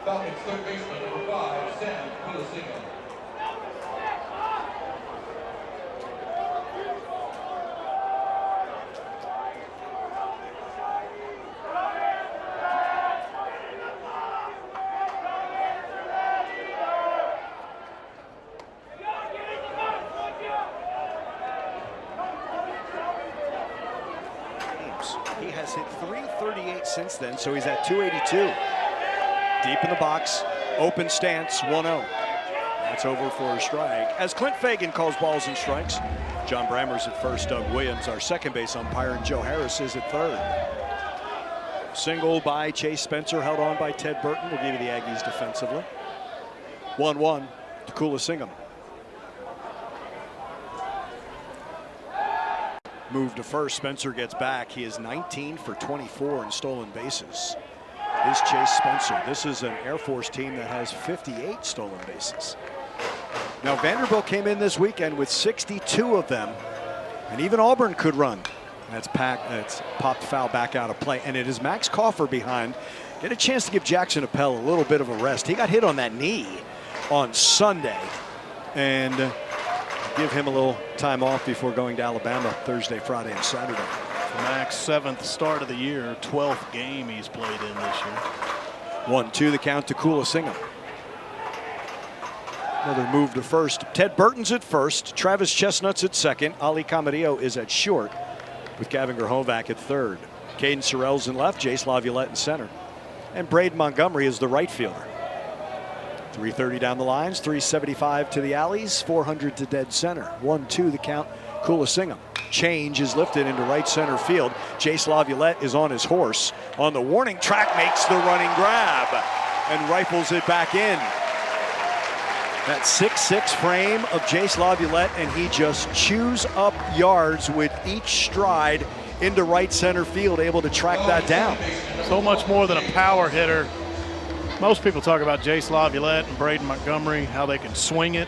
Falcons third baseman, number 5, Sam Kulasinghe. He has hit .338 since then, so he's at 282. Deep in the box, open stance, 1-0. That's over for a strike. As Clint Fagan calls balls and strikes, John Brammer's at first, Doug Williams, our second base umpire, and Joe Harris is at third. Single by Chase Spencer, held on by Ted Burton. We'll give you the Aggies defensively. 1-1 to Kulasinghe. Move to first, Spencer gets back. He is 19 for 24 in stolen bases. Is Chase Spencer. This is an Air Force team that has 58 stolen bases. Now Vanderbilt came in this weekend with 62 of them, and even Auburn could run. That's popped foul back out of play, and it is Max Coffer behind. Get a chance to give Jackson Appel a little bit of a rest. He got hit on that knee on Sunday, and give him a little time off before going to Alabama Thursday, Friday, and Saturday. Max, 7th start of the year, 12th game he's played in this year. 1-2 the count to Kulasinghe. Another move to first. Ted Burton's at first. Travis Chestnut's at second. Ali Camarillo is at short, with Gavin Grahovac at third. Caden Sorrell's in left. Jace Laviolette in center. And Braden Montgomery is the right fielder. 330 down the lines, 375 to the alleys, 400 to dead center. 1-2 the count. Kulasinghe. Change is lifted into right center field. Jace Laviolette is on his horse. On the warning track, makes the running grab and rifles it back in. That 6'6" frame of Jace Laviolette, and he just chews up yards with each stride into right center field, able to track that down. So much more than a power hitter. Most people talk about Jace Laviolette and Braden Montgomery, how they can swing it.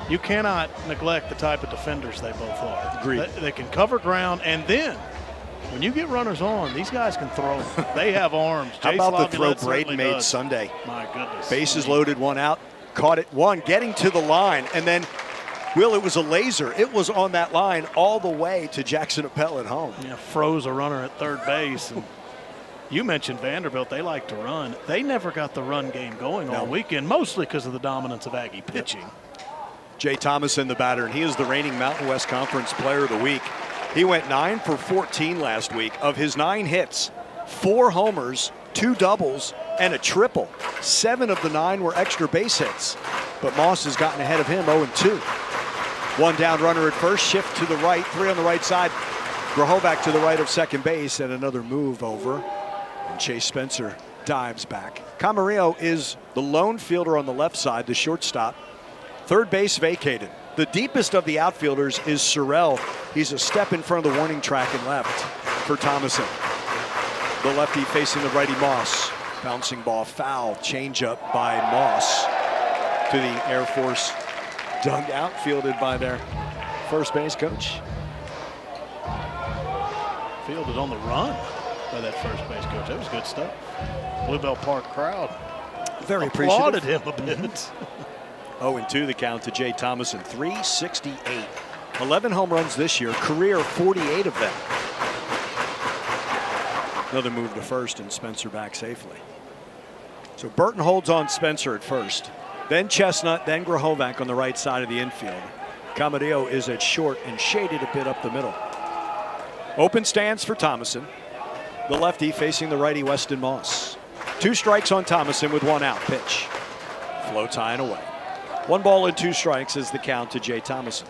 You cannot neglect the type of defenders they both are. Agreed. They can cover ground, and then when you get runners on, these guys can throw. They have arms. How Jace about the throw Laviolette Braden made does. Sunday? My goodness. Bases loaded, one out, caught it, one, getting to the line, and then, Will, it was a laser. It was on that line all the way to Jackson Appel at home. Yeah, froze a runner at third base. And you mentioned Vanderbilt. They like to run. They never got the run game going all weekend, mostly because of the dominance of Aggie pitching. Yep. Jay Thomason, the batter, and he is the reigning Mountain West Conference Player of the Week. He went 9 for 14 last week. Of his 9 hits, 4 homers, 2 doubles, and a triple. 7 of the 9 were extra base hits. But Moss has gotten ahead of him, 0-2. 1 down runner at first, shift to the right, 3 on the right side. Grahovac to the right of second base, and another move over. And Chase Spencer dives back. Camarillo is the lone fielder on the left side, the shortstop. Third base vacated. The deepest of the outfielders is Sorrell. He's a step in front of the warning track and left for Thomason. The lefty facing the righty Moss. Bouncing ball foul, changeup by Moss to the Air Force dugout, fielded by their first base coach. Fielded on the run by that first base coach. That was good stuff. Bluebell Park crowd Very applauded appreciative. him a bit. 0-2 the count to Jay Thomason, 368. 11 home runs this year, career 48 of them. Another move to first, and Spencer back safely. So Burton holds on Spencer at first, then Chestnut, then Grahovac on the right side of the infield. Camarillo is at short and shaded a bit up the middle. Open stance for Thomason. The lefty facing the righty Weston Moss. 2 strikes on Thomason with 1 out. Pitch. Floats high and away. 1 ball and 2 strikes is the count to Jay Thomason.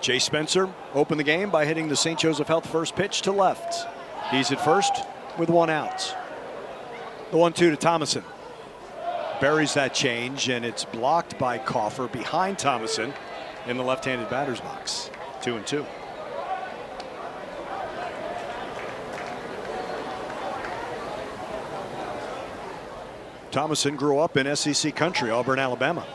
Jay Spencer opened the game by hitting the St. Joseph Health first pitch to left. He's at first with 1 out. The 1-2 to Thomason. Buries that change, and it's blocked by Coffer behind Thomason in the left-handed batter's box. 2-2. Thomason grew up in SEC country, Auburn, Alabama.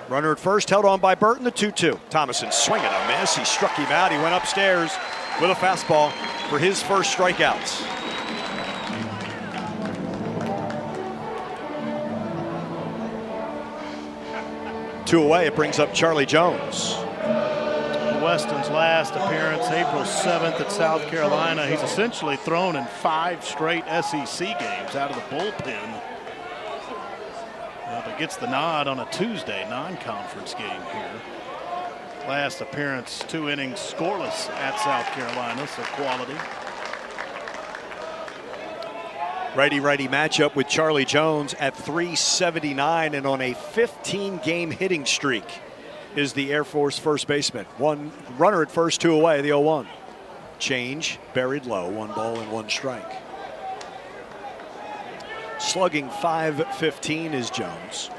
Runner at first, held on by Burton, the 2-2. Thomason swinging a miss. He struck him out. He went upstairs with a fastball for his first strikeouts. Two away, it brings up Charlie Jones. Weston's last appearance, April 7th at South Carolina. He's essentially thrown in 5 straight SEC games out of the bullpen. But gets the nod on a Tuesday non-conference game here. Last appearance, 2 innings scoreless at South Carolina, so quality. Righty-righty matchup with Charlie Jones at 379 and on a 15-game hitting streak is the Air Force first baseman. One runner at first, 2 away, the 0-1. Change, buried low, 1 ball and 1 strike. Slugging .515 is Jones.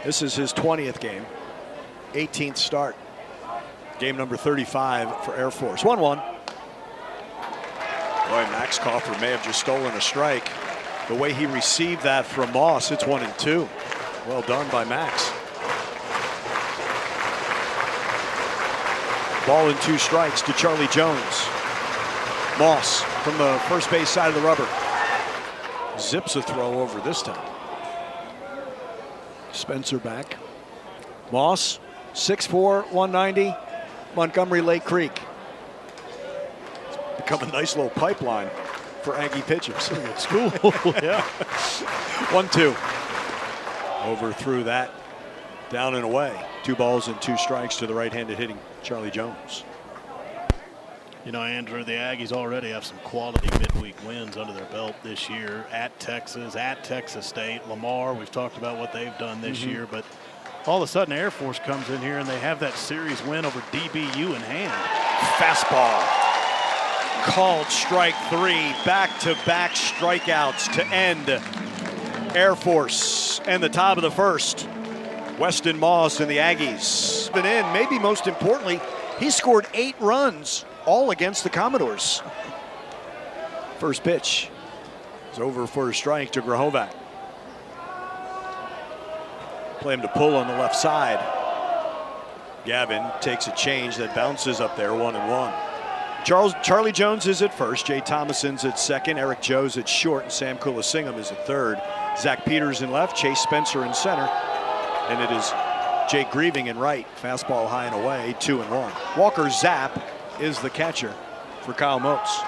This is his 20th game, 18th start. Game number 35 for Air Force. 1-1. Boy, Max Crawford may have just stolen a strike. The way he received that from Moss, it's 1-2. Well done by Max. Ball and 2 strikes to Charlie Jones. Moss from the first base side of the rubber. Zips a throw over this time. Spencer back. Moss, 6'4", 190, Montgomery Lake Creek. It's become a nice little pipeline for Aggie pitchers. It's cool, yeah. 1-2. Over through that, down and away. 2 balls and 2 strikes to the right-handed hitting Charlie Jones. You know, Andrew, the Aggies already have some quality midweek wins under their belt this year at Texas, at Texas State, Lamar. We've talked about what they've done this year, but all of a sudden Air Force comes in here and they have that series win over DBU in hand. Fastball. Called strike 3. Back-to-back strikeouts to end Air Force and the top of the first. Weston Moss and the Aggies. Been in, maybe most importantly, he scored 8 runs, all against the Commodores. First pitch is over for a strike to Grahovac. Play him to pull on the left side. Gavin takes a change that bounces up there, 1-1. Charlie Jones is at first, Jay Thomason's at second, Eric Joe's at short, and Sam Kulasingam is at third. Zach Peters in left, Chase Spencer in center, and it is Jake Grieving in right. Fastball high and away, 2-1. Walker Zapp is the catcher for Kyle Moats.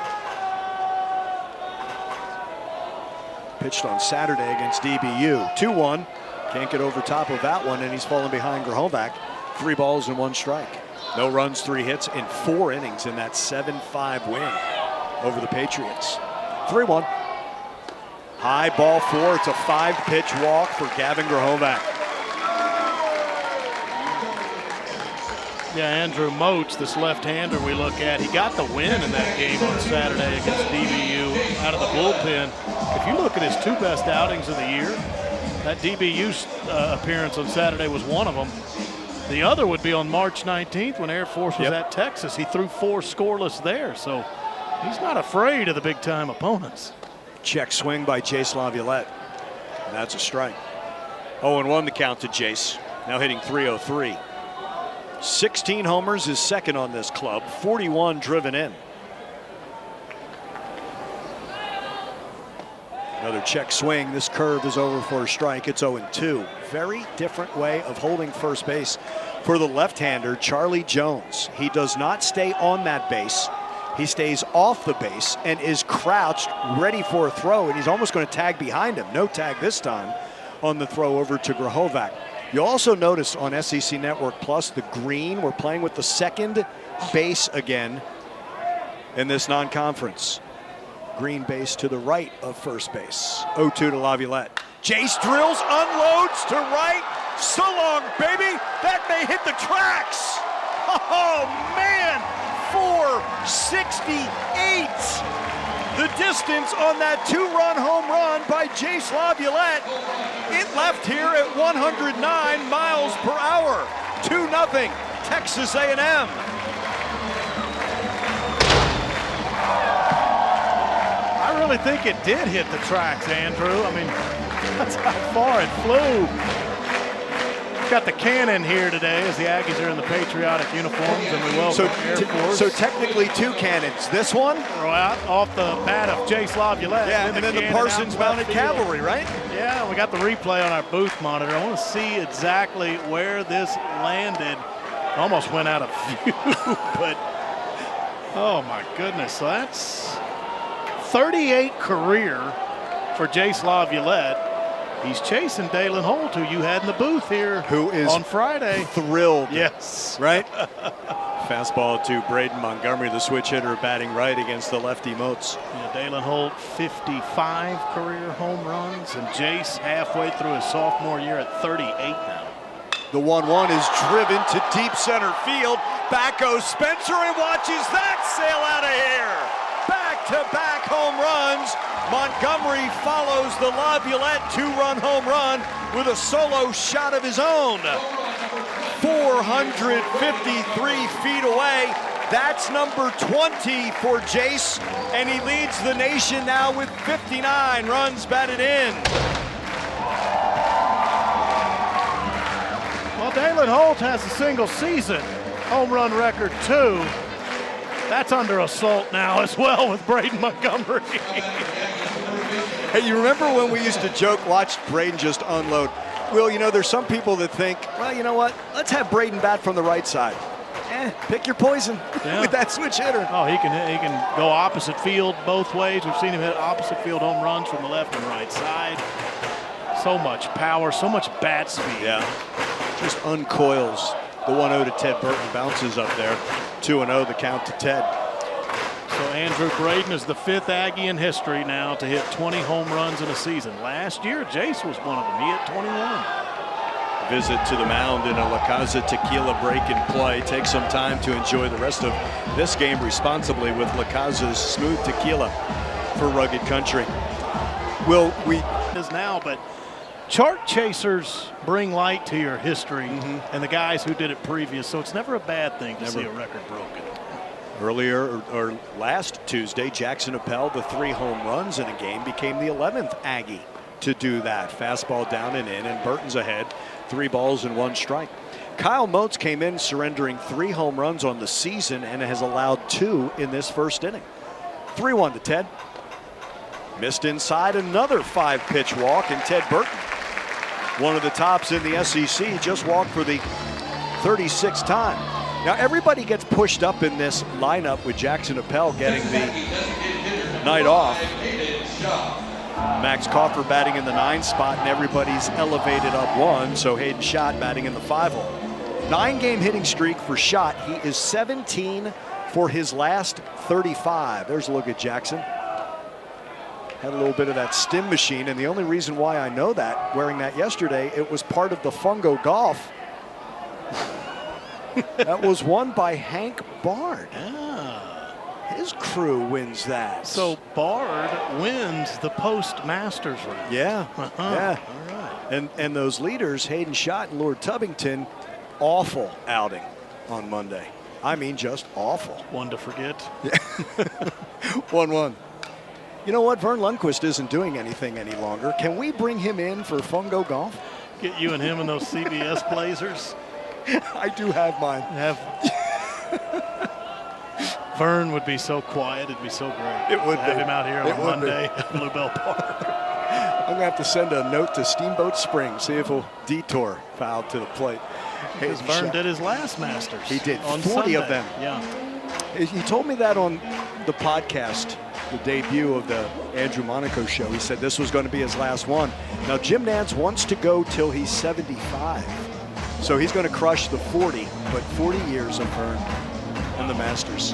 Pitched on Saturday against DBU. 2-1. Can't get over top of that one, and he's fallen behind Grahovac. 3 balls and 1 strike. No runs, 3 hits in 4 innings in that 7-5 win over the Patriots. 3-1. High ball 4. It's a 5-pitch walk for Gavin Grahovac. Yeah, Andrew Moats, this left-hander we look at, he got the win in that game on Saturday against DBU out of the bullpen. If you look at his 2 best outings of the year, that DBU appearance on Saturday was one of them. The other would be on March 19th when Air Force was at Texas. He threw 4 scoreless there, so he's not afraid of the big-time opponents. Check swing by Jace Laviolette, and that's a strike. 0-1 the count to Jace, now hitting .303. 16 homers, is second on this club, 41 driven in. Another check swing. This curve is over for a strike. It's 0-2. Very different way of holding first base for the left-hander, Charlie Jones. He does not stay on that base. He stays off the base and is crouched, ready for a throw, and he's almost going to tag behind him. No tag this time on the throw over to Grahovac. You'll also notice on SEC Network Plus, the green, we're playing with the second base again in this non-conference. Green base to the right of first base. 0-2 to Laviolette. Jace drills, unloads to right. So long, baby. That may hit the tracks. Oh, man. 468. The distance on that 2-run home run by Jace Laviolette. It left here at 109 miles per hour. 2-0, Texas A&M. I really think it did hit the tracks, Andrew. I mean, That's how far it flew. Got the cannon here today as the Aggies are in the patriotic uniforms, and we welcome Air Force. So technically 2 cannons. This one? Throw out off the bat of Jace Laviolette. Yeah, and then the Parsons Mounted Cavalry, right? Yeah, we got the replay on our booth monitor. I want to see exactly where this landed. Almost went out of view, but oh my goodness. So that's 38 career for Jace Laviolette. He's chasing Dalen Holt, who you had in the booth here who is on Friday. Thrilled. Yes. Right? Fastball to Braden Montgomery, the switch hitter, batting right against the lefty Moats. Yeah, Dalen Holt, 55 career home runs, and Jace halfway through his sophomore year at 38 now. The 1-1 is driven to deep center field. Back goes Spencer and watches that sail out of here. Back-to-back home runs. Montgomery follows the Laviolette 2-run home run with a solo shot of his own. 453 feet away. That's number 20 for Jace, and he leads the nation now with 59 runs batted in. Well, Dalen Holt has a single season home run record, 2. That's under assault now as well with Braden Montgomery. Hey, you remember when we used to joke, watch Braden just unload? Well, you know, there's some people that think, well, you know what? Let's have Braden bat from the right side. Pick your poison with that switch hitter. Oh, he can go opposite field both ways. We've seen him hit opposite field home runs from the left and right side. So much power, so much bat speed. Yeah, just uncoils. The 1-0 to Ted Burton bounces up there. 2-0 the count to Ted. So Andrew Braden is the 5th Aggie in history now to hit 20 home runs in a season. Last year, Jace was one of them. He hit 21. Visit to the mound in a La Casa Tequila break and play. Take some time to enjoy the rest of this game responsibly with La Casa's smooth tequila for rugged country. Will we is now, but chart chasers bring light to your history and the guys who did it previous, so it's never a bad thing to see a record broken. Earlier or last Tuesday, Jackson Appel, the 3 home runs in a game, became the 11th Aggie to do that. Fastball down and in, and Burton's ahead. 3 balls and 1 strike. Kyle Moats came in surrendering 3 home runs on the season and has allowed 2 in this first inning. 3-1 to Ted. Missed inside, another 5-pitch walk, and Ted Burton, one of the tops in the SEC, just walked for the 36th time. Now everybody gets pushed up in this lineup with Jackson Appel getting the night off. Max Coffer batting in the 9 spot, and everybody's elevated up 1, so Hayden Schott batting in the 5 hole. 9-game hitting streak for Schott. He is 17 for his last 35. There's a look at Jackson. Had a little bit of that stim machine, and the only reason why I know that, wearing that yesterday, it was part of the Fungo Golf. That was won by Hank Bard. His crew wins that. So Bard wins the post-Masters round. Yeah, yeah. All right. And those leaders, Hayden Schott and Lord Tubbington, awful outing on Monday. I mean, just awful. One to forget. 1-1. You know what? Vern Lundquist isn't doing anything any longer. Can we bring him in for Fungo Golf? Get you and him in those CBS Blazers. I do have mine. Vern would be so quiet. It'd be so great. It would have be. him out here on Monday at Bluebell Park. I'm going to have to send a note to Steamboat Springs, see if he'll detour foul to the plate. Because Vern did his last Masters. He did, on 40 Sunday. of them. Yeah. He told me that on the podcast, the debut of the Andrew Monaco show. He said this was going to be his last one. Now, Jim Nantz wants to go till he's 75. So he's going to crush the 40, but 40 years of Vern and the Masters.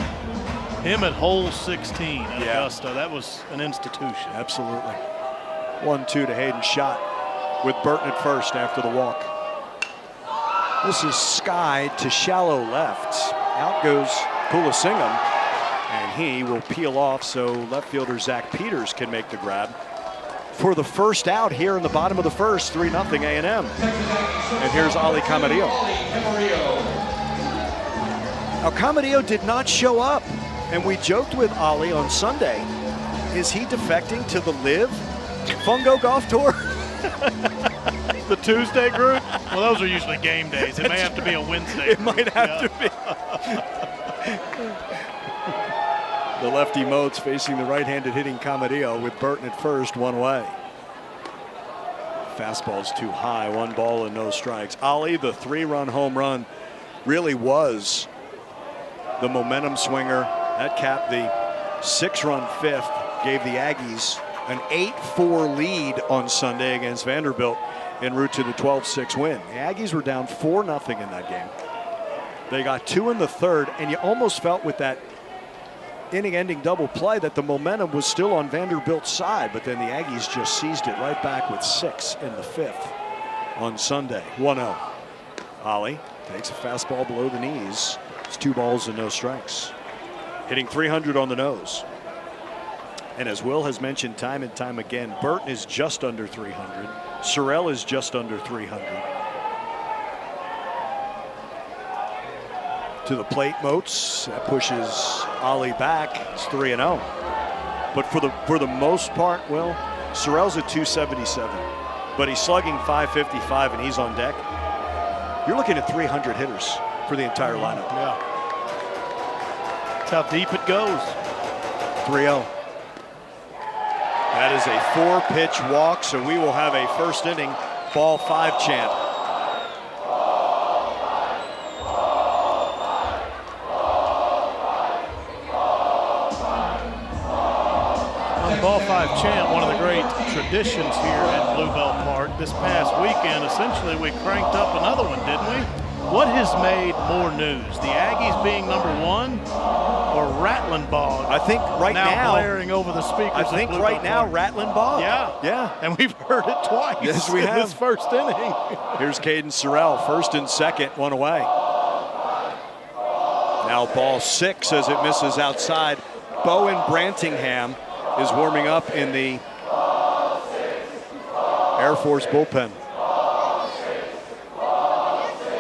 Him at hole 16 at Augusta. That was an institution. Absolutely. 1-2 to Hayden Schott with Burton at first after the walk. This is skied to shallow left. Out goes Pulasingham, and he will peel off so left fielder Zach Peters can make the grab for the first out here in the bottom of the first. 3-0 A&M. And here's Ali Camarillo. Now Camarillo did not show up, and we joked with Ali on Sunday, is he defecting to the LIV Fungo Golf Tour? The Tuesday group? Well, those are usually game days. It may have to be a Wednesday. It might have to be. The lefty Moats facing the right-handed hitting Camarillo with Burton at first, one away. Fastball's too high, 1 ball and no strikes. Ollie, the 3-run home run, really was the momentum swinger. That capped the 6-run fifth, gave the Aggies an 8-4 lead on Sunday against Vanderbilt en route to the 12-6 win. The Aggies were down 4-0 in that game. They got 2 in the third, and you almost felt with that inning-ending double play that the momentum was still on Vanderbilt's side, but then the Aggies just seized it right back with 6 in the fifth on Sunday. 1-0. Ollie takes a fastball below the knees. It's 2 balls and no strikes. Hitting .300 on the nose. And as Will has mentioned time and time again, Burton is just under .300. Sorrell is just under .300. To the plate, Moats. That pushes Ollie back. It's 3-0. But for the most part, well, Sorrell's at .277, but he's slugging .555 and he's on deck. You're looking at 300 hitters for the entire lineup. Yeah. That's how deep it goes. 3-0. That is a 4-pitch walk, so we will have a first inning ball 5 chant. Ball 5 chant, one of the great traditions here at Bluebell Park. This past weekend, essentially, we cranked up another one, didn't we? What has made more news? The Aggies being #1 or Rattling Bog? I think right now blaring over the speakers. I think right now Rattling Bog. Yeah. Yeah. And we've heard it twice. Yes, we in have. this first inning. Here's Caden Sorrell, first and second, 1 away. Now ball 6 as it misses outside. Bowen Brantingham is warming up in the Air Force bullpen.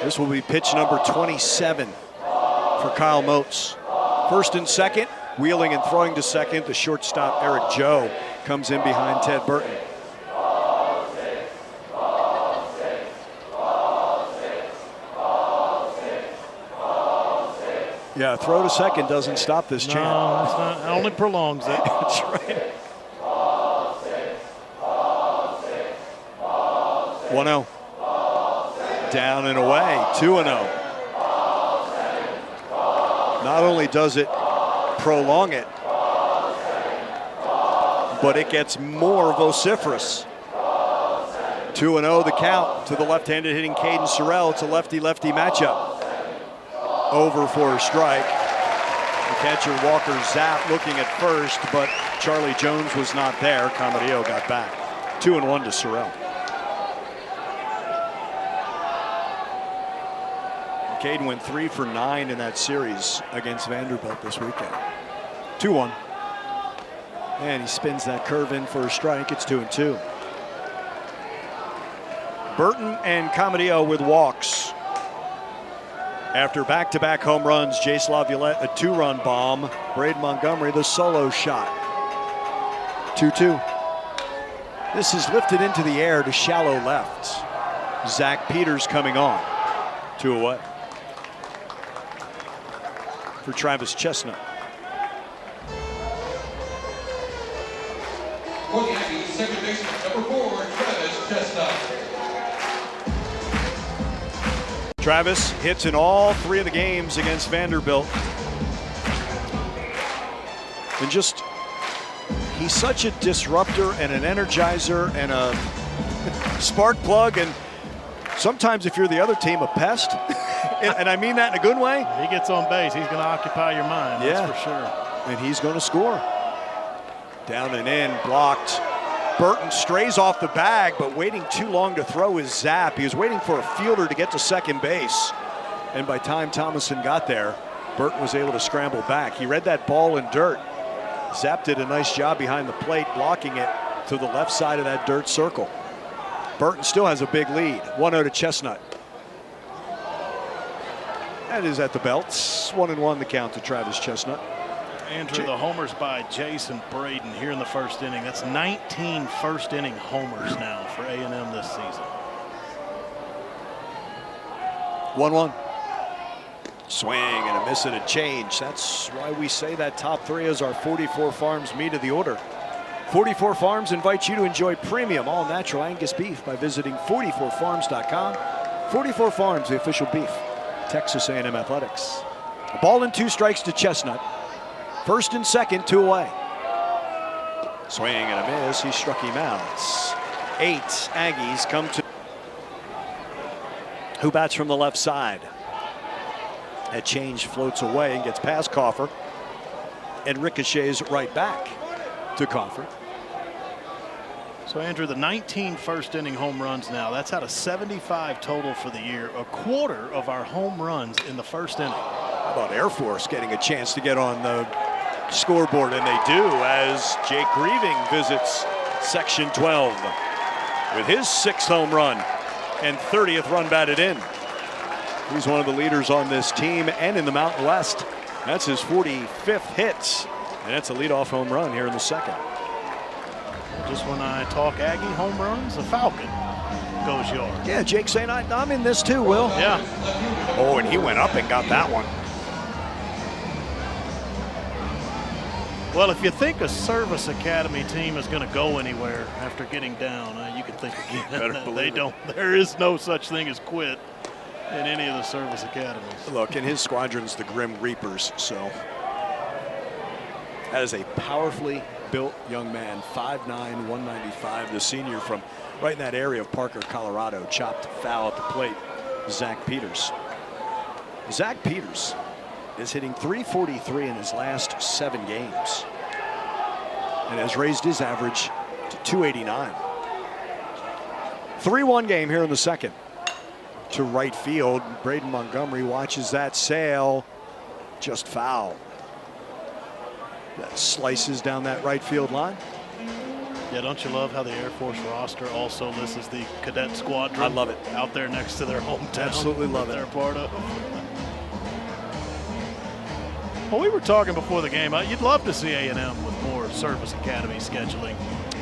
This will be pitch number 27 for Kyle Moats. First and second, wheeling and throwing to second, the shortstop Eric Joe comes in behind Ted Burton. Yeah, throw to second doesn't stop this chant. No, it's not. It only prolongs it. That's right. 1-0. Down and away, 2-0. Not only does it prolong it, but it gets more vociferous. 2-0 the count to the left-handed hitting Caden Sorrell. It's a lefty-lefty matchup. Over for a strike. The catcher Walker Zapp looking at first, but Charlie Jones was not there. Camarillo got back. 2-1 to Sorrell. Caden went 3 for 9 in that series against Vanderbilt this weekend. 2-1. And he spins that curve in for a strike. It's 2-2. Burton and Camarillo with walks. After back-to-back home runs, Jace Laviolette a 2-run bomb. Braden Montgomery the solo shot. 2-2. This is lifted into the air to shallow left. Zach Peters coming on. 2 away. For Travis Chestnut. For the Aggies, second baseman number 4, Travis Chestnut. Travis hits in all 3 of the games against Vanderbilt. And just, he's such a disruptor and an energizer and a spark plug, and sometimes if you're the other team, a pest. And I mean that in a good way. He gets on base, he's going to occupy your mind, Yeah. that's for sure. And he's going to score. Down and in, blocked. Burton strays off the bag, but waiting too long to throw his Zapp. He was waiting for a fielder to get to second base. And by time Thomason got there, Burton was able to scramble back. He read that ball in dirt. Zapp did a nice job behind the plate, blocking it to the left side of that dirt circle. Burton still has a big lead. 1-0 to Chestnut. That is at the belts. 1-1 the count to Travis Chestnut. Andrew, the homers by Jason Braden here in the first inning. That's 19 first inning homers now for A&M this season. 1-1. Swing and a miss and a change. That's why we say that top three is our 44 Farms meat of the order. 44 Farms invites you to enjoy premium all-natural Angus beef by visiting 44farms.com. 44 Farms, the official beef, Texas A&M Athletics. A ball and 2 strikes to Chestnut. First and second, 2 away. Swing and a miss. He struck him out. 8 Aggies come to. Who bats from the left side? That change floats away and gets past Coffer and ricochets right back to Coffer. So, Andrew, the 19 first inning home runs now, that's out of 75 total for the year. A quarter of our home runs in the first inning. How about Air Force getting a chance to get on the scoreboard? And they do, as Jake Grieving visits section 12 with his 6th home run and 30th run batted in. He's one of the leaders on this team and in the Mountain West. That's his 45th hits, and that's a leadoff home run here in the second. Just when I talk Aggie home runs, a Falcon goes yard. Yeah, Jake saying, I'm in this too, Will. Yeah. Oh, and he went up and got that one. Well, if you think a Service Academy team is going to go anywhere after getting down, you can think again. Better believe they it. don't. There is no such thing as quit in any of the Service Academies. Look, in his squadron's the Grim Reapers, so that is a powerfully built young man, 5'9", 195, the senior from right in that area of Parker, Colorado, chopped foul at the plate, Zach Peters. Zach Peters is hitting .343 in his last 7 games and has raised his average to .289. 3-1 game here in the second. To right field, Braden Montgomery watches that sail, just foul. That slices down that right field line. Yeah, don't you love how the Air Force roster also lists the cadet squadron? I love it. Out there next to their hometown. Absolutely love it. They're part of. Well, we were talking before the game. You'd love to see A&M with more Service Academy scheduling.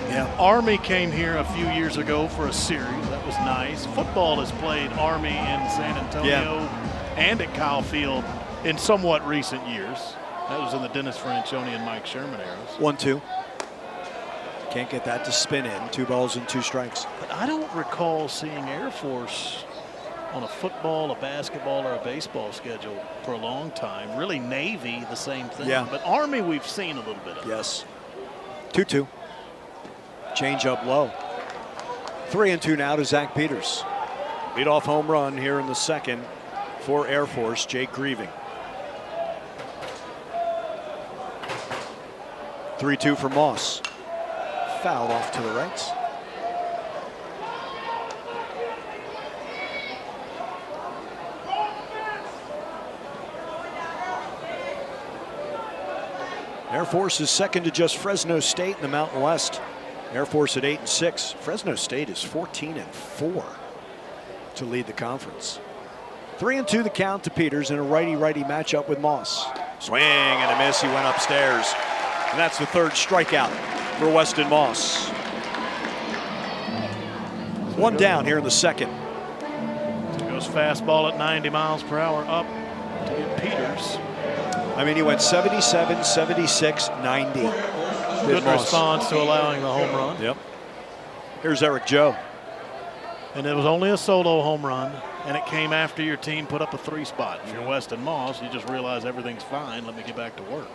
Yeah. Army came here a few years ago for a series. That was nice. Football has played Army in San Antonio and at Kyle Field in somewhat recent years. That was in the Dennis Franchione and Mike Sherman eras. 1-2. Can't get that to spin in. 2 balls and 2 strikes. But I don't recall seeing Air Force on a football, a basketball, or a baseball schedule for a long time. Really, Navy, the same thing. Yeah. But Army, we've seen a little bit of. Yes. 2-2. Change up low. 3-2 now to Zach Peters. Leadoff home run here in the second for Air Force, Jake Grieving. 3-2 for Moss. Fouled off to the right. Air Force is second to just Fresno State in the Mountain West. Air Force at 8-6. Fresno State is 14-4 to lead the conference. 3-2 the count to Peters in a righty-righty matchup with Moss. Swing and a miss. He went upstairs. And that's the 3rd strikeout for Weston Moss. 1 down here in the second. So goes fastball at 90 miles per hour up to get Peters. I mean, he went 77, 76, 90. Good response to allowing the home run. Yep. Here's Eric Joe. And it was only a solo home run, and it came after your team put up a 3 spot. If you're Weston Moss, you just realize everything's fine. Let me get back to work.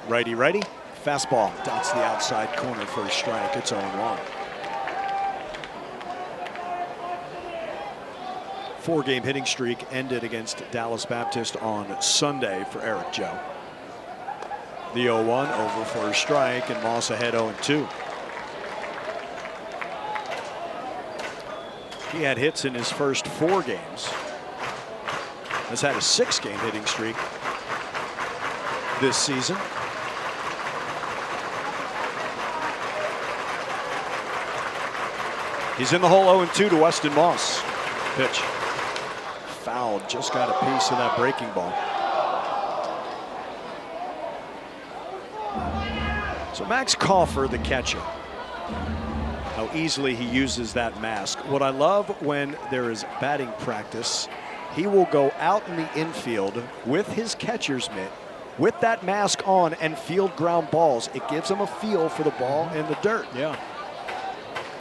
Righty-righty. Fastball dots the outside corner for a strike. It's 0-1. 4-game hitting streak ended against Dallas Baptist on Sunday for Eric Joe. The 0-1 over for a strike, and Moss ahead 0-2. He had hits in his first 4 games. Has had a 6-game hitting streak this season. He's in the hole 0-2 to Weston Moss. Pitch. Fouled, just got a piece of that breaking ball. So Max Coffer, the catcher, how easily he uses that mask. What I love when there is batting practice, he will go out in the infield with his catcher's mitt, with that mask on, and field ground balls. It gives him a feel for the ball in the dirt. Yeah.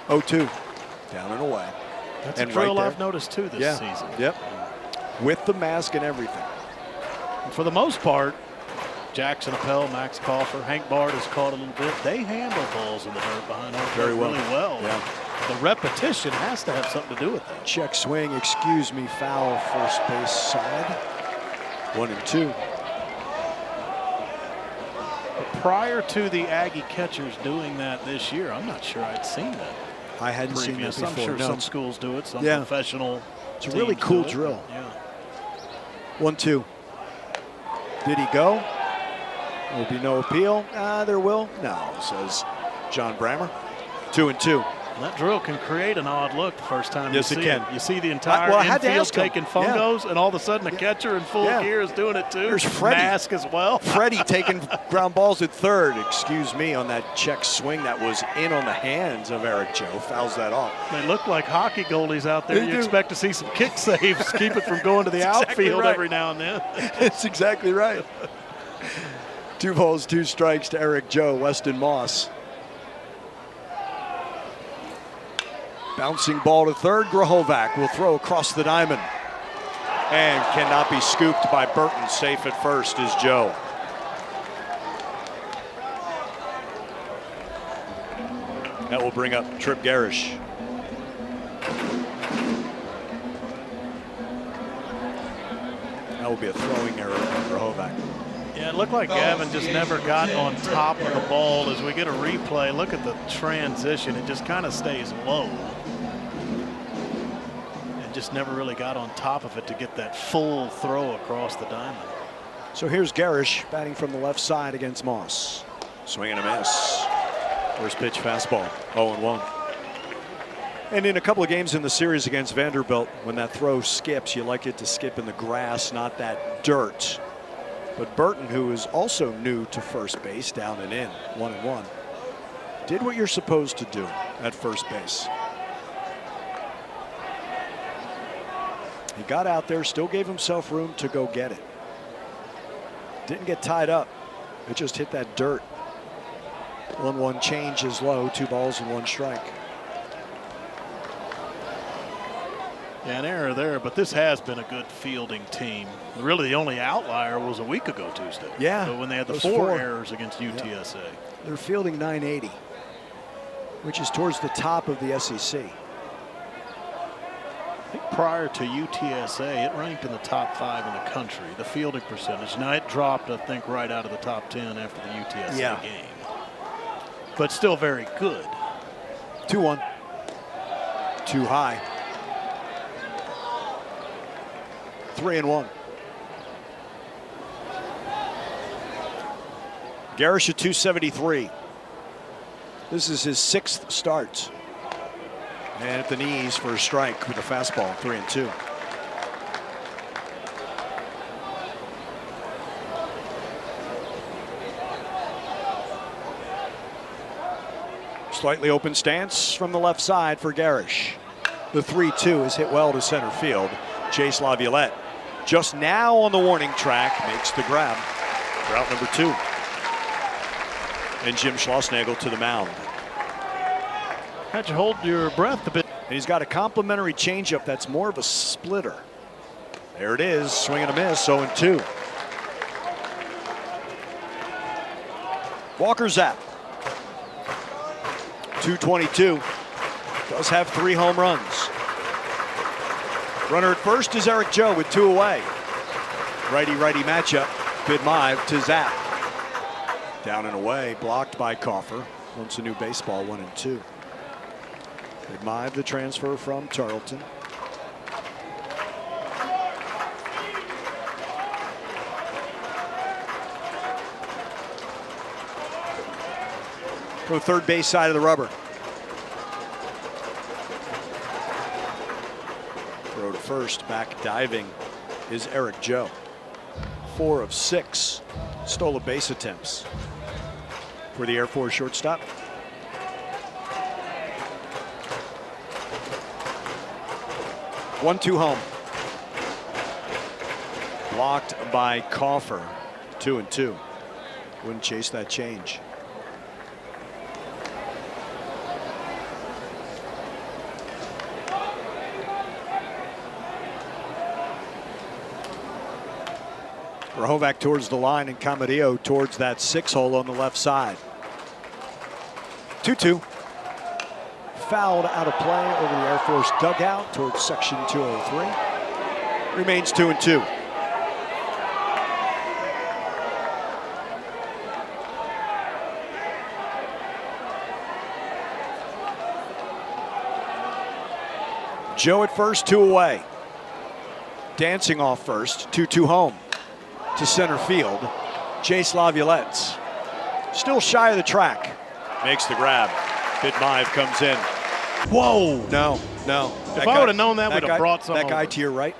0-2, down and away. That's and a drill right I've noticed too this season. Yep. With the mask and everything. And for the most part, Jackson Appel, Max Coffer, Hank Bard has caught a little bit. They handle balls in the dirt behind home Very well. really well. Yeah. The repetition has to have something to do with that. Check swing, excuse me, foul, first base side. 1-2. Prior to the Aggie catchers doing that this year, I'm not sure I'd seen that. I hadn't seen that before. I'm sure no. some schools do it, some Yeah. professional. It's a really cool drill. Yeah. 1-2. Did he go? There'll be no appeal. There will. No, says John Brammer. 2-2. And that drill can create an odd look the first time Yes, you it see can. it. You see the entire I had to infield ask him. taking fungos, and all of a sudden a catcher in full Yeah. gear is doing it too. There's Freddie. Mask as well. Freddie taking ground balls at third, excuse me, on that check swing that was in on the hands of Eric Joe. Fouls that off. They look like hockey goalies out there. They You do. expect to see some kick saves, keep it from going to the That's exactly outfield right. every now and then. That's exactly right. 2 balls, 2 strikes to Eric Joe. Weston Moss. Bouncing ball to third. Grahovac will throw across the diamond and cannot be scooped by Burton. Safe at first is Joe. That will bring up Trip Garish. That will be a throwing error from Grahovac. Yeah, it looked like Gavin just never got on top of the ball. As we get a replay, look at the transition. It just kind of stays low. And just never really got on top of it to get that full throw across the diamond. So here's Garish batting from the left side against Moss. Swing and a miss. First pitch fastball, 0-1. And in a couple of games in the series against Vanderbilt, when that throw skips, you like it to skip in the grass, not that dirt. But Burton, who is also new to first base, down and in, 1-1, did what you're supposed to do at first base. He got out there, still gave himself room to go get it. Didn't get tied up. It just hit that dirt. 1-1 change is low, 2 balls and 1 strike. Yeah, an error there, but this has been a good fielding team. Really, the only outlier was a week ago Tuesday. Yeah, So when they had the those 4 4 errors against UTSA. They're fielding 980, which is towards the top of the SEC. I think prior to UTSA, it ranked in the top 5 in the country, the fielding percentage. Now it dropped, I think, right out of the top 10 after the UTSA game. But still very good. 2-1. Too high. 3-1. Garish at 273. This is his 6th start. And at the knees for a strike with a fastball, 3-2. Slightly open stance from the left side for Garish. The 3-2 is hit well to center field. Chase Laviolette just now on the warning track makes the grab for out number 2. And Jim Schlossnagel to the mound. Had you hold your breath a bit. And he's got a complimentary changeup that's more of a splitter. There it is, swing and a miss, 0-2. Walker Zapp, 222, does have 3 home runs. Runner at first is Eric Joe with 2 away. Righty-righty matchup, Bidmaiv to Zapp. Down and away, blocked by Coffer. Wants a new baseball, 1-2. Bidmaiv, the transfer from Tarleton. From the third base side of the rubber. Throw to first, back diving is Eric Joe. 4 of 6 stolen base attempts. for the Air Force shortstop. One-two home. Blocked by Coffer. 2-2. Wouldn't chase that change. Grahovac towards the line and Camarillo towards that 6-hole on the left side. 2-2. Fouled out of play over the Air Force dugout towards section 203. Remains 2-2. Joe at first, 2 away. Dancing off first, 2-2 home. To center field, Jace Laviolette. Still shy of the track. Makes the grab. Bidmaev comes in. Whoa! No. If I would have known that, we'd have brought some that guy over. to your right.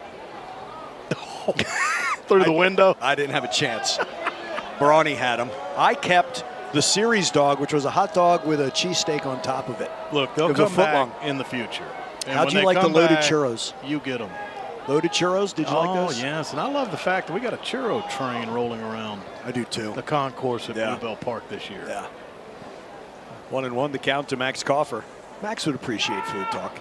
Through the window. I didn't have a chance. Brawny had him. I kept the series dog, which was a hot dog with a cheesesteak on top of it. Look, they'll It was a come foot back long. in the future. And How'd when you they like the come loaded back, churros? You get them. Loaded churros? Did you like those? Oh, yes. And I love the fact that we got a churro train rolling around I do too. the concourse at Yeah. Bluebell Park this year. Yeah. 1-1 the count to Max Coffer. Max would appreciate food talk.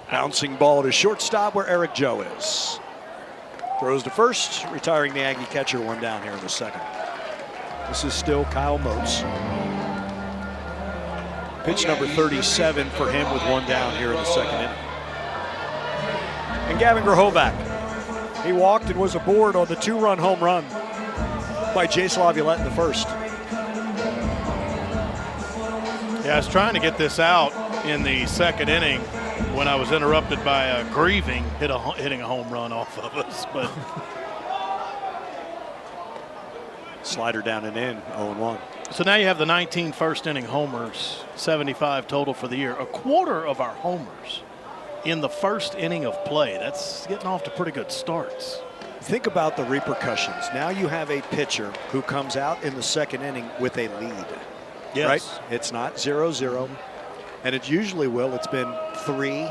Bouncing ball to shortstop where Eric Joe is. Throws to first, retiring the Aggie catcher. One down here in the second. This is still Kyle Moats. Pitch number 37 for him with one down here in the second inning. And Gavin Grahovac. He walked and was aboard on the 2-run home run by Jace Laviolette in the first. Yeah, I was trying to get this out in the second inning when I was interrupted by a Grieving hitting a home run off of us. But Slider down and in, 0-1. so now you have the 19 first inning homers, 75 total for the year. A quarter of our homers in the first inning of play. That's getting off to pretty good starts. Think about the repercussions. Now you have a pitcher who comes out in the second inning with a lead. Yes. Right? It's not 0-0. And it usually will. It's been 3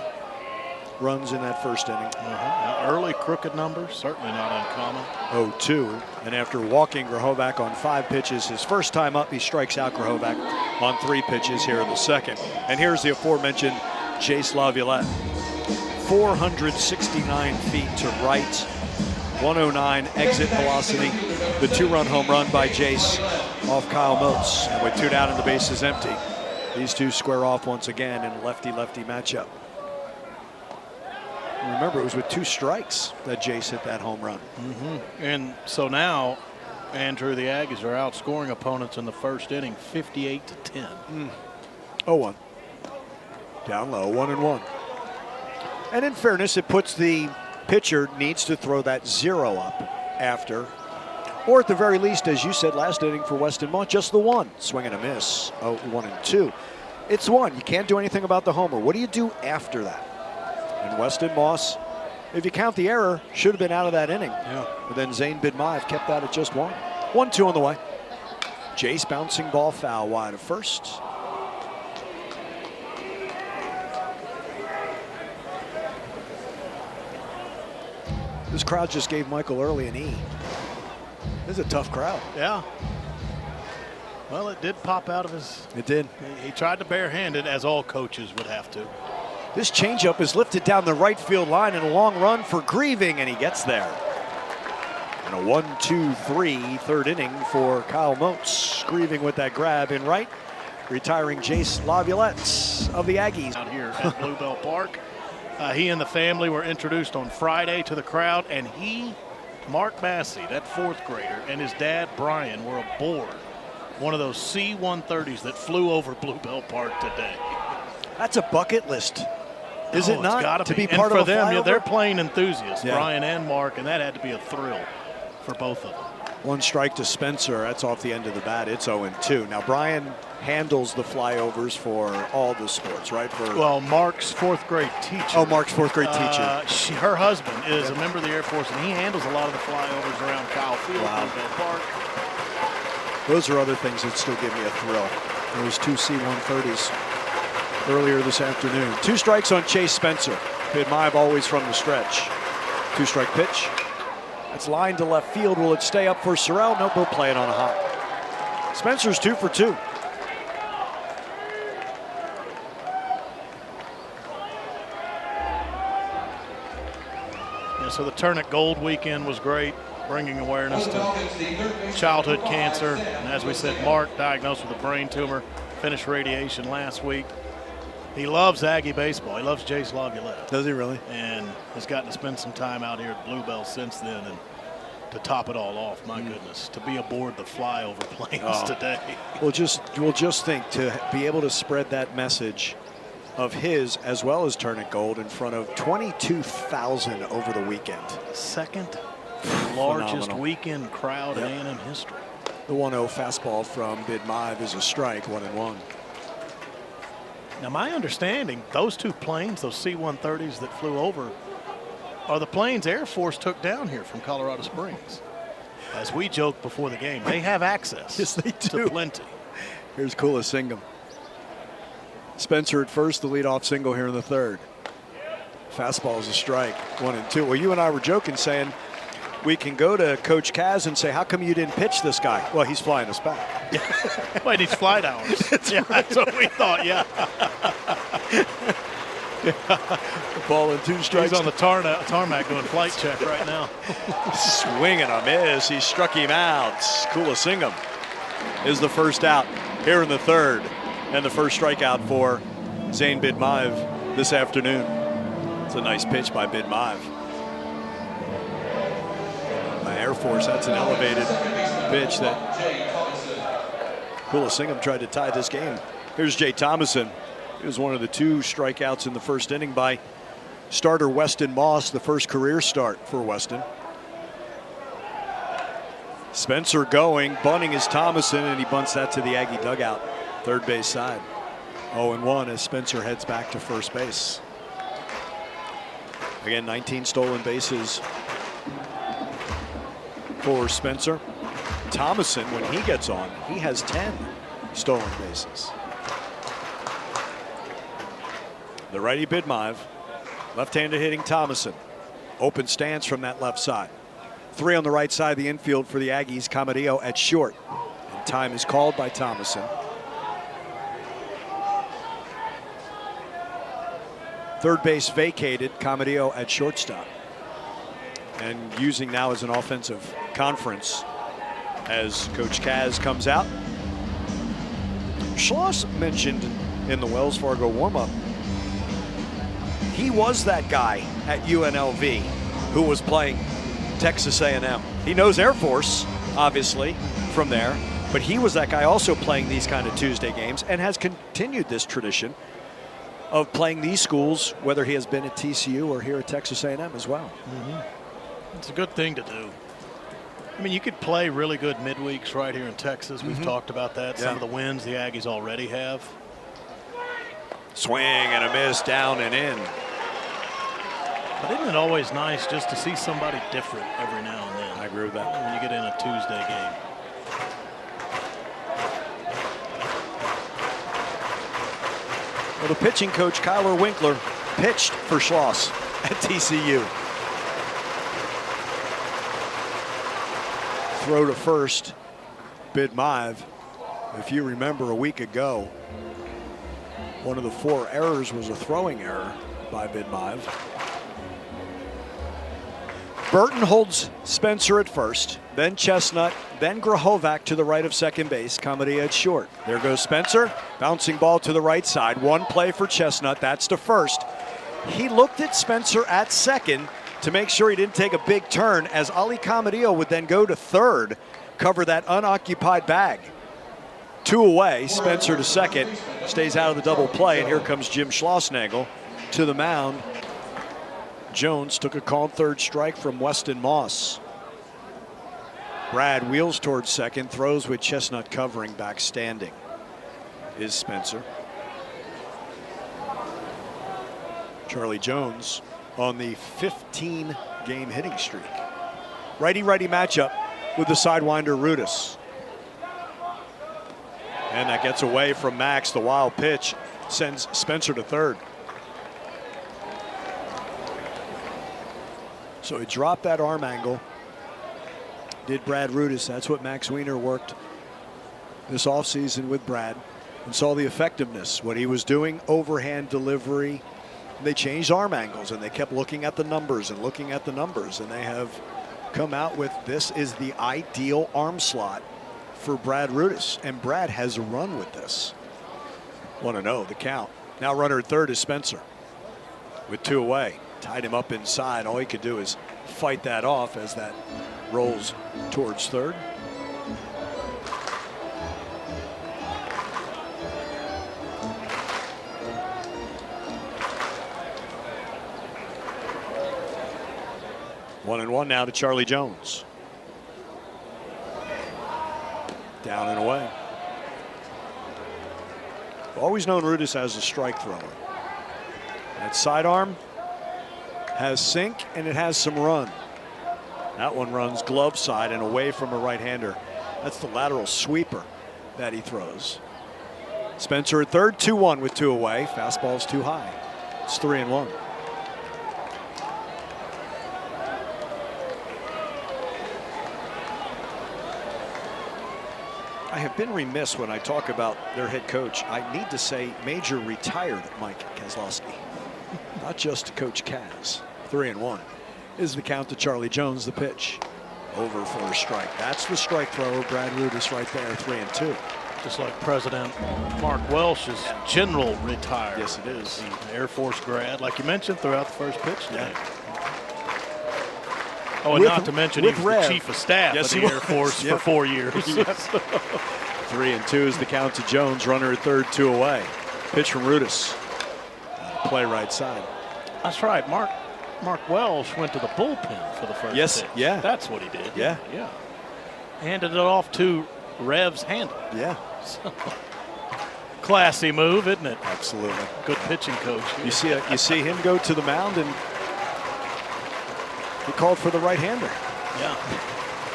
runs in that first inning. Now, early crooked numbers, certainly not uncommon. 0-2. And after walking Grahovac on 5 pitches, his first time up, he strikes out Grahovac on 3 pitches here in the second. And here's the aforementioned Jace Laviolette. 469 feet to right. 109 exit velocity. The 2-run home run by Jace off Kyle Moats. And with 2 down and the base is empty, these two square off once again in a lefty-lefty matchup. And remember, it was with 2 strikes that Jace hit that home run. And so now, Andrew, the Aggies are outscoring opponents in the first inning 58-10. 0-1. Down low, 1-1. And in fairness, it puts the pitcher needs to throw that 0 up after, or at the very least, as you said last inning for Weston Moss, just the 1. Swing and a miss, 1-2. It's 1. You can't do anything about the homer. What do you do after that? And Weston Moss, if you count the error, should have been out of that inning. Yeah. But then Zane Bidmaev kept that at just 1. 1-2 on the way. Jace bouncing ball foul wide of first. This crowd just gave Michael Early an E. This is a tough crowd. Yeah. Well, it did pop out of his. It did. He tried to barehand it, as all coaches would have to. This changeup is lifted down the right field line in a long run for Grieving, and he gets there. And a 1-2-3 third inning for Kyle Moats. Grieving with that grab in right, retiring Jace Laviolette of the Aggies. Out here at Bluebell Park. He and the family were introduced on Friday to the crowd, and he, Mark Massey, that 4th grader, and his dad, Brian, were aboard one of those C-130s that flew over Bluebell Park today. That's a bucket list, is it It's not? gotta To be be part and of for a them, yeah, flyover? they're plane enthusiasts, Yeah. Brian and Mark, and that had to be a thrill for both of them. 1 strike to Spencer. That's off the end of the bat. It's 0-2. Now, Brian handles the flyovers for all the sports, right? Well, Mark's 4th grade teacher. Mark's 4th grade teacher. Her husband is a member of the Air Force, and he handles a lot of the flyovers around Kyle Field, Wow. Bluebell Park. Those are other things that still give me a thrill. Those two C-130s earlier this afternoon. 2 strikes on Chase Spencer. Bidmaev always from the stretch. 2-strike pitch. It's lined to left field. Will it stay up for Sorrell? Nope, we'll play it on a hop. Spencer's 2 for 2. Yeah, so the Turnip Gold weekend was great, bringing awareness to childhood cancer. And as we said, Mark diagnosed with a brain tumor, finished radiation last week. He loves Aggie baseball. He loves Jace Laviolette. Does he really? And has gotten to spend some time out here at Bluebell since then. And to top it all off, my goodness, to be aboard the flyover planes today. We'll just think to be able to spread that message of his as well as Turnip Gold in front of 22,000 over the weekend. Second largest Phenomenal. Weekend crowd in A&M history. The 1-0 fastball from Bidmaev is a strike, 1-1. Now, my understanding, those 2 planes, those C-130s that flew over, are the planes Air Force took down here from Colorado Springs. As we joked before the game, they have access Yes, they do. to plenty. Here's Kulasingam. Spencer at first, the leadoff single here in the 3rd. Fastball is a strike, 1-2. Well, you and I were joking saying we can go to Coach Kaz and say, how come you didn't pitch this guy? Well, he's flying us back. Well, he needs flight hours. That's what we thought, yeah. Ball in 2 strikes. He's on the tarmac doing flight check right now. Swing and a miss. He struck him out. Kulasingam is the first out here in the 3rd. And the first strikeout for Zane Bidmaev this afternoon. It's a nice pitch by Bidmaev. By Air Force, that's an elevated pitch that Kulasingam tried to tie this game. Here's Jay Thomason. He was one of the 2 strikeouts in the first inning by starter Weston Moss, the first career start for Weston. Spencer going, bunting is Thomason, and he bunts that to the Aggie dugout, 3rd base side. 0-1 as Spencer heads back to first base. Again, 19 stolen bases for Spencer. Thomason, when he gets on, he has 10 stolen bases. The righty Bidmaev, left-handed hitting Thomason. Open stance from that left side. 3 on the right side of the infield for the Aggies. Camarillo at short. And time is called by Thomason. Third base vacated. Camarillo at shortstop. And using now as an offensive conference as Coach Kaz comes out. Schloss mentioned in the Wells Fargo warm-up, he was that guy at UNLV who was playing Texas A&M. He knows Air Force, obviously, from there, but he was that guy also playing these kind of Tuesday games and has continued this tradition of playing these schools, whether he has been at TCU or here at Texas A&M as well. It's a good thing to do. I mean, you could play really good midweeks right here in Texas. We've talked about that. Some of the wins the Aggies already have. Swing and a miss, down and in. But isn't it always nice just to see somebody different every now and then? I agree with that. When you get in a Tuesday game. Well, the pitching coach, Kyler Winkler, pitched for Schloss at TCU. Throw to first, Bidmaev. If you remember a week ago, one of the 4 errors was a throwing error by Bidmaev. Burton holds Spencer at first, then Chestnut, then Grahovac to the right of second base. Camarillo at short. There goes Spencer. Bouncing ball to the right side. One play for Chestnut. That's to first. He looked at Spencer at second to make sure he didn't take a big turn, as Ali Camarillo would then go to third, cover that unoccupied bag. 2 away. Spencer to second. Stays out of the double play, and here comes Jim Schlossnagle to the mound. Jones took a called 3rd strike from Weston Moss. Brad wheels towards second, throws with Chestnut covering, back standing is Spencer. Charlie Jones on the 15-game hitting streak. Righty-righty matchup with the Sidewinder Rudis. And that gets away from Max. The wild pitch sends Spencer to third. So he dropped that arm angle. Did Brad Rudis. That's what Max Wiener worked this offseason with Brad, and saw the effectiveness, what he was doing, overhand delivery. They changed arm angles, and they kept looking at the numbers and looking at the numbers, and they have come out with this is the ideal arm slot for Brad Rudis, and Brad has run with this. 1-0 the count. Now runner at third is Spencer with 2 away. Tied him up inside. All he could do is fight that off as that rolls towards third. One and one now to Charlie Jones. Down and away. Always known Rudis as a strike thrower. That sidearm has sink and it has some run. That one runs glove side and away from a right-hander. That's the lateral sweeper that he throws. Spencer at third, 2-1 with 2 away. Fastball's too high. It's 3-1. I have been remiss when I talk about their head coach. I need to say Major retired Mike Kozlowski, not just Coach Kaz. 3-1 is the count to Charlie Jones. The pitch over for a strike. That's the strike thrower, Brad Rudis, right there. 3-2. Just like President Mark Welsh's general retired. Yes, it is. The Air Force grad, like you mentioned, throughout the first pitch today. Oh, and not to mention he was the chief of staff of the Air Force for 4 years. 3-2 is the count to Jones. Runner at third, 2 away. Pitch from Rudis. Play right side. That's right. Mark Welsh went to the bullpen for the first pitch. Yeah. That's what he did. Yeah. Handed it off to Rev's handle. Yeah. So, classy move, isn't it? Absolutely. Good pitching coach. You see him go to the mound, and he called for the right-hander. Yeah.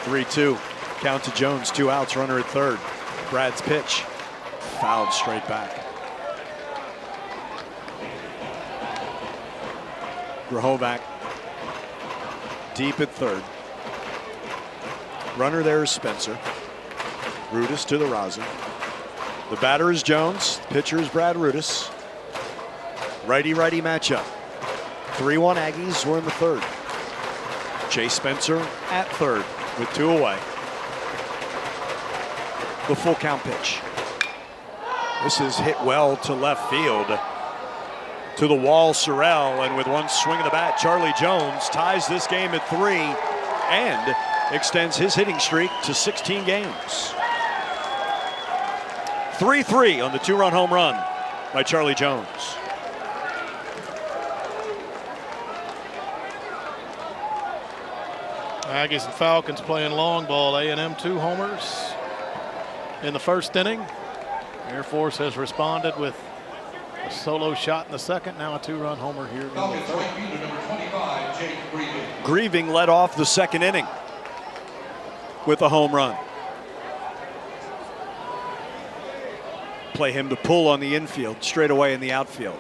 3-2. Count to Jones. 2 outs. Runner at third. Brad's pitch. Fouled straight back. Grahovac deep at third. Runner there is Spencer. Rudis to the rosin. The batter is Jones. The pitcher is Brad Rudis. Righty-righty matchup. 3-1 Aggies. We're in the third. Chase Spencer at third with 2 away. The full count pitch. This is hit well to left field. To the wall, Sorrell, and with one swing of the bat, Charlie Jones ties this game at 3 and extends his hitting streak to 16 games. 3-3 on the 2-run home run by Charlie Jones. Aggies and Falcons playing long ball. A&M 2 homers in the first inning. Air Force has responded with a solo shot in the second. Now a 2-run homer here in the Falcons third. right fielder number 25, Jake Grieving. Grieving led off the second inning with a home run. Play him to pull on the infield, straight away in the outfield.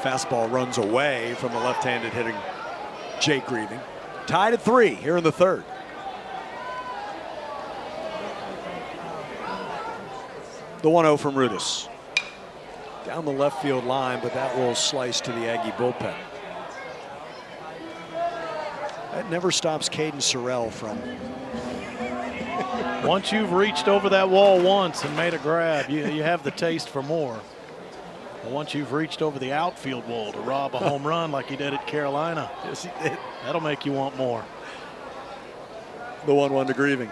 Fastball runs away from the left-handed hitting Jake Grieving. Tied at 3 here in the third. The 1-0 from Rudis. Down the left field line, but that will slice to the Aggie bullpen. That never stops Caden Sorrell from. Once you've reached over that wall once and made a grab, you have the taste for more. But once you've reached over the outfield wall to rob a home run like he did at Carolina, Yes, he did. that'll make you want more. The 1-1 to Grieving.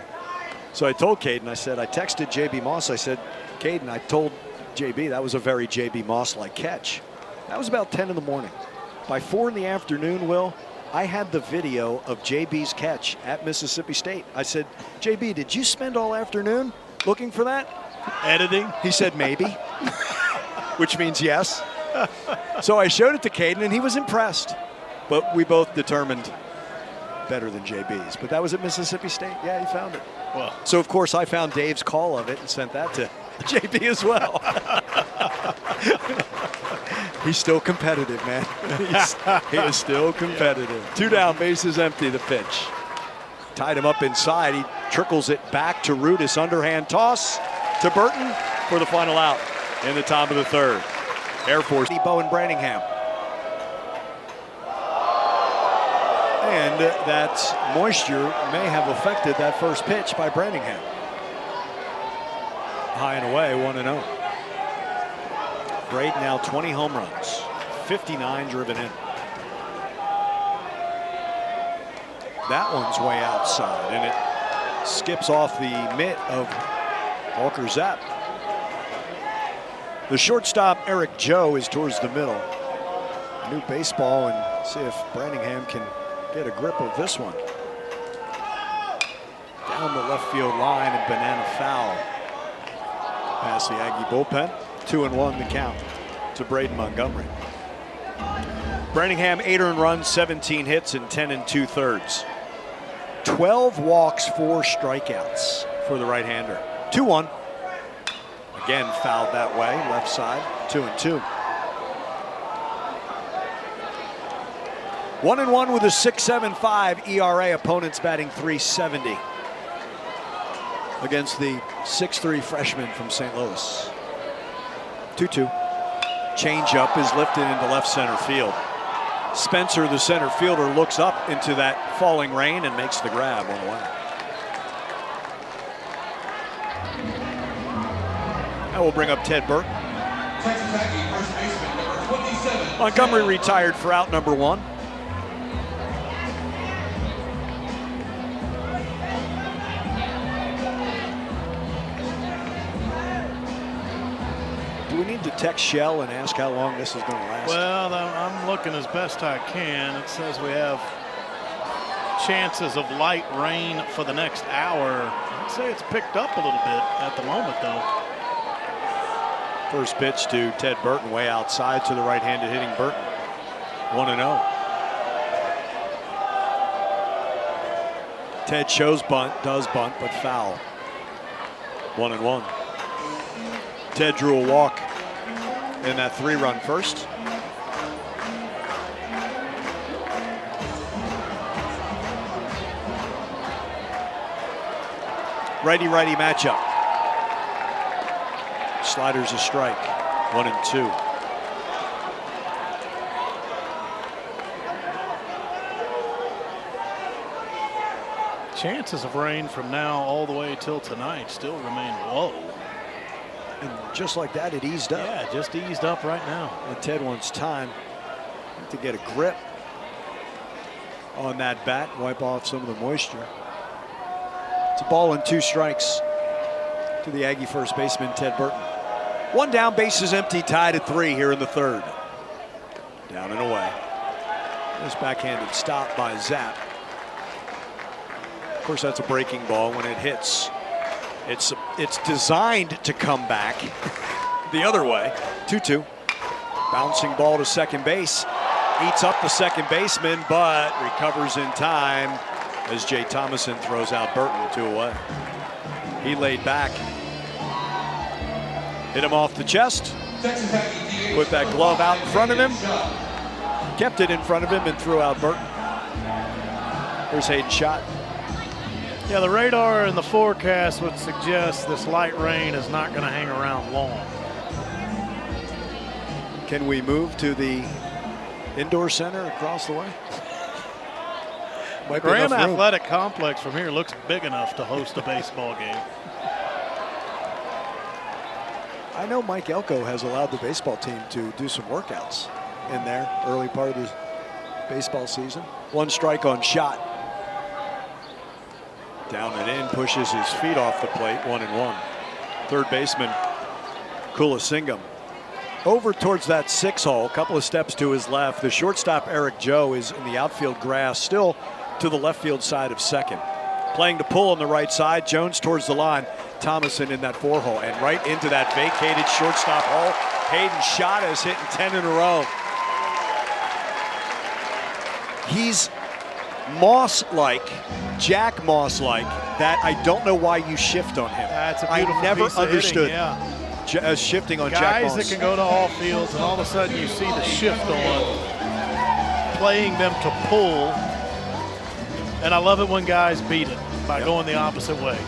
So I told Caden, I texted JB Moss, I said, Caden, I told JB that was a very JB Moss-like catch. That was about 10 in the morning. By 4 in the afternoon, Will, I had the video of JB's catch at Mississippi State. I said, JB, did you spend all afternoon looking for that? Editing? He said, maybe, which means yes. So I showed it to Caden, and he was impressed. But we both determined better than JB's. But that was at Mississippi State. Yeah, he found it. Well, So, of course, I found Dave's call of it and sent that to JB as well. He's still competitive, man. He is still competitive. 2 down, bases empty, the pitch. Tied him up inside. He trickles it back to Rudis. Underhand toss to Burton for the final out in the top of the third. Air Force, Bowen Branningham. And that moisture may have affected that first pitch by Branningham. High and away, 1-0. Braid now 20 home runs, 59 driven in. That one's way outside, and it skips off the mitt of Walker Zapp. The shortstop, Eric Joe, is towards the middle. New baseball, and see if Branningham can get a grip of this one. Down the left field line, and banana foul. Past the Aggie bullpen. 2-1 the count to Braden Montgomery. Branningham, 8 earned runs, 17 hits, and 10 2/3. 12 walks, 4 strikeouts for the right-hander. 2-1. Again, fouled that way, left side, 2-2. 1-1 with a 6.75 ERA. Opponents batting .370 against the 6'3" freshman from St. Louis. 2-2. Changeup is lifted into left center field. Spencer, the center fielder, looks up into that falling rain and makes the grab on the way. That will bring up Ted Burton. Texas Aggie first baseman number 27. Montgomery retired for out number 1. Do we need to text Shell and ask how long this is going to last? Well, I'm looking as best I can. It says we have chances of light rain for the next hour. I'd say it's picked up a little bit at the moment, though. First pitch to Ted Burton, way outside to the right-handed hitting Burton. 1-0. Ted shows bunt, does bunt, but foul. 1-1. Ted drew a walk in that 3-run first. Righty-righty matchup. Slider's a strike. 1-2. Chances of rain from now all the way till tonight still remain low. And just like that, it eased up. Yeah, just eased up right now. And Ted wants time to get a grip on that bat, wipe off some of the moisture. It's a ball and 2 strikes to the Aggie first baseman, Ted Burton. 1 down, bases empty, tied at 3 here in the third. Down and away. This backhanded stop by Zapp. Of course, that's a breaking ball when it hits. It's designed to come back the other way. 2-2. Bouncing ball to second base. Eats up the second baseman, but recovers in time as Jay Thomason throws out Burton 2 away. He laid back. Hit him off the chest. Put that glove out in front of him. Kept it in front of him and threw out Burton. Here's Hayden Schott. Yeah, the radar and the forecast would suggest this light rain is not going to hang around long. Can we move to the indoor center across the way? Graham Athletic Complex from here looks big enough to host a baseball game. I know Mike Elko has allowed the baseball team to do some workouts in there early part of the baseball season. 1 strike on Schott. Down and in, pushes his feet off the plate, 1-1. Third baseman, Kulasingam. Over towards that 6 hole, a couple of steps to his left. The shortstop, Eric Joe, is in the outfield grass, still to the left field side of second. Playing to pull on the right side, Jones towards the line. Thomason in that 4 hole, and right into that vacated shortstop hole. Hayden Schott is hitting 10 in a row. He's Moss-like, Jack Moss-like, that I don't know why you shift on him. That's a beautiful I never piece of understood hitting, yeah. Shifting on Jack Moss. Guys that can go to all fields, and all of a sudden you see the shift on, playing them to pull. And I love it when guys beat it by going the opposite way.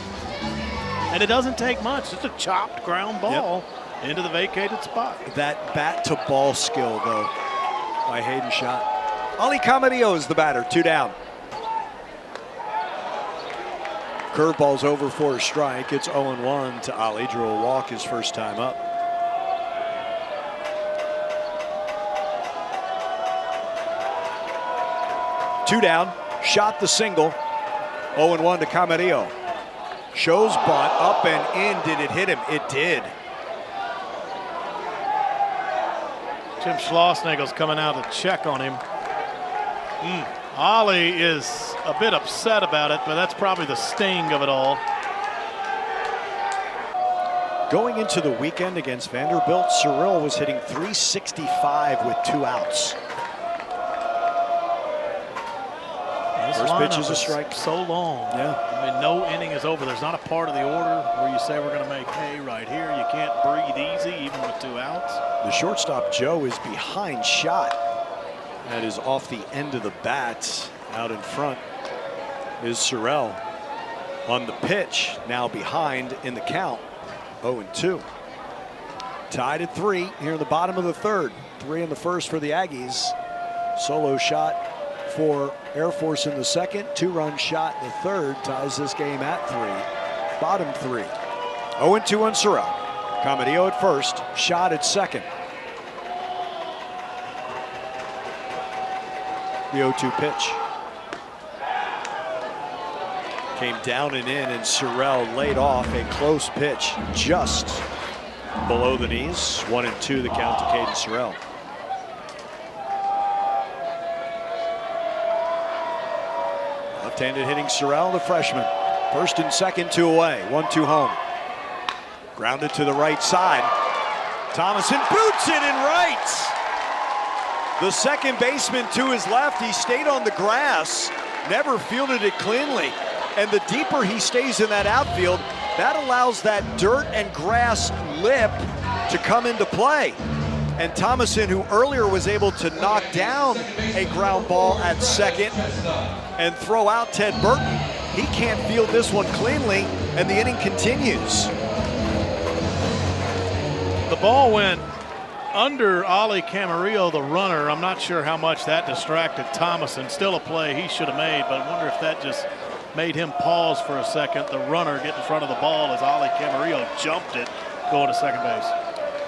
And it doesn't take much. It's a chopped ground ball into the vacated spot. That bat-to-ball skill, though, by Hayden Schott. Ali Camarillo is the batter, 2 down. Curveball's over for a strike. It's 0-1 to Ali. Drew a walk his first time up. Two down. Shot the single. 0-1 to Camarillo. Shows bunt up and in. Did it hit him? It did. Jim Schlossnagle's coming out to check on him. Ollie is a bit upset about it, but that's probably the sting of it all. Going into the weekend against Vanderbilt, Cyril was hitting .365 with 2 outs. First pitch is a strike. So long. Yeah. I mean, no inning is over. There's not a part of the order where you say we're going to make hay right here. You can't breathe easy even with 2 outs. The shortstop, Joe, is behind Schott. That is off the end of the bat. Out in front is Cyril. On the pitch, now behind in the count, 0-2. Tied at 3 here in the bottom of the third. 3 in the first for the Aggies. Solo shot for Air Force in the second. 2-run shot in the third ties this game at 3. Bottom 3. 0-2 on Cyril. Camarillo at first, Schott at second. The 0-2 pitch. Came down and in, and Cyril laid off a close pitch just below the knees. 1-2 the count to Caden Cyril. Left-handed hitting Cyril, the freshman. First and second, 2 away. 1-2 home. Grounded to the right side. Thomason boots it in right. The second baseman to his left, he stayed on the grass, never fielded it cleanly. And the deeper he stays in that outfield, that allows that dirt and grass lip to come into play. And Thomason, who earlier was able to knock down a ground ball at second and throw out Ted Burton, he can't field this one cleanly, and the inning continues. The ball went under Ali Camarillo, the runner. I'm not sure how much that distracted Thomason. Still a play he should have made, but I wonder if that just made him pause for a second. The runner get in front of the ball as Ali Camarillo jumped it, going to second base.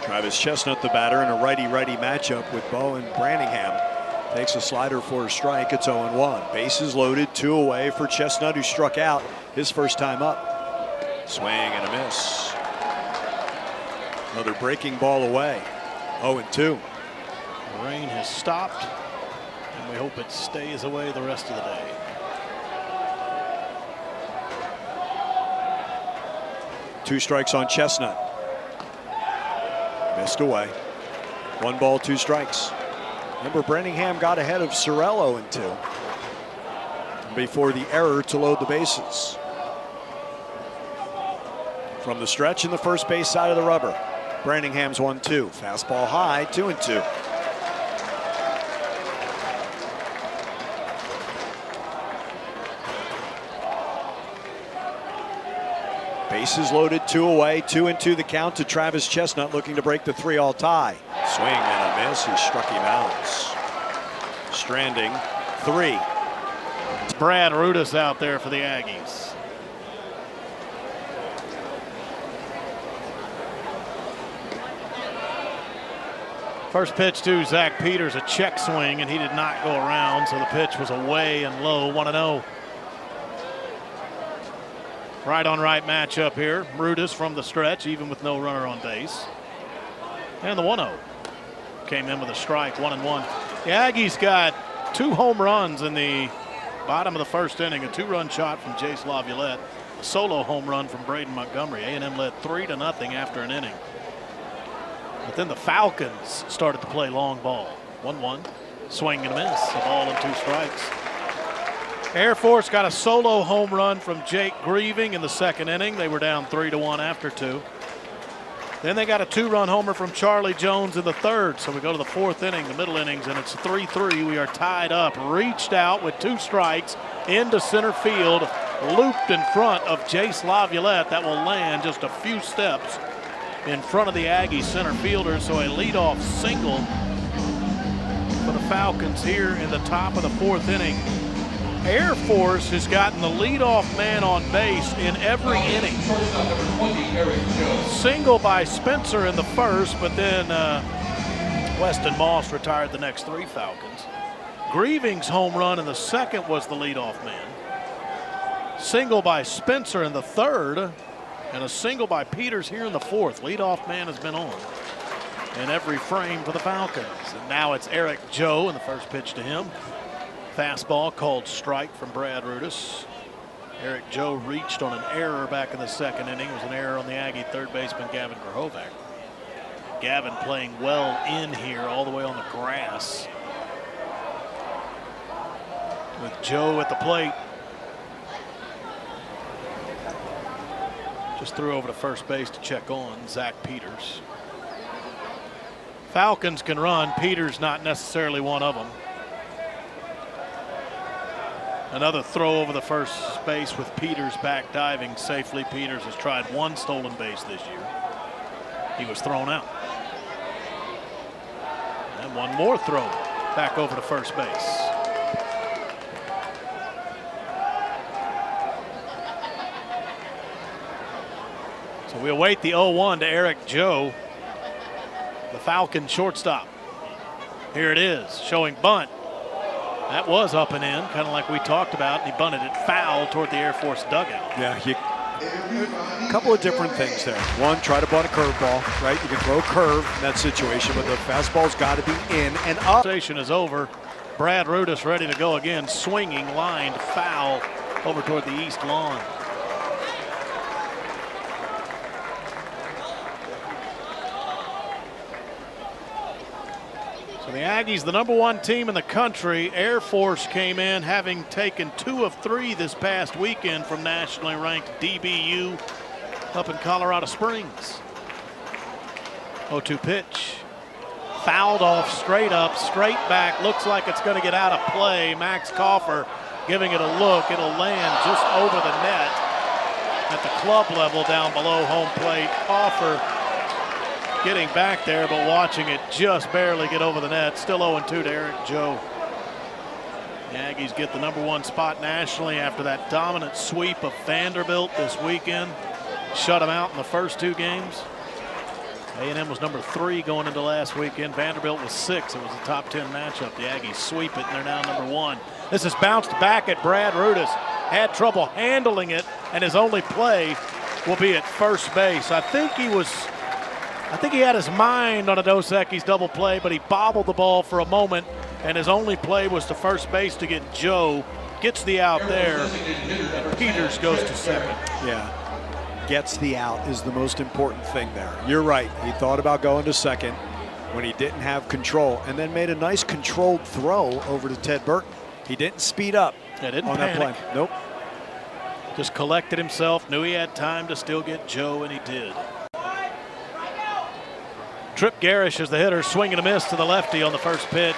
Travis Chestnut, the batter, in a righty-righty matchup with Bo and Branningham. Takes a slider for a strike. It's 0-1. Bases loaded, 2 away for Chestnut, who struck out his first time up. Swing and a miss. Another breaking ball away. 0-2. The rain has stopped, and we hope it stays away the rest of the day. Two strikes on Chestnut. Missed away. 1 ball, 2 strikes. Remember, Branningham got ahead of Cyril 0-2 before the error to load the bases. From the stretch in the first base side of the rubber, Branningham's 1-2. Fastball high, 2-2. Bases loaded, 2 away, 2-2 the count to Travis Chestnut, looking to break the 3-all tie. Swing and a miss. He struck him out. Stranding 3. It's Brad Rudis out there for the Aggies. First pitch to Zach Peters, a check swing, and he did not go around, so the pitch was away and low, 1-0. Right on right matchup here. Rudis from the stretch, even with no runner on base. And the 1-0 came in with a strike, 1-1. The Aggies got 2 home runs in the bottom of the first inning. A 2-run shot from Jace Laviolette, a solo home run from Braden Montgomery. A&M led 3-0 after an inning. But then the Falcons started to play long ball. 1-1, swing and a miss, a ball and 2 strikes. Air Force got a solo home run from Jake Grieving in the second inning. They were down 3-1 after 2. Then they got a 2-run homer from Charlie Jones in the third. So we go to the fourth inning, the middle innings, and it's 3-3. We are tied up. Reached out with 2 strikes into center field, looped in front of Jace Laviolette. That will land just a few steps in front of the Aggie center fielder. So a leadoff single for the Falcons here in the top of the fourth inning. Air Force has gotten the leadoff man on base in every inning. Single by Spencer in the first, but then Weston Moss retired the next 3 Falcons. Grieving's home run in the second was the leadoff man. Single by Spencer in the third, and a single by Peters here in the fourth. Leadoff man has been on in every frame for the Falcons. And now it's Eric Joe, and the first pitch to him. Fastball called strike from Brad Rudis. Eric Joe reached on an error back in the second inning. It was an error on the Aggie third baseman Gavin Verhoeven. Gavin playing well in here all the way on the grass. With Joe at the plate. Just threw over to first base to check on Zach Peters. Falcons can run. Peters not necessarily one of them. Another throw over the first base with Peters back diving safely. Peters has tried 1 stolen base this year. He was thrown out. And one more throw back over to first base. So we await the 0-1 to Eric Joe, the Falcon shortstop. Here it is, showing bunt. That was up and in, kind of like we talked about. And he bunted it foul toward the Air Force dugout. Yeah, a couple of different things there. One, try to bunt a curveball, right? You can throw a curve in that situation, but the fastball's got to be in and up. Station is over. Brad Rudis ready to go again, swinging, lined foul over toward the east lawn. The Aggies, the #1 team in the country. Air Force came in having taken 2 of 3 this past weekend from nationally ranked DBU up in Colorado Springs. 0-2 pitch. Fouled off straight up, straight back. Looks like it's going to get out of play. Max Coffer giving it a look. It'll land just over the net at the club level down below home plate. Coffer getting back there, but watching it just barely get over the net. Still 0-2 to Eric Joe. The Aggies get the #1 spot nationally after that dominant sweep of Vanderbilt this weekend. Shut them out in the first 2 games. A&M was #3 going into last weekend. Vanderbilt was 6. It was a top 10 matchup. The Aggies sweep it, and they're now #1. This is bounced back at Brad Rudis. Had trouble handling it, and his only play will be at first base. I think he had his mind on a Dos Equis double play, but he bobbled the ball for a moment, and his only play was to first base to get Joe. Gets the out there, and Peters goes to second. Yeah, gets the out is the most important thing there. You're right. He thought about going to second when he didn't have control, and then made a nice controlled throw over to Ted Burton. He didn't speed up on that panic. play. Nope. Just collected himself, knew he had time to still get Joe, and he did. Trip Garish is the hitter, swinging a miss to the lefty on the first pitch.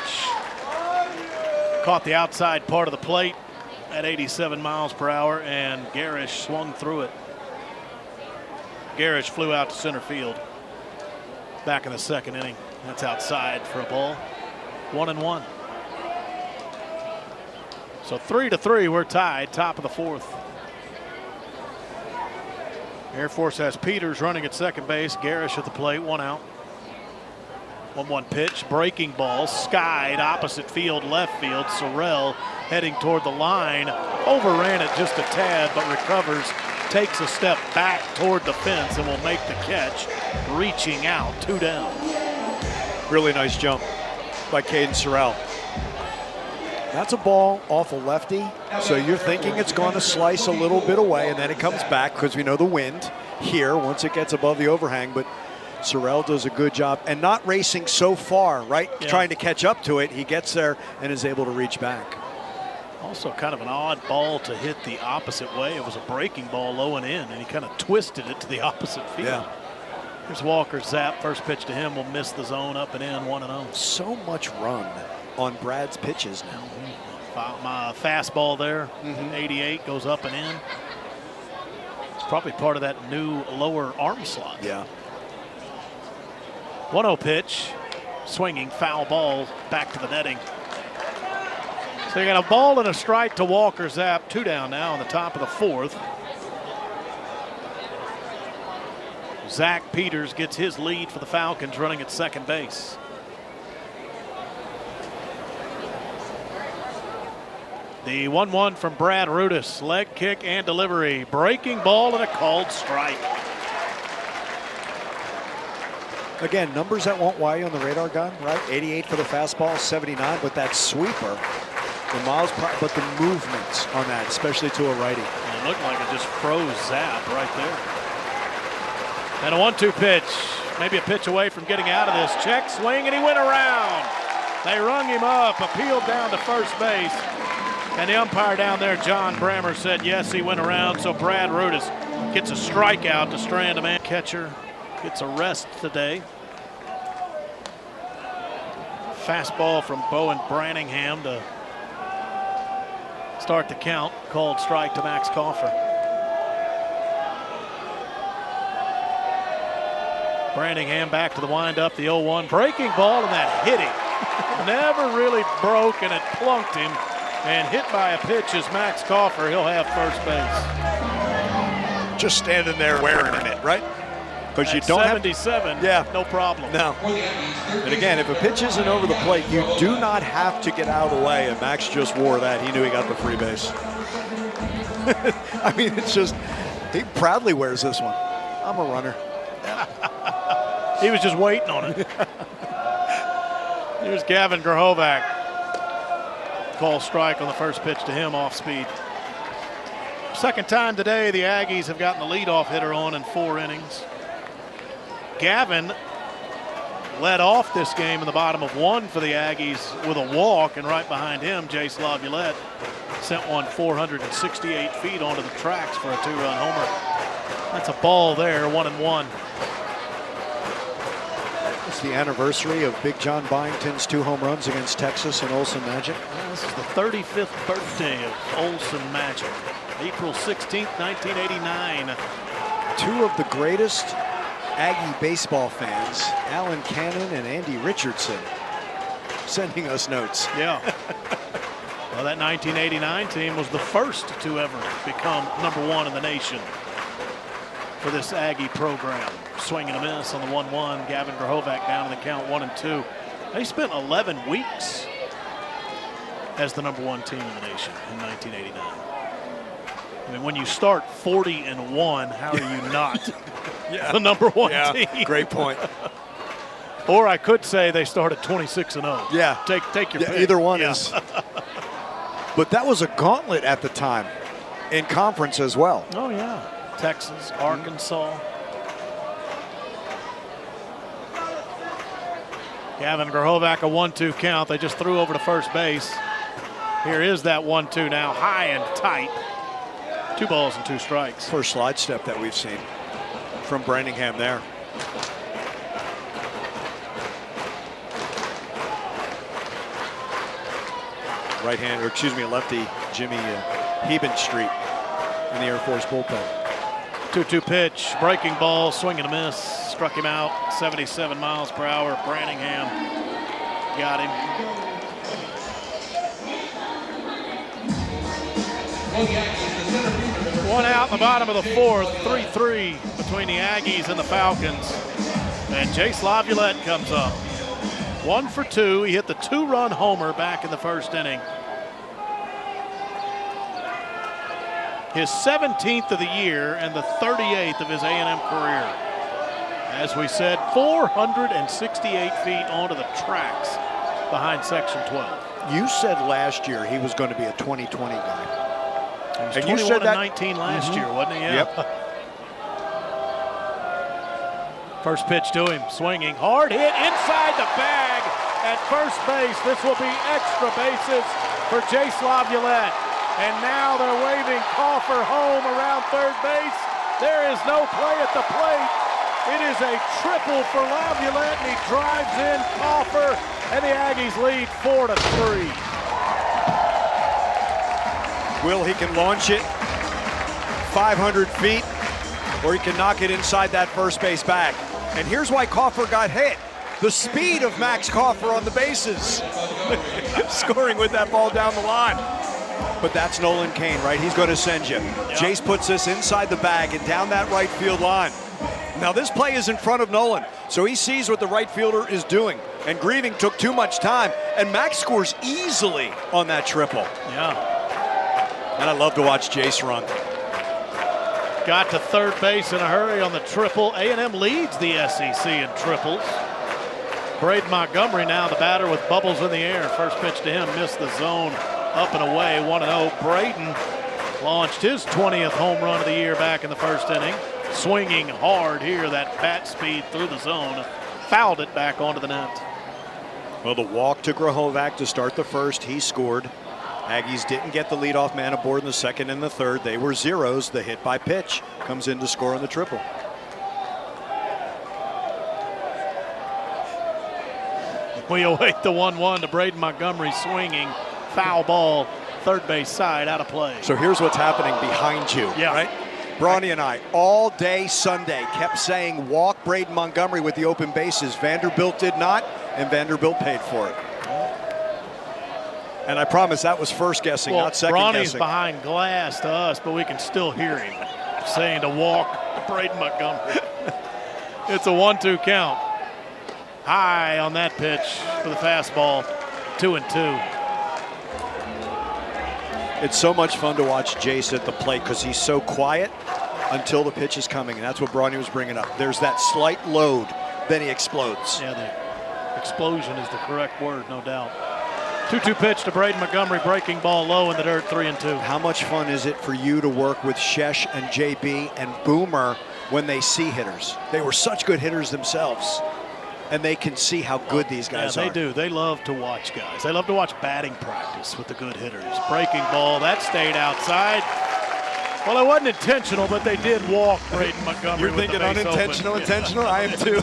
Caught the outside part of the plate at 87 miles per hour, and Garish swung through it. Garish flew out to center field back in the second inning. That's outside for a ball. 1-1. So 3-3, we're tied, top of the fourth. Air Force has Peters running at second base, Garish at the plate, 1 out. 1-1 pitch, breaking ball, skied opposite field, left field. Sorrell heading toward the line, overran it just a tad, but recovers, takes a step back toward the fence, and will make the catch, reaching out, 2 down. Really nice jump by Caden Sorrell. That's a ball off a lefty, so you're thinking it's going to slice a little bit away, and then it comes back because we know the wind here once it gets above the overhang, but Sorrell does a good job and not racing so far, right? Yeah. Trying to catch up to it. He gets there and is able to reach back. Also kind of an odd ball to hit the opposite way. It was a breaking ball low and in, and he kind of twisted it to the opposite field. Yeah. Here's Walker's zap. First pitch to him will miss the zone, up and in, 1-0. So much run on Brad's pitches now. My fastball there, 88, goes up and in. It's probably part of that new lower arm slot. Yeah. 1-0 pitch, swinging foul ball back to the netting. So you got a ball and a strike to Walker Zap. 2 down now on the top of the 4th. Zach Peters gets his lead for the Falcons, running at second base. The 1-1 from Brad Rudis. Leg kick and delivery. Breaking ball and a called strike. Again, numbers that won't wow you on the radar gun, right? 88 for the fastball, 79, but that sweeper, the miles per, but the movements on that, especially to a righty. And it looked like it just froze Zap right there. And a 1-2 pitch. Maybe a pitch away from getting out of this. Check swing, and he went around. They rung him up, appealed down to first base. And the umpire down there, John Brammer, said yes, he went around. So Brad Rudis gets a strikeout to strand a man. Catcher gets a rest today. Fastball from Bowen Branningham to start the count. Called strike to Max Coffer. Branningham back to the windup, the 0-1. Breaking ball, and that hit him. Never really broke, and it plunked him. And hit by a pitch is Max Coffer. He'll have first base. Just standing there wearing it, right? Because you don't 77, have, no problem. No. And again, if a pitch isn't over the plate, you do not have to get out of the way. And Max just wore that. He knew he got the free base. I mean, it's just, he proudly wears this one. I'm a runner. He was just waiting on it. Here's Gavin Grahovac. Call strike on the first pitch to him, off speed. Second time today the Aggies have gotten the leadoff hitter on in 4 innings. Gavin led off this game in the bottom of 1 for the Aggies with a walk, and right behind him, Jace Laviolette sent one 468 feet onto the tracks for a 2-run homer. That's a ball there, 1-1. It's the anniversary of Big John Byington's 2 home runs against Texas and Olsen Magic. Well, this is the 35th birthday of Olsen Magic. April 16th, 1989. 2 of the greatest Aggie baseball fans, Alan Cannon and Andy Richardson, sending us notes. Yeah. Well, that 1989 team was the first to ever become #1 in the nation for this Aggie program. Swing and a miss on the 1-1. Gavin Grahovac down in the count, 1-2. They spent 11 weeks as the #1 team in the nation in 1989. I mean, when you start 40-1, how are you not the #1 team? Great point. Or I could say they started 26-0. Yeah. Take your pick. Either one is. But that was a gauntlet at the time in conference as well. Oh, yeah. Texas, Arkansas. Gavin Grahovac, a 1-2 count. They just threw over to first base. Here is that 1-2 now, high and tight. 2 balls and 2 strikes. First slide step that we've seen from Branningham there. Right hand, or excuse me, lefty Jimmy Heben Street in the Air Force bullpen. 2-2 pitch, breaking ball, swing and a miss. Struck him out, 77 miles per hour. Branningham got him. One out in the bottom of the 4th, 3-3 between the Aggies and the Falcons. And Jace Laviolette comes up. 1 for 2. He hit the 2-run homer back in the first inning. His 17th of the year and the 38th of his A&M career. As we said, 468 feet onto the tracks behind Section 12. You said last year he was going to be a 2020 guy. He was And 21 you said and that 19 last year, wasn't he? Yeah. Yep. First pitch to him, swinging, hard hit inside the bag, at first base. This will be extra bases for Jace Laviolette. And now they're waving Coffer home around third base. There is no play at the plate. It is a triple for Laviolette, and he drives in Coffer, and the Aggies lead 4-3. Will, he can launch it 500 feet, or he can knock it inside that first base bag. And here's why Coffer got hit. The speed of Max Coffer on the bases. Scoring with that ball down the line. But that's Nolan Cain, right? He's going to send you. Yep. Jace puts this inside the bag and down that right field line. Now this play is in front of Nolan, so he sees what the right fielder is doing. And Grieving took too much time, and Max scores easily on that triple. Yeah. And I love to watch Jace run. Got to third base in a hurry on the triple. A&M leads the SEC in triples. Braden Montgomery now the batter with bubbles in the air. First pitch to him, missed the zone, up and away, 1-0. Braden launched his 20th home run of the year back in the first inning. Swinging hard here, that bat speed through the zone. Fouled it back onto the net. Well, the walk to Grahovac to start the first, he scored. Aggies didn't get the leadoff man aboard in the second and the third. They were zeros. The hit by pitch comes in to score on the triple. We await the 1-1 to Braden Montgomery swinging. Foul ball, third base side, out of play. So here's what's happening behind you, right? Bronny and I, all day Sunday, kept saying walk Braden Montgomery with the open bases. Vanderbilt did not, and Vanderbilt paid for it. And I promise that was first guessing, not second Bronny's guessing. behind glass to us, but we can still hear him saying to walk Braden Montgomery. It's a 1-2 count. High on that pitch for the fastball, 2-2. It's so much fun to watch Jace at the plate because he's so quiet until the pitch is coming, and that's what Bronny was bringing up. There's that slight load, then he explodes. Yeah, the explosion is the correct word, no doubt. 2-2 pitch to Braden Montgomery, breaking ball low in the dirt, 3-2. How much fun is it for you to work with Shesh and JB and Boomer when they see hitters? They were such good hitters themselves, and they can see how good these guys are. They do. They love to watch guys. They love to watch batting practice with the good hitters. Breaking ball, that stayed outside. Well, it wasn't intentional, but they did walk Braden Montgomery. You're thinking unintentional, open. intentional? I am too.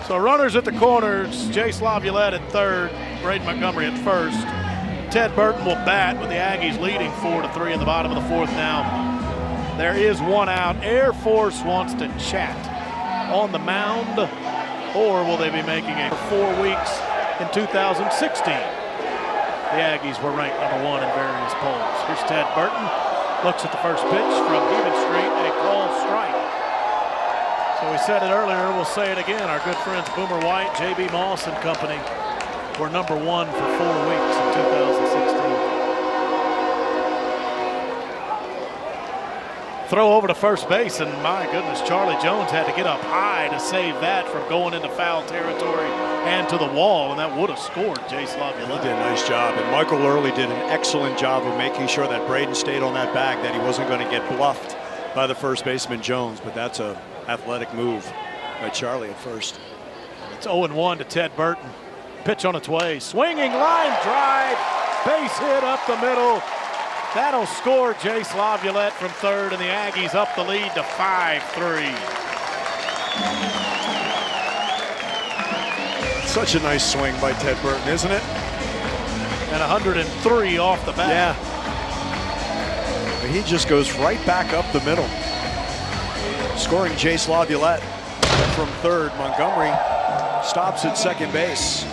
So runners at the corners, Jace Laviolette at third, Braden Montgomery at first. Ted Burton will bat with the Aggies leading 4-3 in the bottom of the fourth now. There is one out. Air Force wants to chat on the mound, or will they be making it for 4 weeks in 2016? The Aggies were ranked #1 in various polls. Here's Ted Burton, looks at the first pitch from Heaven Street, a called strike. So we said it earlier, we'll say it again. Our good friends Boomer White, JB Moss and company were #1 for 4 weeks in 2016. Throw over to first base, and my goodness, Charlie Jones had to get up high to save that from going into foul territory and to the wall, and that would have scored Jace Laviolette. He did a nice job, and Michael Early did an excellent job of making sure that Braden stayed on that bag, that he wasn't going to get bluffed by the first baseman Jones, but that's a athletic move by Charlie at first. It's 0-1 to Ted Burton. Pitch on its way, swinging line drive, base hit up the middle. That'll score Jace Laviolette from third, and the Aggies up the lead to 5-3. Such a nice swing by Ted Burton, isn't it? And 103 off the bat. Yeah. He just goes right back up the middle. Scoring Jace Laviolette from third. Montgomery stops at second base.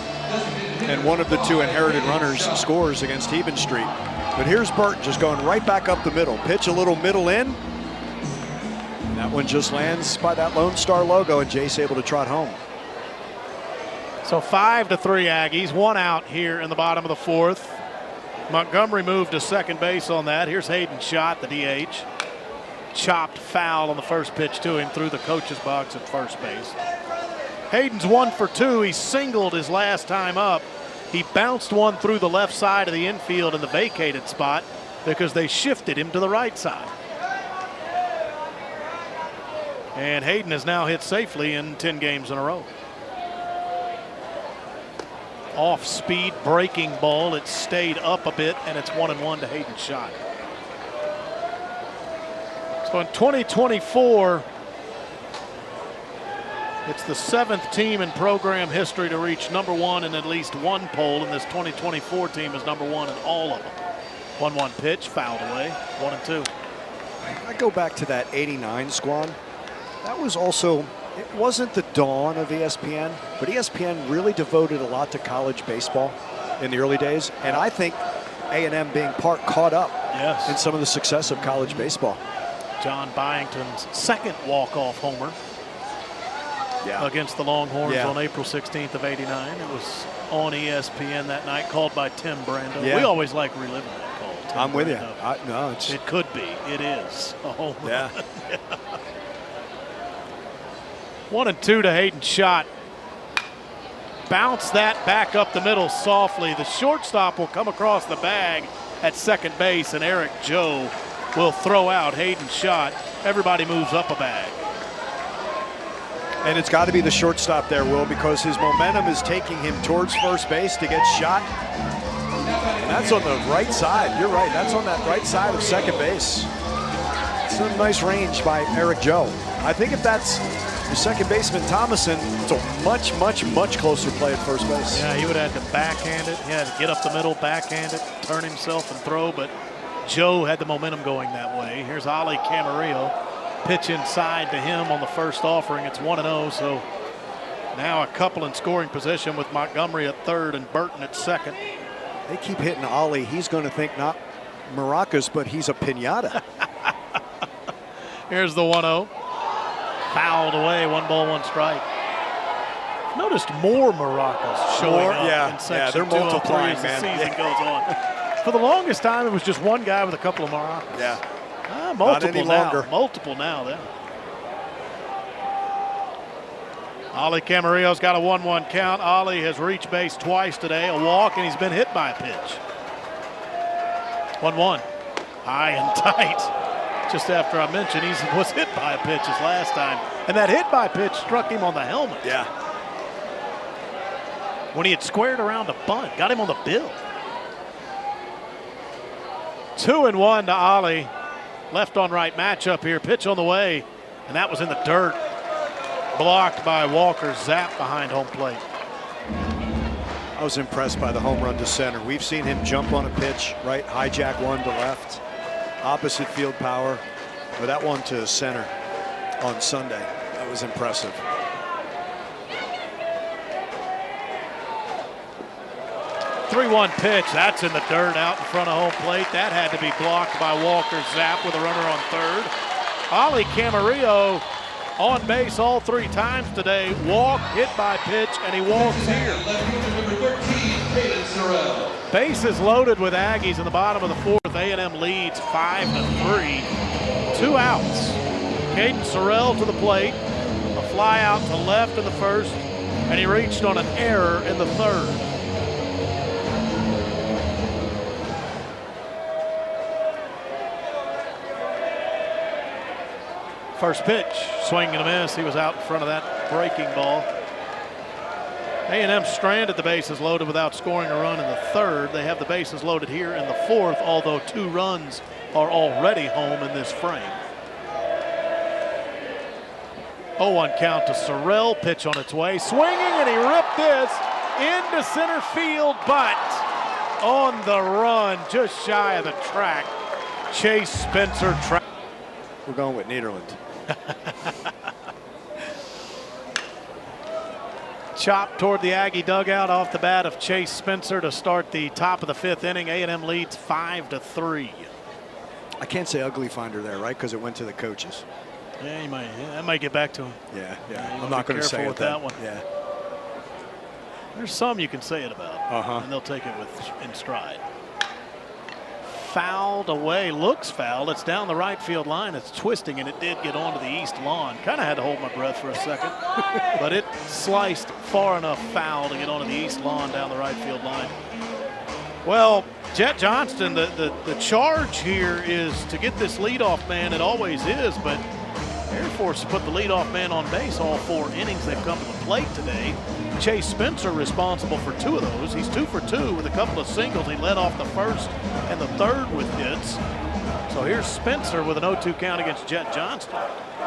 And one of the two inherited runners scores against Heaven Street. But here's Burton just going right back up the middle. Pitch a little middle in. And that one just lands by that Lone Star logo, and Jace able to trot home. So 5-3 Aggies, one out here in the bottom of the fourth. Montgomery moved to second base on that. Here's Hayden Schott, the DH. Chopped foul on the first pitch to him through the coach's box at first base. Hayden's 1 for 2. He singled his last time up. He bounced one through the left side of the infield in the vacated spot because they shifted him to the right side. And Hayden has now hit safely in 10 games in a row. off-speed breaking ball. It stayed up a bit, and it's 1-1 to Hayden Schott. So in 2024, it's the 7th team in program history to reach #1 in at least one poll, and this 2024 team is #1 in all of them. 1-1 pitch, fouled away, 1-2. I go back to that '89 squad. That was also, it wasn't the dawn of ESPN, but ESPN really devoted a lot to college baseball in the early days, and I think A&M being part caught up in some of the success of college baseball. John Byington's second walk-off homer against the Longhorns on April 16th of '89. It was on ESPN that night, called by Tim Brando. We always like reliving that call. Tim I'm with you. No, it could be. It is a home run. 1-2 to Hayden Schott. Bounce that back up the middle softly. The shortstop will come across the bag at second base, and Eric Joe will throw out Hayden Schott. Everybody moves up a bag. And it's got to be the shortstop there, Will, because his momentum is taking him towards first base to get Schott. And that's on the right side. You're right. That's on that right side of second base. It's a nice range by Eric Joe. I think if that's the second baseman, Thomason, it's a much, much, much closer play at first base. Yeah, he would have had to backhand it. He had to get up the middle, backhand it, turn himself and throw, but Joe had the momentum going that way. Here's Ali Camarillo. Pitch inside to him on the first offering. It's 1-0, so now a couple in scoring position with Montgomery at third and Burton at second. They keep hitting Ollie. He's going to think not maracas, but he's a piñata. Here's the 1-0. Fouled away, 1 ball, 1 strike. Noticed more maracas showing up in section they're multiplying, as the season goes on. For the longest time, it was just one guy with a couple of maracas. Yeah. Multiple now. Multiple now then. Ali Camarillo's got a 1-1 count. Ali has reached base twice today, a walk, and he's been hit by a pitch. 1-1. High and tight. Just after I mentioned he was hit by a pitch his last time. And that hit by pitch struck him on the helmet. Yeah. When he had squared around a bunt, got him on the bill. 2-1 to Ali. Left on right matchup here. Pitch on the way, and that was in the dirt. Blocked by Walker Zapp behind home plate. I was impressed by the home run to center. We've seen him jump on a pitch, right, hijack one to left, opposite field power. But that one to center on Sunday, that was impressive. Three-1 pitch. That's in the dirt out in front of home plate. That had to be blocked by Walker Zapp with a runner on third. Ali Camarillo on base all 3 times today. Walk, hit by pitch, and he walks here. Bases loaded with Aggies in the bottom of the 4th. A&M leads 5-3. 2 outs. Caden Sorrell to the plate. A fly out to left in the first, and he reached on an error in the third. First pitch, swing and a miss. He was out in front of that breaking ball. A&M stranded the bases loaded without scoring a run in the third. They have the bases loaded here in the 4th, although 2 runs are already home in this frame. 0-1 count to Sorrell. Pitch on its way. Swinging, and he ripped this into center field, but on the run, just shy of the track, Chase Spencer. We're going with Niederland. Chop toward the Aggie dugout off the bat of Chase Spencer to start the top of the 5th inning. A&M leads 5-3. I can't say ugly finder there, right? Because it went to the coaches. Yeah, you might. Yeah, that might get back to him. Yeah. I'm not going to say with that one. Yeah. There's some you can say it about, and they'll take it in stride. Fouled away, looks fouled. It's down the right field line. It's twisting, and it did get onto the east lawn. Kind of had to hold my breath for a second, but it sliced far enough foul to get onto the east lawn down the right field line. Well, Jet Johnston, the charge here is to get this leadoff man. It always is, but Air Force put the leadoff man on base all 4 innings they've come to the plate today. Chase Spencer responsible for 2 of those. He's 2 for 2 with a couple of singles. He led off the first and the third with hits. So here's Spencer with an 0-2 count against Jet Johnston.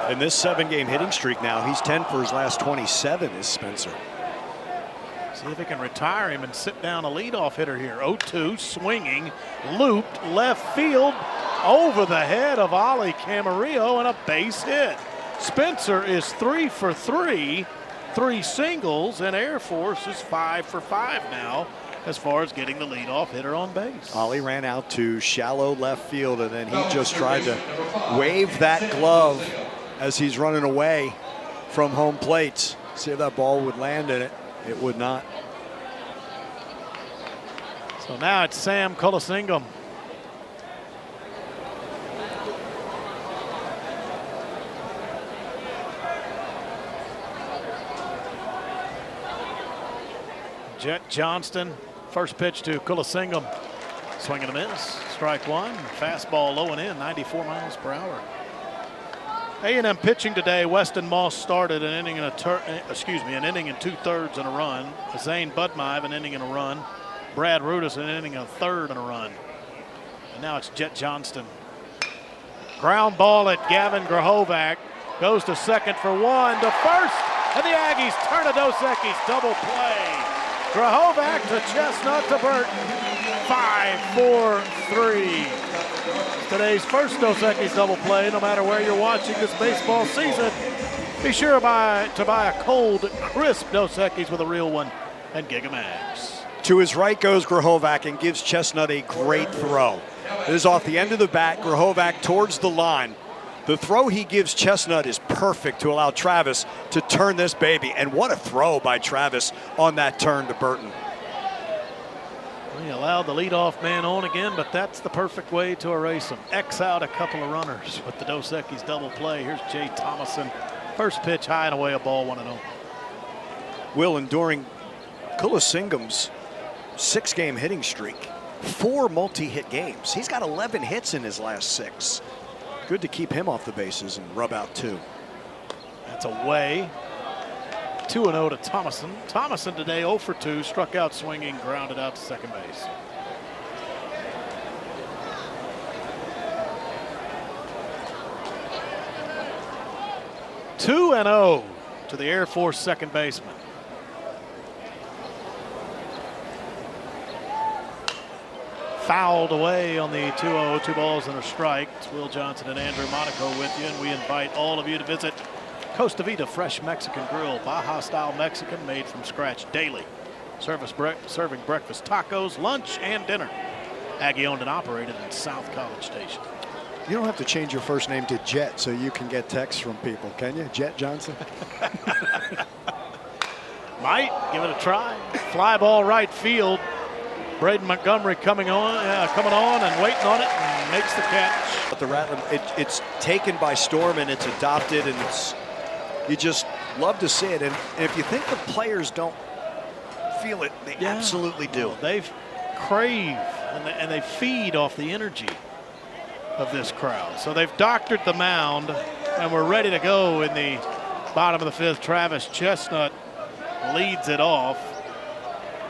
In this 7-game hitting streak now, he's 10 for his last 27 is Spencer. See if he can retire him and sit down a leadoff hitter here. 0-2, swinging, looped, left field, over the head of Ollie Camarillo, and a base hit. Spencer is 3 for 3, 3 singles, and Air Force is 5 for 5 now as far as getting the leadoff hitter on base. Ollie ran out to shallow left field, and then he just tried to wave that glove as he's running away from home plate. See if that ball would land in it. It would not. So now it's Sam Kulasingam. Jet Johnston, first pitch to Kulasingam. Swing and a miss. Strike 1. Fastball low and in, 94 miles per hour. A&M pitching today. Weston Moss started an inning and an inning and 2/3 and a run. Zane Budmeiv an inning and a run. Brad Rudis an inning and a third and a run. And now it's Jet Johnston. Ground ball at Gavin Grahovac. Goes to second for 1 to first, and the Aggies turn a Dos Equis double play. Grahovac to Chestnut to Burton. 5-4-3. Today's first Dos Equis double play. No matter where you're watching this baseball season, be sure to buy a cold, crisp Dos Equis with a real one and Gigamax. To his right goes Grahovac and gives Chestnut a great throw. It is off the end of the bat, Grahovac towards the line. The throw he gives Chestnut is perfect to allow Travis to turn this baby. And what a throw by Travis on that turn to Burton. He allowed the leadoff man on again, but that's the perfect way to erase him. X out a couple of runners with the Dos Equis double play. Here's Jay Thomason. First pitch high and away, a ball, 1-0. Will, enduring Kulasingam's 6-game hitting streak, 4 multi-hit games. He's got 11 hits in his last 6. Good to keep him off the bases and rub out 2. That's away. 2-0 to Thomason. Thomason today 0 for 2, struck out swinging, grounded out to second base. Two and 0 to the Air Force second baseman. Fouled away on the 2-0, 2 balls and a strike. It's Will Johnson and Andrew Monaco with you, and we invite all of you to visit Costa Vida Fresh Mexican Grill, Baja-style Mexican made from scratch daily. Serving breakfast, tacos, lunch, and dinner. Aggie owned and operated in South College Station. You don't have to change your first name to Jet so you can get texts from people, can you? Jet Johnson? Might give it a try. Fly ball right field. Braden Montgomery coming on and waiting on it and makes the catch. But the Rattler, it's taken by storm and it's adopted, and you just love to see it. And if you think the players don't feel it, they absolutely do. They crave and they feed off the energy of this crowd. So they've doctored the mound and we're ready to go in the bottom of the 5th. Travis Chestnut leads it off.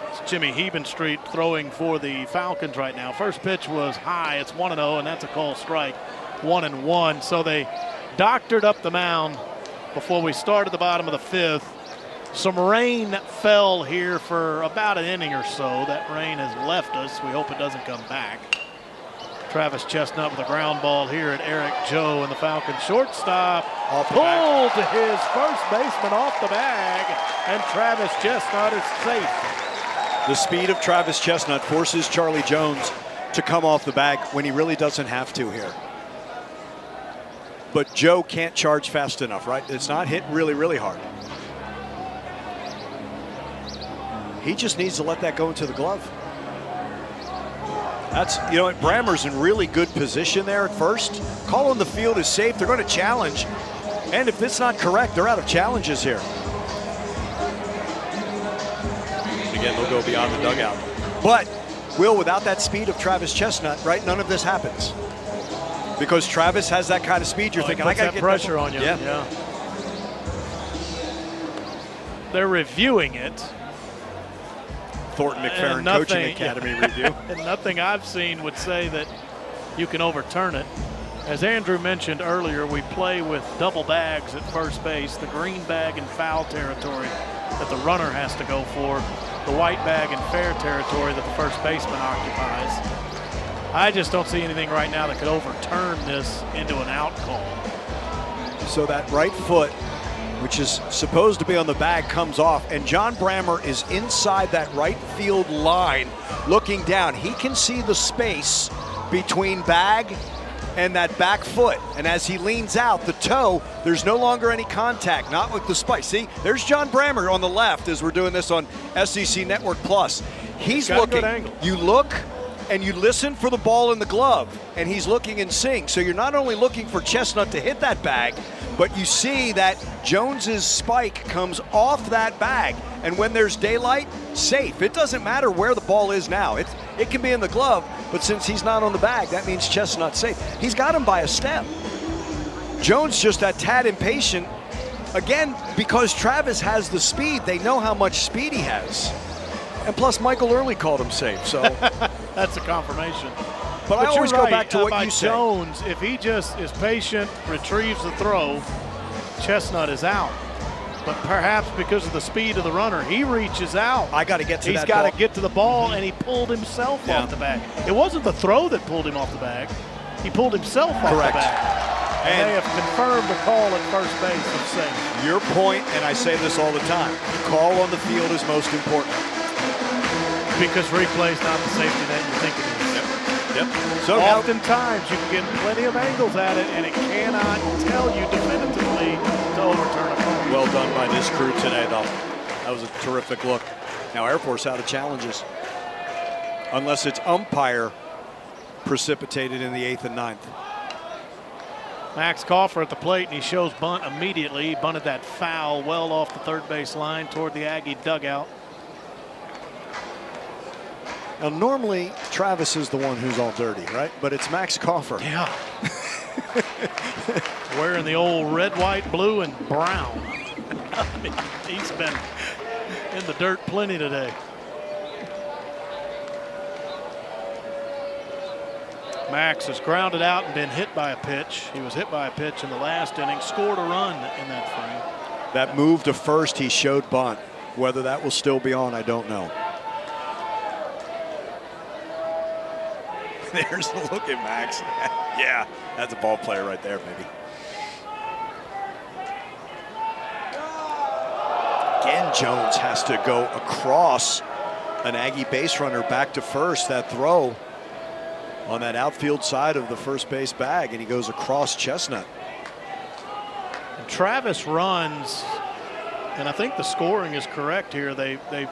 It's Jimmy Hebenstreet throwing for the Falcons right now. First pitch was high. It's 1-0, and that's a called strike. 1-1. So they doctored up the mound before we started the bottom of the 5th. Some rain fell here for about an inning or so. That rain has left us. We hope it doesn't come back. Travis Chestnut with a ground ball here at Eric Joe, and the Falcons shortstop pulled his first baseman off the bag, and Travis Chestnut is safe. The speed of Travis Chestnut forces Charlie Jones to come off the bag when he really doesn't have to here. But Joe can't charge fast enough, right? It's not hit really, really hard. He just needs to let that go into the glove. That's, you know, Brammer's in really good position there at first. Call on the field is safe. They're going to challenge. And if it's not correct, they're out of challenges here. Again, they'll go beyond the dugout. But, Will, without that speed of Travis Chestnut, right, none of this happens. Because Travis has that kind of speed, you're thinking, I got to get pressure on you. Yeah. they're reviewing it. Thornton McFerrin Coaching Academy review. And nothing I've seen would say that you can overturn it. As Andrew mentioned earlier, we play with double bags at first base, the green bag in foul territory that the runner has to go for, the white bag in fair territory that the first baseman occupies. I just don't see anything right now that could overturn this into an out call. So that right foot, which is supposed to be on the bag, comes off, and John Brammer is inside that right field line looking down. He can see the space between bag and that back foot, and as he leans out, the toe, there's no longer any contact, not with the spike. See, there's John Brammer on the left as we're doing this on SEC Network Plus. He's looking, you look and you listen for the ball in the glove, and he's looking and seeing. So you're not only looking for Chestnut to hit that bag, but you see that Jones's spike comes off that bag, and when there's daylight, safe. It doesn't matter where the ball is now. It can be in the glove, but since he's not on the bag, that means Chestnut's safe. He's got him by a step. Jones just a tad impatient, again, because Travis has the speed. They know how much speed he has. And plus, Michael Early called him safe, so. That's a confirmation. But I always go back to what you said. Jones, if he just is patient, retrieves the throw, Chestnut is out. But perhaps because of the speed of the runner, he reaches out. I got to get to that ball. He's got to get to the ball, and he pulled himself off the bag. It wasn't the throw that pulled him off the bag. He pulled himself off the bag. And they have confirmed the call at first base of safe. Your point, and I say this all the time, call on the field is most important. Because replay's not the safety net you think it is. Yep. So oftentimes you can get plenty of angles at it, and it cannot tell you definitively to overturn a call. Well done by this crew today, though. That was a terrific look. Now Air Force out of challenges, unless it's umpire precipitated in the 8th and 9th. Max Coffer at the plate, and he shows bunt immediately. He bunted that foul well off the third base line toward the Aggie dugout. Now, normally, Travis is the one who's all dirty, right? But it's Max Coffer. Yeah. Wearing the old red, white, blue, and brown. He's been in the dirt plenty today. Max has grounded out and been hit by a pitch. He was hit by a pitch in the last inning, scored a run in that frame. That move to first, he showed bunt. Whether that will still be on, I don't know. There's the look at Max. Yeah, that's a ball player right there, baby. Again, Jones has to go across an Aggie base runner back to first. That throw on that outfield side of the first base bag, and he goes across Chestnut. And Travis runs, and I think the scoring is correct here.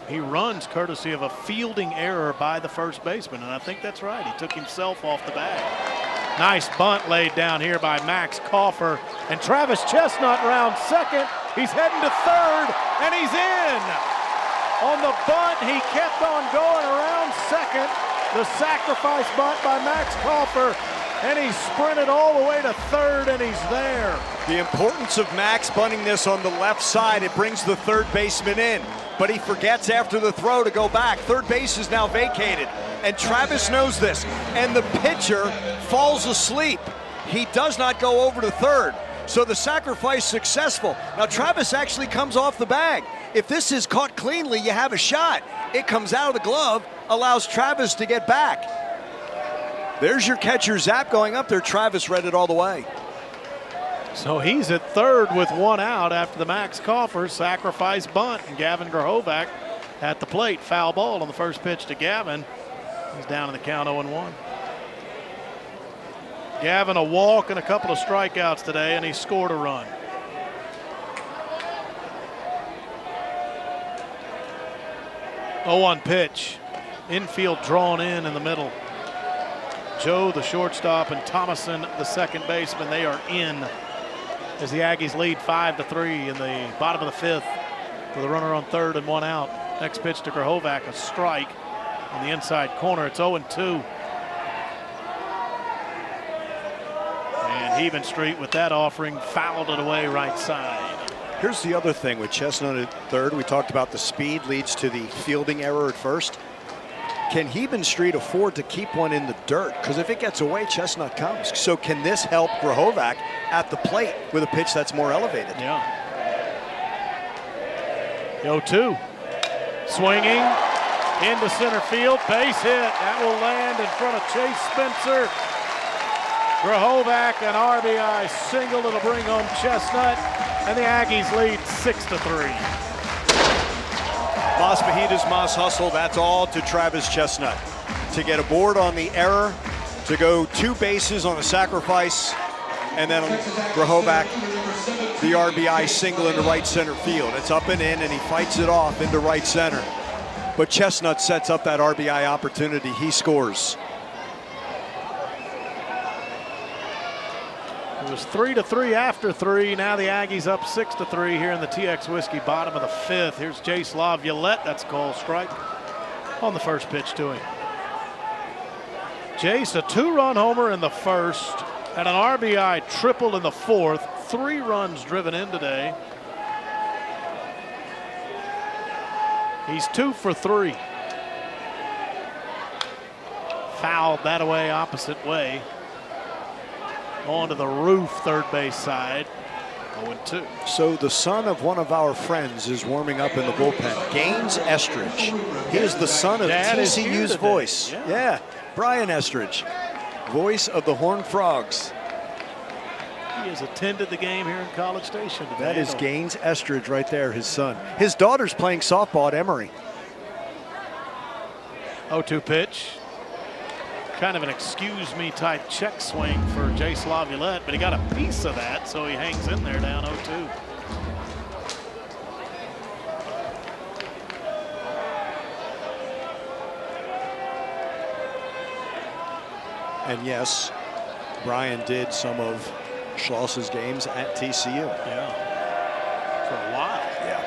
He runs courtesy of a fielding error by the first baseman, and I think that's right. He took himself off the bag. Nice bunt laid down here by Max Coffer, and Travis Chestnut round second. He's heading to third, and he's in. On the bunt, he kept on going around second. The sacrifice bunt by Max Coffer, and he sprinted all the way to third, and he's there. The importance of Max bunting this on the left side, it brings the third baseman in, but he forgets after the throw to go back. Third base is now vacated, and Travis knows this, and the pitcher falls asleep. He does not go over to third, so the sacrifice successful. Now Travis actually comes off the bag. If this is caught cleanly, you have a shot. It comes out of the glove, allows Travis to get back. There's your catcher zap going up there. Travis read it all the way. So he's at third with one out after the Max Coffer sacrifice bunt. And Gavin Grahovac at the plate. Foul ball on the first pitch to Gavin. He's down in the count 0-1. Gavin a walk and a couple of strikeouts today, and he scored a run. Oh, on pitch. Infield drawn in the middle. Joe, the shortstop, and Thomason, the second baseman, they are in as the Aggies lead 5-3 in the bottom of the fifth with a runner on third and one out. Next pitch to Grahovac, a strike in the inside corner. It's 0-2. And Heaven Street with that offering fouled it away right side. Here's the other thing with Chestnut at third. We talked about the speed leads to the fielding error at first. Can Heben Street afford to keep one in the dirt? Because if it gets away, Chestnut comes. So can this help Grahovac at the plate with a pitch that's more elevated? Yeah. 0-2. Swinging into center field. Base hit. That will land in front of Chase Spencer. Grahovac, an RBI single. It'll bring home Chestnut. And the Aggies lead 6-3. Mas Fajitas, Mas hustle. That's all to Travis Chestnut. To get a board on the error, to go 2 bases on a sacrifice, and then Grahovac, the RBI single into right center field. It's up and in, and he fights it off into right center. But Chestnut sets up that RBI opportunity. He scores. It was 3-3 after 3. Now the Aggies up 6-3 here in the TX Whiskey, bottom of the 5th. Here's Jace Laviolette. That's a called strike on the first pitch to him. Jace, a 2-run homer in the first and an RBI triple in the 4th. 3 runs driven in today. He's 2 for 3. Fouled that away, opposite way. Onto the roof, third base side. 0-2. So the son of one of our friends is warming up in the bullpen. Gaines Estridge. He is the son of Dad is here TCU's today. voice. Yeah. Yeah, Brian Estridge, voice of the Horned Frogs. He has attended the game here in College Station today. That is Gaines Estridge right there, his son. His daughter's playing softball at Emory. 0-2 pitch. Kind of an excuse me type check swing for Jace Laviolette, but he got a piece of that, so he hangs in there down 0-2. And yes, Brian did some of Schloss's games at TCU. Yeah. For a while. Yeah.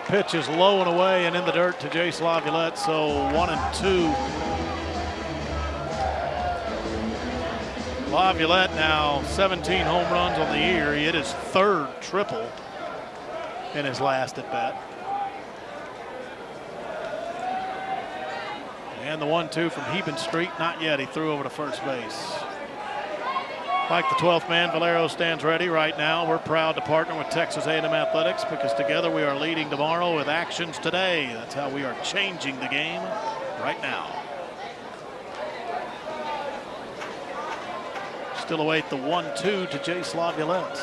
Pitch is low and away and in the dirt to Jace Laviolette, so 1-2. Laviolette now 17 home runs on the year. He hit his 3rd triple in his last at bat. And the 1-2 from Heben Street, not yet. He threw over to first base. Like the 12th man, Valero stands ready right now. We're proud to partner with Texas A&M Athletics because together we are leading tomorrow with actions today. That's how we are changing the game right now. Still await the 1-2 to Jace Laviolette.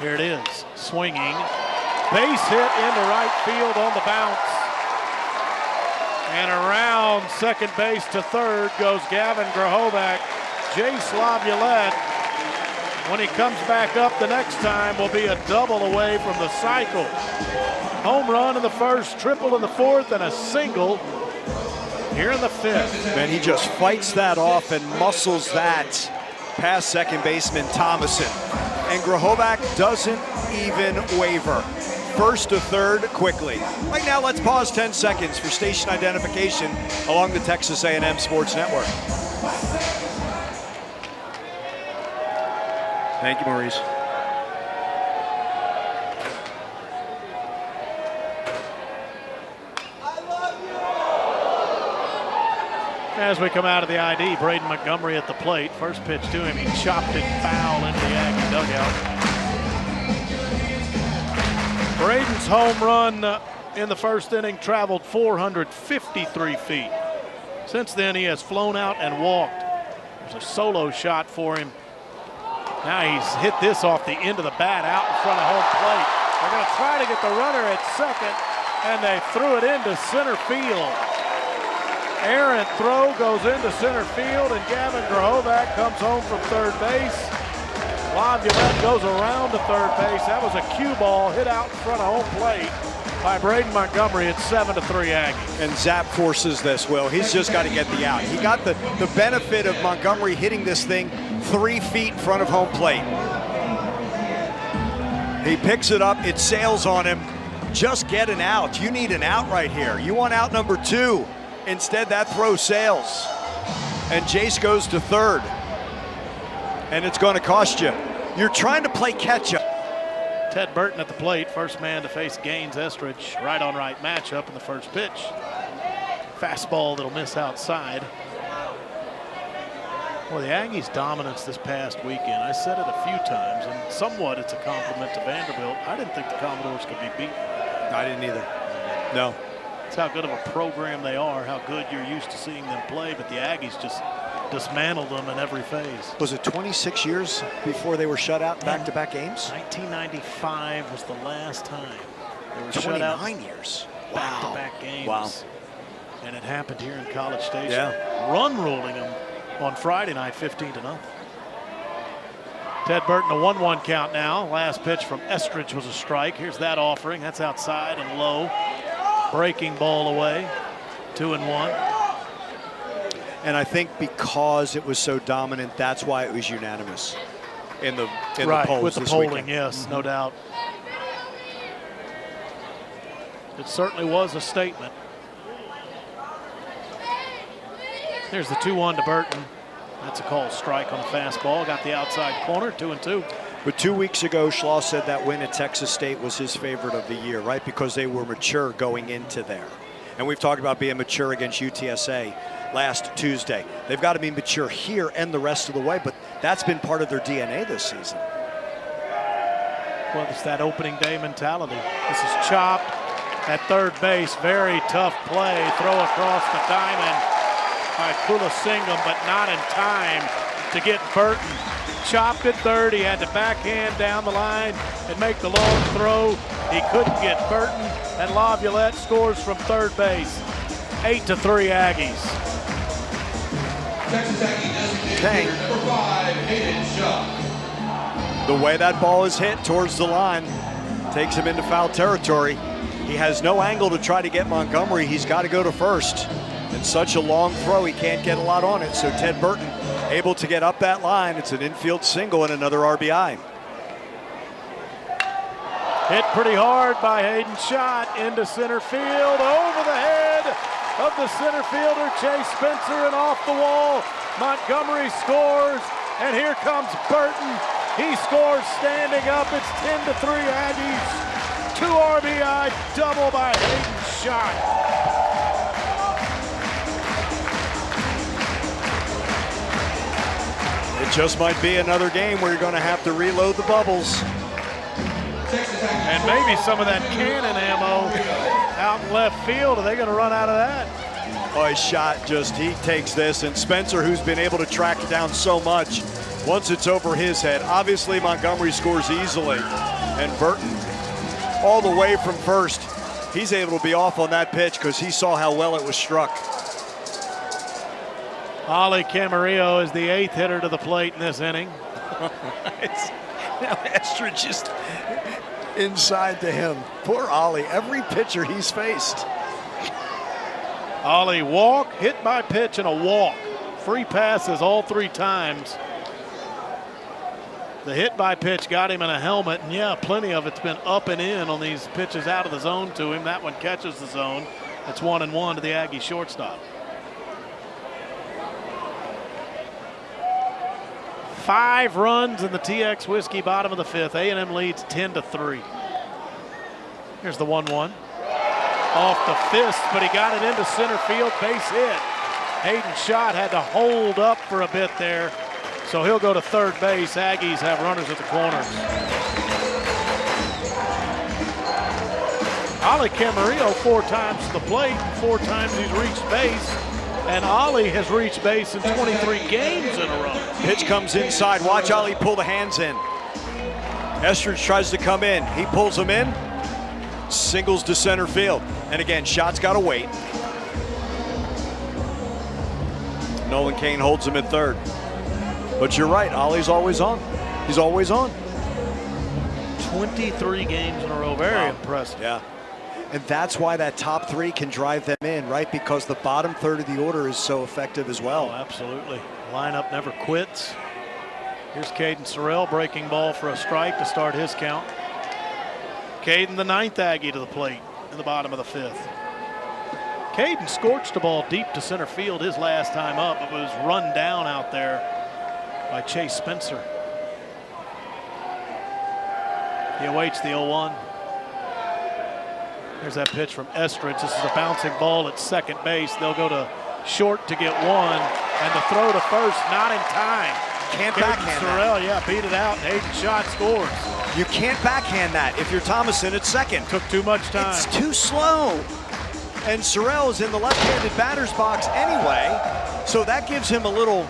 Here it is, swinging. Base hit into right field on the bounce. And around second base to third goes Gavin Grahovac. Jace Laviolette, when he comes back up the next time, will be a double away from the cycle. Home run in the first, triple in the 4th, and a single here in the 5th. Man, he just fights that off and muscles that past second baseman Thomason. And Grahovac doesn't even waver. First to third quickly. Right now, let's pause 10 seconds for station identification along the Texas A&M Sports Network. Thank you, Maurice. As we come out of the ID, Braden Montgomery at the plate. First pitch to him, he chopped it foul into the Aggie dugout. Braden's home run in the first inning traveled 453 feet. Since then, he has flown out and walked. There's a solo shot for him. Now he's hit this off the end of the bat out in front of home plate. They're going to try to get the runner at second, and they threw it into center field. Errant throw goes into center field, and Gavin Grahovac comes home from third base. Laviolette goes around to third base. That was a cue ball hit out in front of home plate by Braden Montgomery. It's 7-3 Aggies. And Zapp forces this, Will. He's just got to get the out. He got the benefit of Montgomery hitting this thing 3 feet in front of home plate. He picks it up, it sails on him. Just get an out. You need an out right here. You want out number 2. Instead, that throw sails. And Jace goes to third. and it's going to cost you. You're trying to play catch-up. Ted Burton at the plate, first man to face Gaines Estridge. Right on right matchup in the first pitch. Fastball that'll miss outside. Well, the Aggies' dominance this past weekend, I said it a few times, and somewhat it's a compliment to Vanderbilt. I didn't think the Commodores could be beaten. I didn't either. No. It's how good of a program they are, how good you're used to seeing them play, but the Aggies just dismantled them in every phase. Was it 26 years before they were shut out in back-to-back games? 1995 was the last time they were shut 29 out. years. Back-to-back games. Wow. And it happened here in College Station. Yeah. Run ruling them on Friday night, 15-0. Ted Burton, a 1-1 count now. Last pitch from Estridge was a strike. Here's that offering. That's outside and low. Breaking ball away. 2-1. And I think because it was so dominant, that's why it was unanimous in the polls with the this polling, weekend. yes, no doubt. It certainly was a statement. Here's the 2-1 to Burton. That's a called strike on a fastball. Got the outside corner, 2-2. But 2 weeks ago, Schloss said that win at Texas State was his favorite of the year, right? Because they were mature going into there. And we've talked about being mature against UTSA last Tuesday. They've got to be mature here and the rest of the way, but that's been part of their DNA this season. Well, it's that opening day mentality. This is chopped at third base. Very tough play. Throw across the diamond by Kulasingham, but not in time to get Burton. Chopped at third. He had to backhand down the line and make the long throw. He couldn't get Burton, and Laviolette scores from third base. 8-3 Aggies. Texas Aggie designated hitter number 5, Hayden Shaw. The way that ball is hit towards the line takes him into foul territory. He has no angle to try to get Montgomery. He's got to go to first. It's such a long throw, he can't get a lot on it. So Ted Burton able to get up that line. It's an infield single and another RBI. Hit pretty hard by Hayden Schott into center field, over the head of the center fielder Chase Spencer, and off the wall. Montgomery scores, and here comes Burton. He scores standing up. It's 10-3 Aggies. 2 RBI double by Hayden Schott. It just might be another game where you're going to have to reload the bubbles. And maybe some of that cannon ammo out in left field. Are they going to run out of that? Oh, his shot he takes this, and Spencer, who's been able to track it down so much, once it's over his head. Obviously, Montgomery scores easily, and Burton, all the way from first, he's able to be off on that pitch because he saw how well it was struck. Ollie Camarillo is the 8th hitter to the plate in this inning. Now Estridge just inside to him. Poor Ollie, every pitcher he's faced. Ollie walk, hit by pitch, and a walk. Free passes all 3 times. The hit by pitch got him in a helmet, and yeah, plenty of it's been up and in on these pitches out of the zone to him. That one catches the zone. It's 1-1 to the Aggie shortstop. 5 runs in the TX Whiskey, bottom of the 5th. A&M leads 10-3. Here's the 1-1. Off the fist, but he got it into center field, base hit. Hayden Schott had to hold up for a bit there, so he'll go to third base. Aggies have runners at the corners. Ollie Camarillo 4 times to the plate, 4 times he's reached base. And Ollie has reached base in 23 games in a row. Pitch comes inside. Watch Ollie pull the hands in. Estridge tries to come in. He pulls him in. Singles to center field. And again, Schott's got to wait. Nolan Cain holds him at third. But you're right, Ollie's always on. He's always on. 23 games in a row. Very impressive. Yeah. And that's why that top 3 can drive them in, right? Because the bottom third of the order is so effective as well. Oh, absolutely. Lineup never quits. Here's Caden Sorrell, breaking ball for a strike to start his count. Caden, the 9th Aggie to the plate in the bottom of the 5th. Caden scorched the ball deep to center field his last time up. It was run down out there by Chase Spencer. He awaits the 0-1. There's that pitch from Estridge. This is a bouncing ball at second base. They'll go to short to get one, and the throw to first, not in time. Can't Caden backhand Sorrell, yeah, beat it out, and Hayden Schott scores. You can't backhand that if you're Thomason at second. Took too much time. It's too slow. And Sorrell is in the left-handed batter's box anyway, so that gives him a little.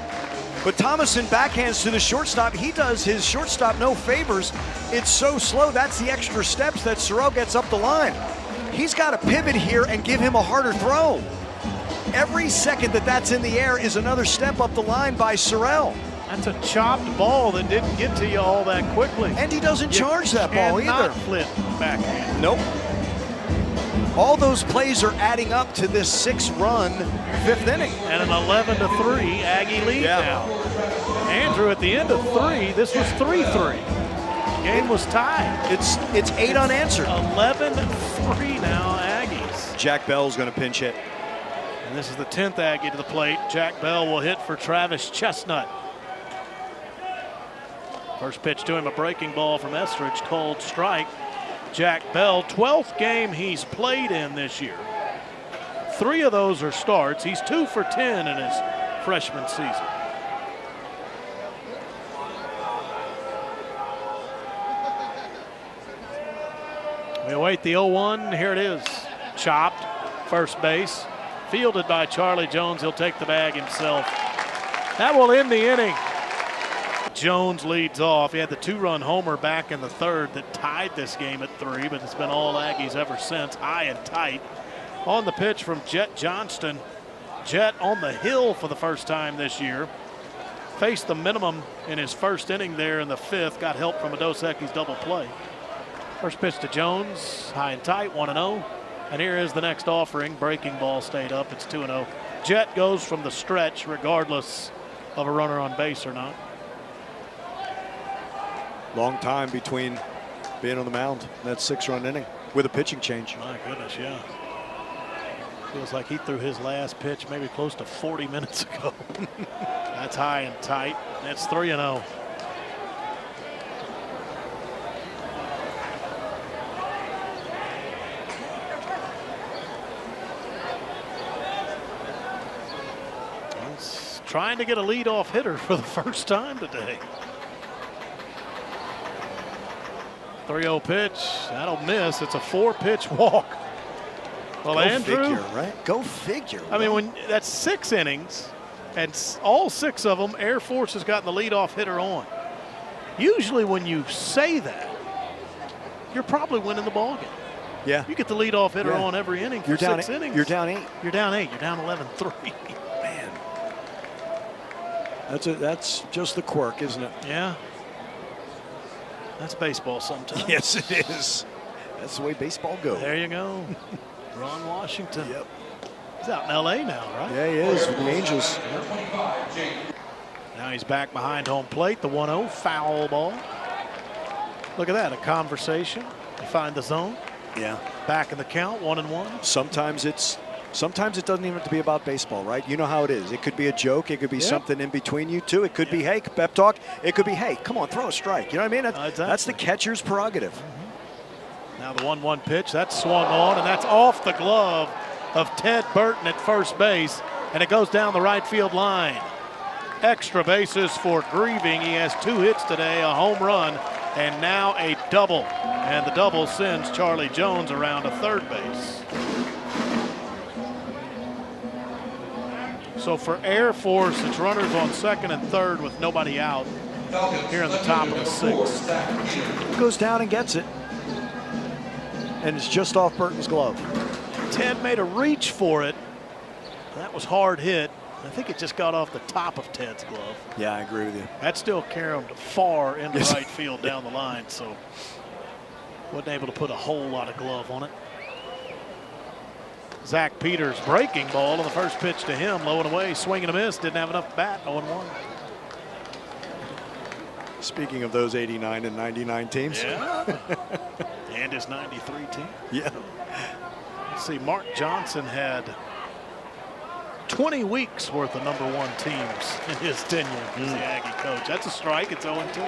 But Thomason backhands to the shortstop. He does his shortstop no favors. It's so slow. That's the extra steps that Sorrell gets up the line. He's got to pivot here and give him a harder throw. Every second that that's in the air is another step up the line by Sorrell. That's a chopped ball that didn't get to you all that quickly. And he doesn't charge that ball either. Not flip backhand. Nope. All those plays are adding up to this 6-run fifth inning. And an 11-3 Aggie lead now. Andrew, at the end of 3, this was 3-3. Game was tied. It's 8 unanswered. 11-3 now, Aggies. Jack Bell's going to pinch hit. And this is the 10th Aggie to the plate. Jack Bell will hit for Travis Chestnut. First pitch to him, a breaking ball from Estridge, called strike. Jack Bell, 12th game he's played in this year. 3 of those are starts. He's 2 for 10 in his freshman season. We await the 0-1. Here it is. Chopped, first base. Fielded by Charlie Jones. He'll take the bag himself. That will end the inning. Jones leads off. He had the 2-run homer back in the 3rd that tied this game at 3, but it's been all Aggies ever since, high and tight. On the pitch from Jet Johnston. Jet on the hill for the first time this year. Faced the minimum in his first inning there in the 5th. Got help from a Dos Equis double play. First pitch to Jones, high and tight, 1-0. And here is the next offering. Breaking ball stayed up. It's 2-0. Jet goes from the stretch regardless of a runner on base or not. Long time between being on the mound in that 6-run inning with a pitching change. My goodness, yeah. Feels like he threw his last pitch maybe close to 40 minutes ago. That's high and tight. That's 3-0. He's trying to get a leadoff hitter for the first time today. 3-0 pitch, that'll miss. It's a 4-pitch walk. Well, Go Andrew, figure, right? Go figure. I mean, when that's 6 innings, and all 6 of them, Air Force has gotten the leadoff hitter on. Usually, when you say that, you're probably winning the ball game. Yeah. You get the leadoff hitter on every inning for 6 innings. You're down 8. You're down 8. You're down 11-3. Man, that's just the quirk, isn't it? Yeah. That's baseball sometimes. Yes, it is. That's the way baseball goes. There you go. Ron Washington. Yep. He's out in L.A. now, right? Yeah, he is with the Angels. Now he's back behind home plate. The 1-0 foul ball. Look at that, a conversation. You find the zone. Yeah. Back in the count, 1-1. Sometimes it doesn't even have to be about baseball, right? You know how it is. It could be a joke. It could be something in between you two. It could be, hey, pep talk. It could be, hey, come on, throw a strike. You know what I mean? That's the catcher's prerogative. Now the 1-1 pitch, that's swung on, and that's off the glove of Ted Burton at first base, and it goes down the right field line. Extra bases for Grieving. He has 2 hits today, a home run, and now a double. And the double sends Charlie Jones around to third base. So for Air Force, it's runners on second and third with nobody out here in the top of the 6th. Goes down and gets it. And it's just off Burton's glove. Ted made a reach for it. That was hard hit. I think it just got off the top of Ted's glove. Yeah, I agree with you. That still carried him far into right field down the line, so wasn't able to put a whole lot of glove on it. Zach Peters breaking ball on the first pitch to him, low and away, swing and a miss, didn't have enough bat, 0-1. Speaking of those 89 and 99 teams. Yeah. And his 93 team. Yeah. Let's see, Mark Johnson had 20 weeks worth of #1 teams in his tenure as the Aggie coach. That's a strike. It's 0-2.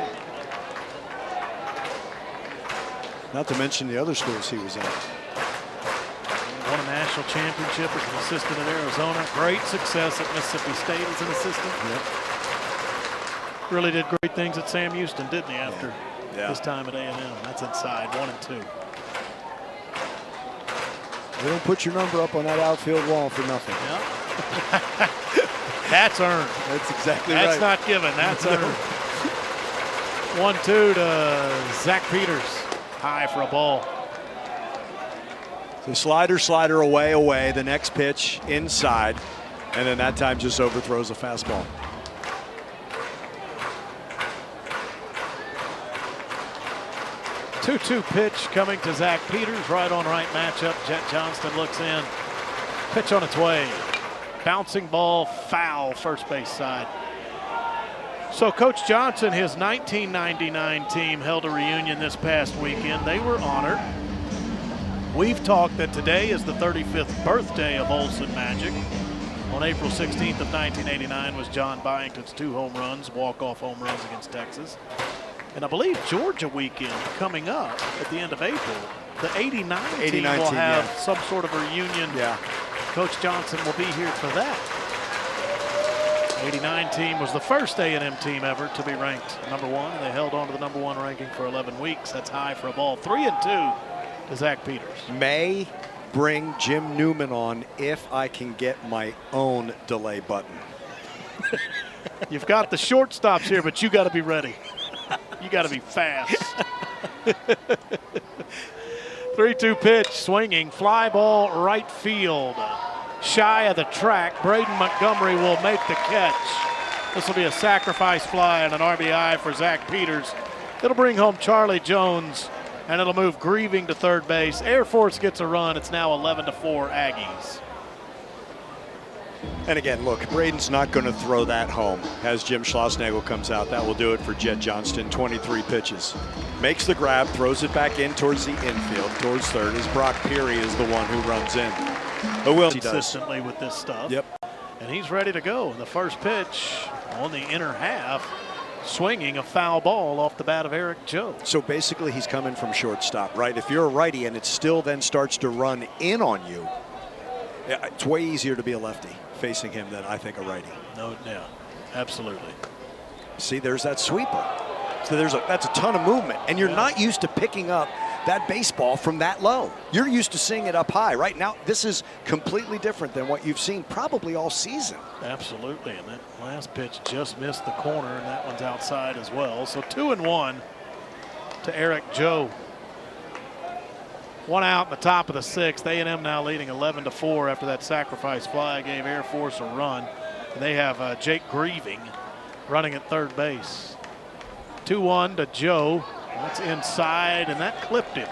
Not to mention the other schools he was at. Won a national championship as an assistant at Arizona. Great success at Mississippi State as an assistant. Yep. Really did great things at Sam Houston, didn't he, after Yeah. his time at A&M? That's inside, 1-2. They don't put your number up on that outfield wall for nothing. Yep. That's earned. That's exactly That's right. not given. That's earned. 1-2 to Zach Peters. High for a ball. So slider away. The next pitch inside. And then that time just overthrows a fastball. Two-two pitch coming to Zach Peters. Right on right matchup. Jet Johnston looks in. Pitch on its way. Bouncing ball, foul, first base side. So Coach Johnson, his 1999 team held a reunion this past weekend. They were honored. We've talked that today is the 35th birthday of Olson Magic. On April 16th of 1989 was John Byington's 2 home runs, walk-off home runs against Texas. And I believe Georgia weekend coming up at the end of April, the 89 team will have some sort of a reunion. Yeah. Coach Johnson will be here for that. 89 team was the first A&M team ever to be ranked #1. And they held on to the #1 ranking for 11 weeks. That's high for a ball. 3-2 to Zach Peters. May bring Jim Newman on if I can get my own delay button. You've got the shortstops here, but you got to be ready. You got to be fast. 3-2 pitch, swinging, fly ball right field. Shy of the track, Braden Montgomery will make the catch. This will be a sacrifice fly and an RBI for Zach Peters. It'll bring home Charlie Jones, and it'll move Grieving to third base. Air Force gets a run. It's now 11-4 Aggies. And again, look, Braden's not going to throw that home as Jim Schlossnagle comes out. That will do it for Jet Johnston. 23 pitches. Makes the grab, throws it back in towards the infield, towards third, as Brock Peary is the one who runs in. But Will Consistently with this stuff. Yep. And he's ready to go. The first pitch on the inner half, swinging a foul ball off the bat of Eric Joe. So basically he's coming from shortstop, right? If you're a righty and it still then starts to run in on you, it's way easier to be a lefty facing him than I think a righty. No, yeah, absolutely. See, there's that sweeper. So that's a ton of movement, and you're not used to picking up that baseball from that low. You're used to seeing it up high. Right now, this is completely different than what you've seen probably all season. Absolutely, and that last pitch just missed the corner, and that one's outside as well. So 2-1 to Eric Joe. 1 out in the top of the 6th. A&M now leading 11-4 after that sacrifice fly gave Air Force a run. And they have Jake Grieving running at third base. 2-1 to Joe. That's inside, and that clipped him.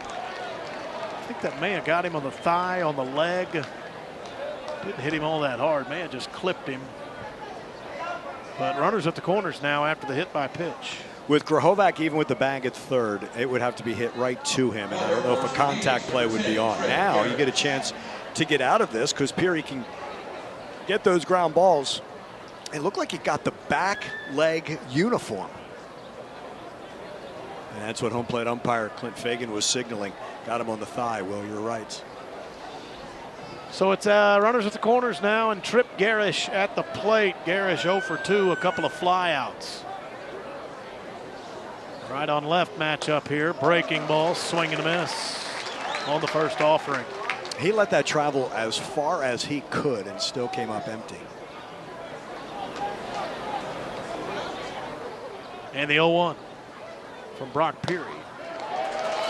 I think that may have got him on the thigh, on the leg. Didn't hit him all that hard. May have just clipped him. But runners at the corners now after the hit by pitch. With Grahovac, even with the bag at third, it would have to be hit right to him, and I don't know if a contact play would be on. Now you get a chance to get out of this because Peary can get those ground balls. It looked like he got the back leg uniform. And that's what home plate umpire Clint Fagan was signaling. Got him on the thigh. Will, you're right. So it's runners at the corners now, and Trip Garish at the plate. Garish 0 for 2, a couple of flyouts. Right on left matchup here. Breaking ball, swing and a miss on the first offering. He let that travel as far as he could and still came up empty. And the 0-1 from Brock Peary.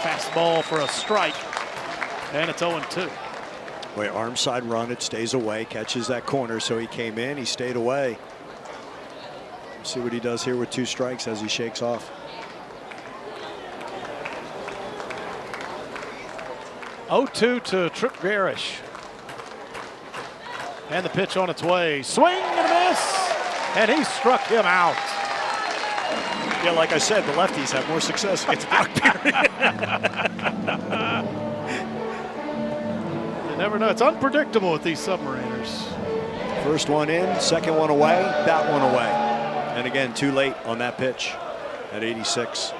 Fastball for a strike, and it's 0-2. Boy, arm side run, it stays away, catches that corner, so he came in, he stayed away. Let's see what he does here with 2 strikes as he shakes off. 0-2 to Trip Garish. And the pitch on its way. Swing and a miss. And he struck him out. Yeah, like I said, the lefties have more success against Brock Peary. You never know. It's unpredictable with these Submariners. First one in, second one away, that one away. And again, too late on that pitch at 86.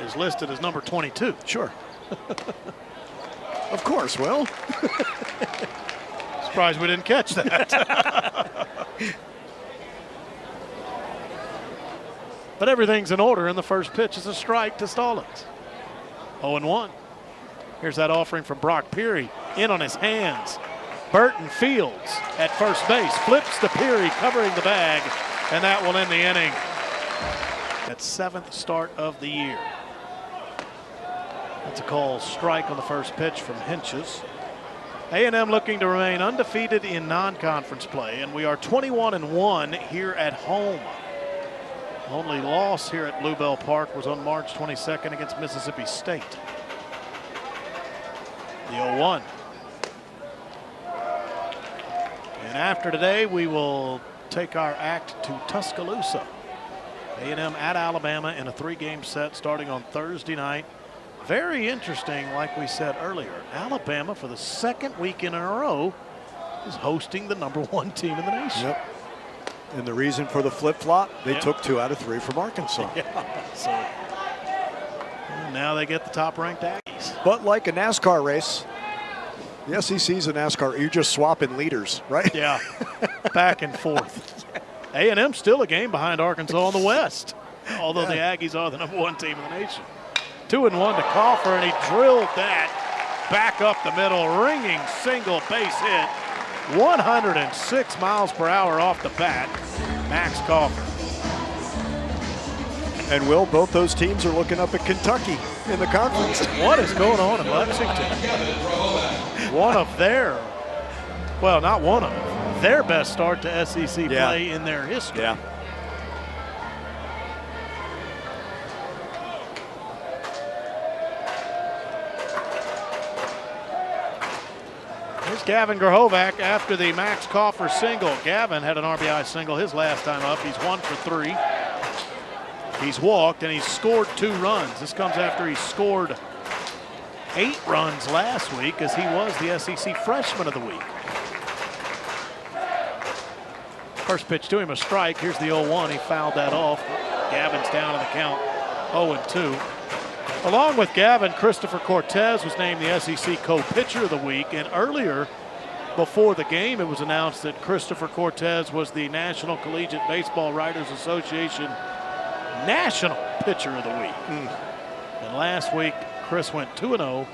Is listed as number 22. Sure. Of course, Will. Surprised we didn't catch that. But everything's in order, and the first pitch is a strike to Stallings. 0-1. Here's that offering from Brock Peary. In on his hands. Burton Fields at first base. Flips to Peary, covering the bag, and that will end the inning. That's 7th start of the year. That's a called strike on the first pitch from Hentges. A&M looking to remain undefeated in non-conference play, and we are 21-1 here at home. Only loss here at Bluebell Park was on March 22nd against Mississippi State. The 0-1. And after today, we will take our act to Tuscaloosa. A&M at Alabama in a 3-game set starting on Thursday night. Very interesting, like we said earlier. Alabama, for the second weekend in a row, is hosting the #1 team in the nation. Yep. And the reason for the flip-flop, they took 2 out of 3 from Arkansas. Yeah, so now they get the top-ranked Aggies. But like a NASCAR race, the SEC's a NASCAR. You're just swapping leaders, right? Yeah, back and forth. A&M still a game behind Arkansas in the West, although the Aggies are the #1 team in the nation. 2-1 to Coffer, and he drilled that back up the middle, ringing single base hit. 106 miles per hour off the bat, Max Coffer. And Will, both those teams are looking up at Kentucky in the conference. What is going on in Lexington? One of their, well, not one of them, their best start to SEC play in their history. Yeah. Here's Gavin Grahovac after the Max Coffer single. Gavin had an RBI single his last time up. He's 1 for 3. He's walked and he's scored 2 runs. This comes after he scored 8 runs last week as he was the SEC Freshman of the Week. First pitch to him, a strike. Here's the 0-1. He fouled that off. Gavin's down in the count, 0-2. Along with Gavin, Christopher Cortez was named the SEC Co-Pitcher of the Week. And earlier, before the game, it was announced that Christopher Cortez was the National Collegiate Baseball Writers Association National Pitcher of the Week. And last week, Chris went 2-0.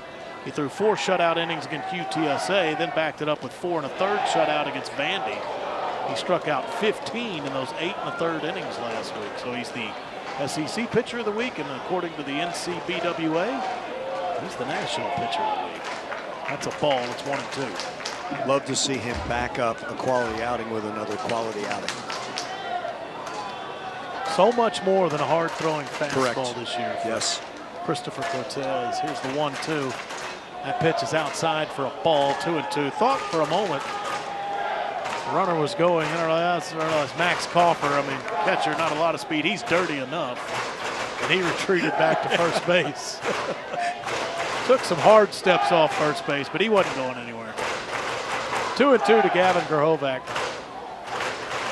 He threw 4 shutout innings against UTSA, then backed it up with 4 1/3 shutout against Vandy. He struck out 15 in those 8 1/3 innings last week. So he's the SEC Pitcher of the Week, and according to the NCBWA, he's the National Pitcher of the Week. That's a ball. It's 1-2. Love to see him back up a quality outing with another quality outing. So much more than a hard-throwing fastball Correct. this year. Yes. Christopher Cortez. Here's the 1-2. That pitch is outside for a ball, 2-2. Thought for a moment the runner was going. That's Max Coffer. I mean, catcher, not a lot of speed. He's dirty enough. And he retreated back to first base. Took some hard steps off first base, but he wasn't going anywhere. 2-2 to Gavin Grahovac.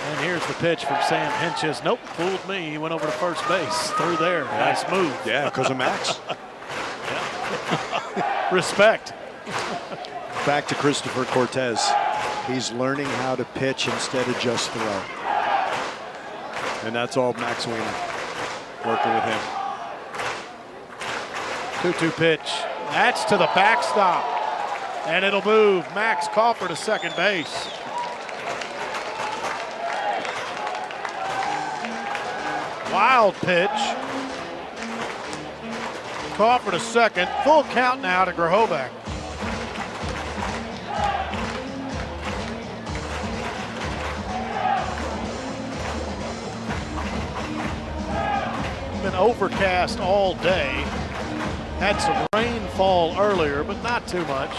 And here's the pitch from Sam Hentges. Nope, fooled me. He went over to first base. Through there. Nice move. Yeah, because of Max. Respect. Back to Christopher Cortez. He's learning how to pitch instead of just throw. And that's all Max Wiener working with him. 2-2 pitch. That's to the backstop. And it'll move Max Coffer to second base. Wild pitch. Coffer to second. Full count now to Grahovac. Been overcast all day. Had some rainfall earlier, but not too much.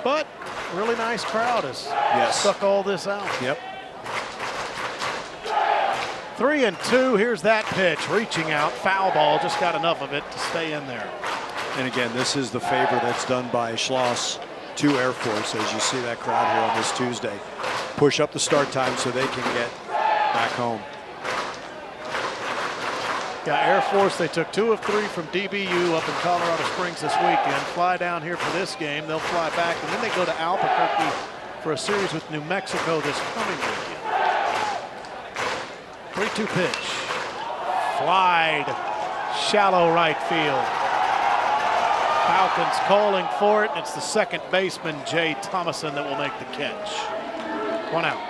But really nice crowd has stuck all this out. Yep. 3-2. Here's that pitch, reaching out, foul ball. Just got enough of it to stay in there. And again, this is the favor that's done by Schloss to Air Force, as you see that crowd here on this Tuesday, push up the start time so they can get back home. Yeah, Air Force, they took 2 of 3 from DBU up in Colorado Springs this weekend. Fly down here for this game. They'll fly back, and then they go to Albuquerque for a series with New Mexico this coming weekend. 3-2 pitch. Flied, shallow right field. Falcons calling for it, and it's the second baseman, Jay Thomason, that will make the catch. 1 out.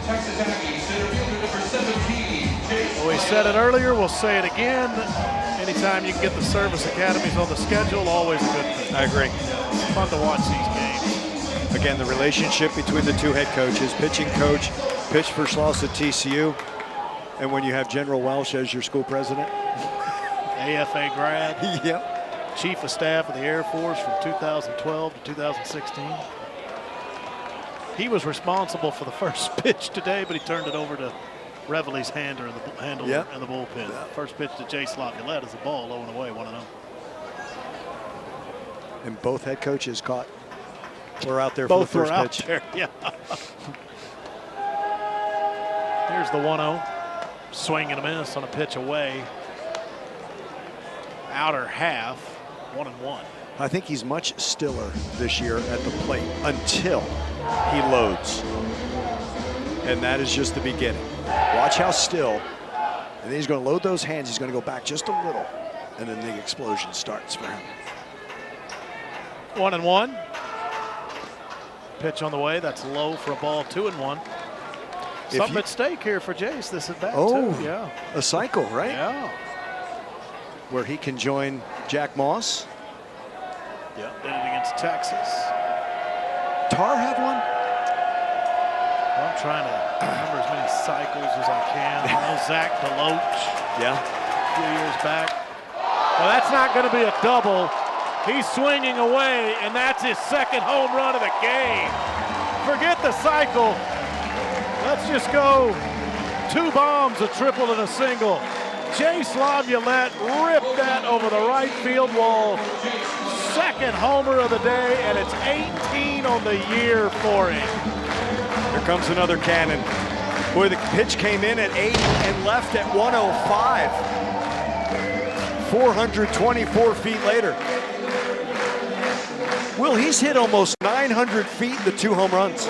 Texas Aggies center fielder number 17, Jace. Well, we said it earlier, we'll say it again. Anytime you can get the service academies on the schedule, always a good thing. I agree. It's fun to watch these games. Again, the relationship between the two head coaches, pitching coach, pitched for Schloss at TCU, and when you have General Welsh as your school president. AFA grad. Yep. Chief of Staff of the Air Force from 2012 to 2016. He was responsible for the first pitch today, but he turned it over to Revelle's handler in the bullpen. Yep. First pitch to Jace Laviolette is a ball, 0 away, 1-0. And both head coaches were out there both for the first pitch. There, yeah. Here's the 1-0. Swing and a miss on a pitch away. Outer half, 1-1. I think he's much stiller this year at the plate until he loads. And that is just the beginning. Watch how still. And then he's going to load those hands. He's going to go back just a little. And then the explosion starts for him. 1-1. Pitch on the way. That's low for a ball. 2-1. Something at stake here for Jace. This at bat too. Yeah. A cycle, right? Yeah. Where he can join Jack Moss. Yeah. Did it against Texas. Tar have one? Well, I'm trying to remember as many cycles as I can. I know Zach DeLoach. Yeah. A few years back. Well, that's not going to be a double. He's swinging away, and that's his second home run of the game. Forget the cycle. Let's just go 2 bombs, a triple and a single. Jace Laviolette ripped that over the right field wall. Second homer of the day, and it's 18 on the year for him. Here comes another cannon. Boy, the pitch came in at 80 and left at 105. 424 feet later. Will, he's hit almost 900 feet, the 2 home runs.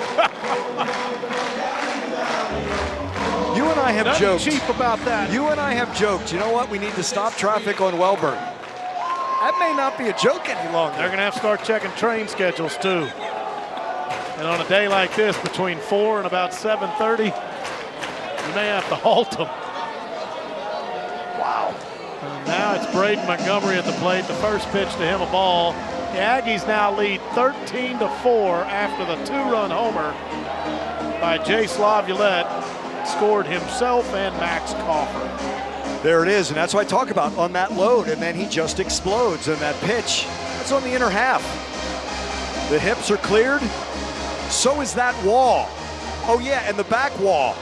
You and I have Nothing joked. cheap about that. You and I have joked. You know what? We need to stop traffic on Welburn. That may not be a joke any longer. They're going to have to start checking train schedules too. And on a day like this, between 4 and about 7:30, you may have to halt them. Wow. And now it's Braden Montgomery at the plate. The first pitch to him, a ball. The Aggies now lead 13-4 after the 2-run homer by Jace Laviolette. Scored himself and Max Coffer. There it is, and that's what I talk about on that load, and then he just explodes, and that pitch, that's on the inner half. The hips are cleared, so is that wall. Oh yeah, and the back wall,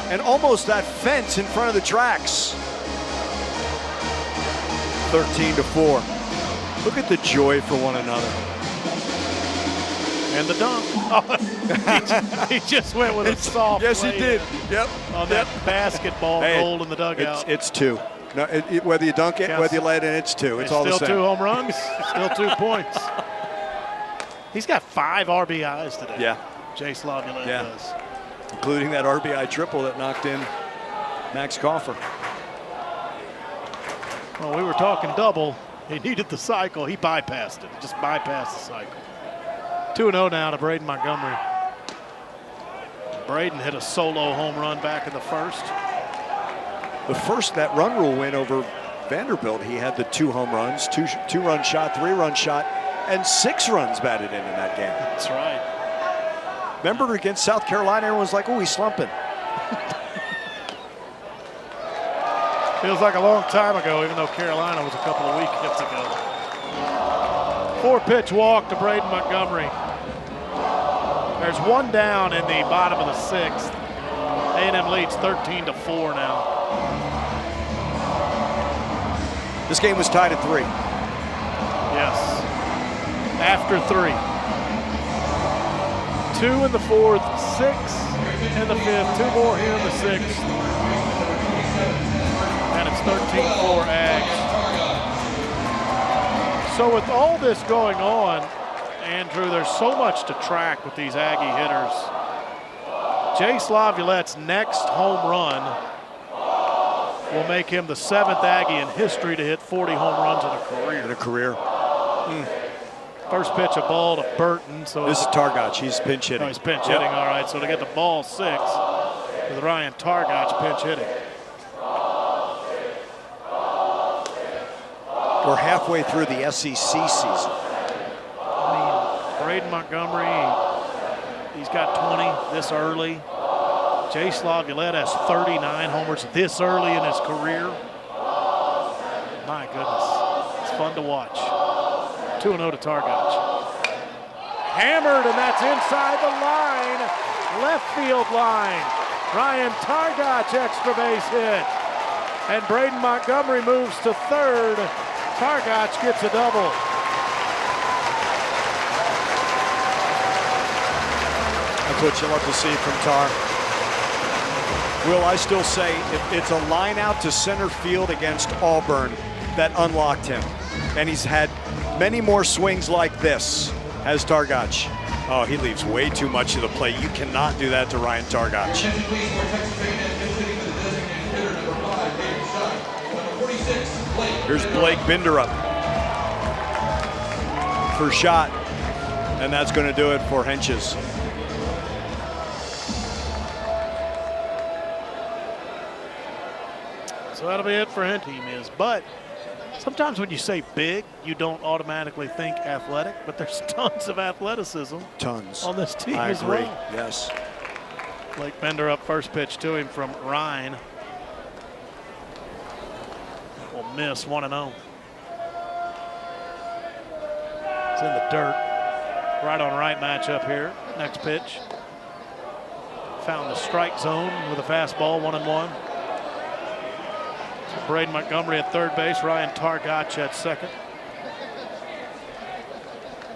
and almost that fence in front of the tracks. 13-4. Look at the joy for one another. And the dunk. Oh, he just went with a soft Yes, he lay did. Yep. on that basketball goal in the dugout. It's 2. No, whether you dunk it, whether you let it in, it's 2. It's all the same. Still 2 home runs, still 2 points. He's got 5 RBIs today. Yeah. Jace Laviolette does. Including that RBI triple that knocked in Max Coffer. Well, we were talking double. He needed the cycle. He bypassed it. Just bypassed the cycle. 2-0 now to Braden Montgomery. Braden hit a solo home run back in the first. That run rule win over Vanderbilt, he had the 2 home runs, 2-run shot, 3-run shot, and 6 runs batted in that game. That's right. Remember against South Carolina, everyone's like, oh, he's slumping. Feels like a long time ago, even though Carolina was a couple of weekends ago. 4-pitch walk to Braden Montgomery. There's 1 down in the bottom of the 6th. A&M leads 13-4 now. This game was tied at 3. Yes. After 3. 2 in the 4th, 6 in the 5th, 2 more here in the 6th. And it's 13-4 Ags. So with all this going on, Andrew, there's so much to track with these Aggie hitters. Jace Laviolette's next home run will make him the 7th Aggie in history to hit 40 home runs in a career. First pitch, a ball to Burton. So this is Targac. He's pinch hitting. Oh, he's pinch hitting, all right. So to get the ball 6 with Ryan Targac pinch hitting. We're halfway through the SEC season. I mean, Braden Montgomery, he's got 20 this early. Jace Laviolette has 39 homers this early in his career. My goodness, it's fun to watch. 2-0 to Targac. Hammered, and that's inside the line, left field line. Ryan Targac extra base hit. And Braden Montgomery moves to 3rd. Targac gets a double. That's what you love to see from Tar. Will, I still say it's a line out to center field against Auburn that unlocked him. And he's had many more swings like this, has Targac. Oh, he leaves way too much of the plate. You cannot do that to Ryan Targac. Here's Blake Binderup for shot, and that's going to do it for Hentges. So that'll be it for Hentges. Team is, but sometimes when you say big, you don't automatically think athletic, but there's tons of athleticism. Tons. On this team I as agree. well. Yes. Blake Binderup, first pitch to him from Ryan. Will miss 1-0. It's in the dirt. Right on right matchup here. Next pitch. Found the strike zone with a fastball, 1-1. So Braden Montgomery at third base, Ryan Targac at second.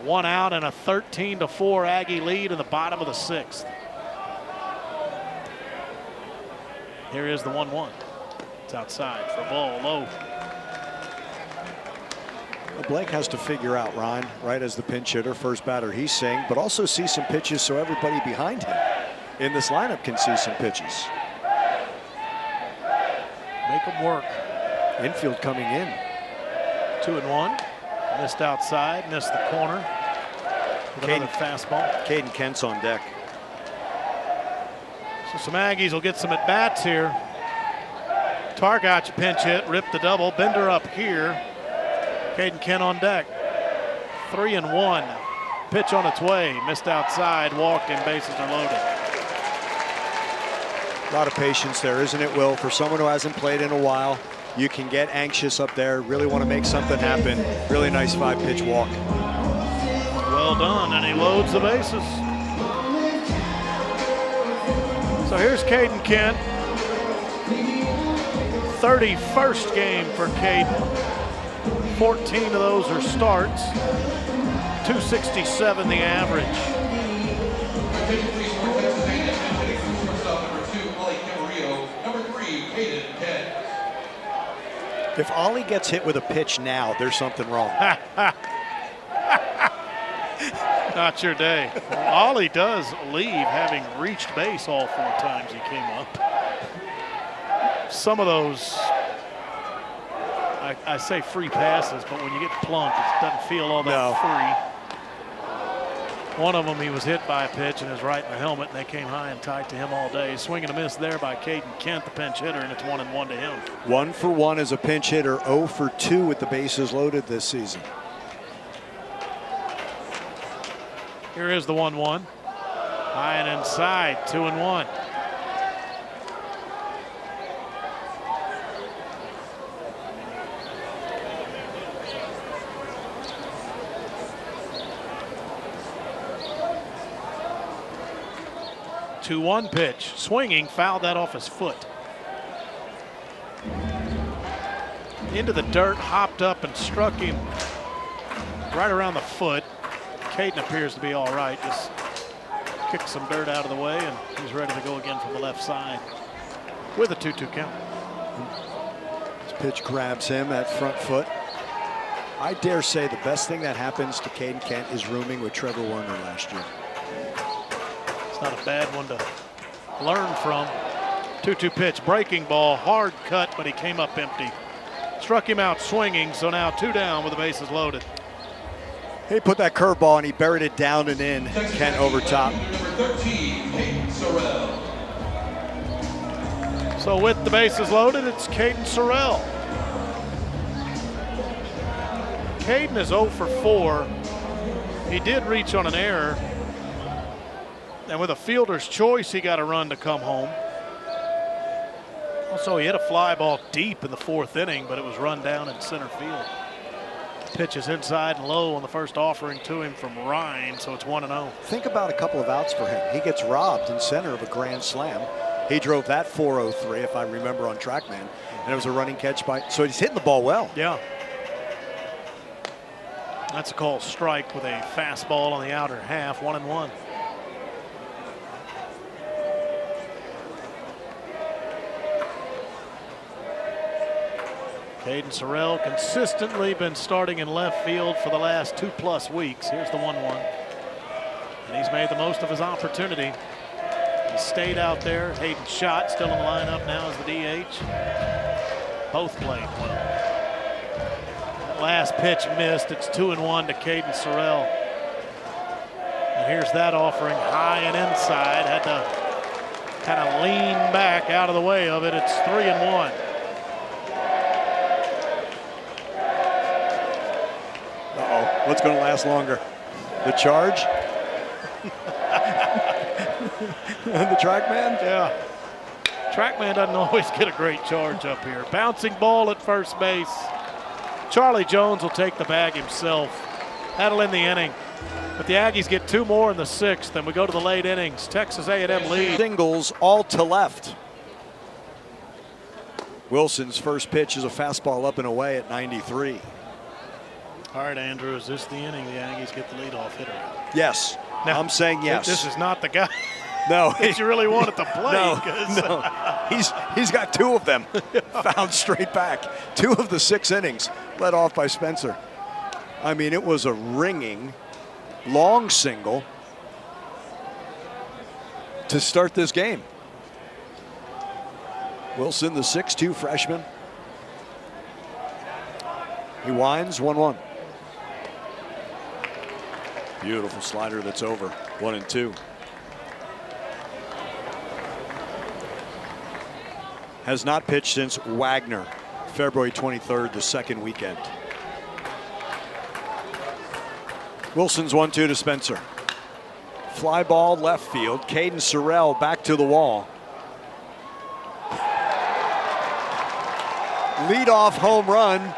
1 out and a 13-4 Aggie lead in the bottom of the 6th. Here is the 1-1. It's outside for a ball low. Well, Blake has to figure out Ryan, right, as the pinch hitter, first batter he's seeing, but also see some pitches so everybody behind him in this lineup can see some pitches. Make them work. Infield coming in. 2-1. Missed outside, missed the corner. With another fastball. Caden Kent's on deck. So some Aggies will get some at-bats here. Targac pinch hit, ripped the double. Binderup here. Caden Kent on deck. 3-1. Pitch on its way. Missed outside, walked, and bases are loaded. A lot of patience there, isn't it, Will? For someone who hasn't played in a while, you can get anxious up there, really want to make something happen. Really nice 5-pitch walk. Well done, and he loads the bases. So here's Caden Kent. 31st game for Caden. 14 of those are starts. 267 the average. If Ollie gets hit with a pitch now, there's something wrong. Not your day. Well, Ollie does leave having reached base all 4 times he came up. Some of those, I say free passes, but when you get plunked, it doesn't feel all that free. One of them, he was hit by a pitch and is right in the helmet, and they came high and tight to him all day. Swing and a miss there by Caden Kent, the pinch hitter, and it's 1-1 to him. 1 for 1 as a pinch hitter, 0 for 2 with the bases loaded this season. Here is the 1-1. High and inside, 2-1. Two-one pitch, swinging, fouled that off his foot. into the dirt, hopped up and struck him right around the foot. Caden appears to be all right. Just kicked some dirt out of the way, and he's ready to go again from the left side with a 2-2 count. This pitch grabs him at front foot. I dare say the best thing that happens to Caden Kent is rooming with Trevor Werner last year. It's not a bad one to learn from. 2-2 pitch, breaking ball, hard cut, but he came up empty. Struck him out swinging, so now 2 down with the bases loaded. He put that curveball and he buried it down and in. Kent over top. Number 13, Caden Sorrell. So with the bases loaded, it's Caden Sorrell. Caden is 0 for 4. He did reach on an error. And with a fielder's choice, he got a run to come home. Also, he hit a fly ball deep in the 4th inning, but it was run down in center field. Pitch is inside and low on the first offering to him from Ryan, so it's 1-0. Think about a couple of outs for him. He gets robbed in center of a grand slam. He drove that 403, if I remember, on TrackMan, and it was a running catch by. So he's hitting the ball well. Yeah. That's a called strike with a fastball on the outer half, 1-1. Caden Sorrell consistently been starting in left field for the last 2+ weeks. Here's the 1-1. And he's made the most of his opportunity. He stayed out there. Hayden Schott still in the lineup now as the DH. Both played well. That last pitch missed. It's 2-1 to Caden Sorrell. And here's that offering high and inside. Had to kind of lean back out of the way of it. It's 3-1. What's going to last longer? The charge? The TrackMan? Yeah. TrackMan doesn't always get a great charge up here. Bouncing ball at first base. Charlie Jones will take the bag himself. That'll end the inning. But the Aggies get 2 more in the 6th, and we go to the late innings. Texas A&M lead. Singles all to left. Wilson's first pitch is a fastball up and away at 93. All right, Andrew, is this the inning the Aggies get the leadoff hitter? Yes. Now, I'm saying yes. This is not the guy no, that you really wanted to play. No. He's got 2 of them found straight back. 2 of the 6 innings led off by Spencer. I mean, it was a ringing, long single to start this game. Wilson, the 6'2" freshman. He winds, 1-1. Beautiful slider that's over, 1-2. Has not pitched since Wagner, February 23rd, the 2nd weekend. Wilson's 1-2 to Spencer. Fly ball left field. Caden Sorrell back to the wall. Leadoff home run.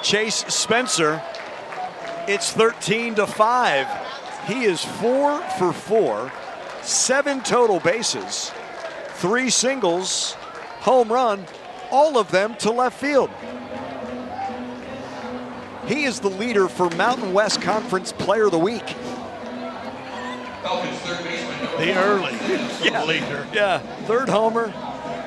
Chase Spencer. It's 13-5. He is 4 for 4, 7 total bases, 3 singles, home run, all of them to left field. He is the leader for Mountain West Conference Player of the Week. Falcons third baseman. The early leader. Yeah, 3rd homer.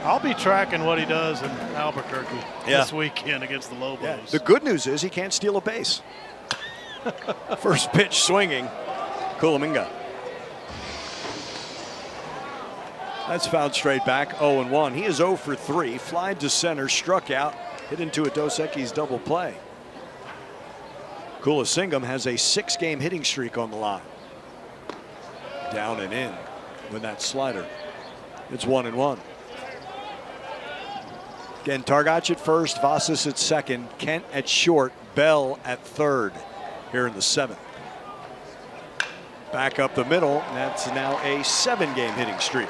I'll be tracking what he does in Albuquerque this weekend against the Lobos. Yeah. The good news is he can't steal a base. First pitch swinging, Kulaminga. That's fouled straight back, 0-1. He is 0 for 3, flied to center, struck out, hit into a Dos Equis double play. Kulasingham has a 6-game hitting streak on the line. Down and in with that slider. It's 1-1. Again, Targach at first, Vasas at second, Kent at short, Bell at third here in the 7th. Back up the middle, and that's now a 7-game hitting streak.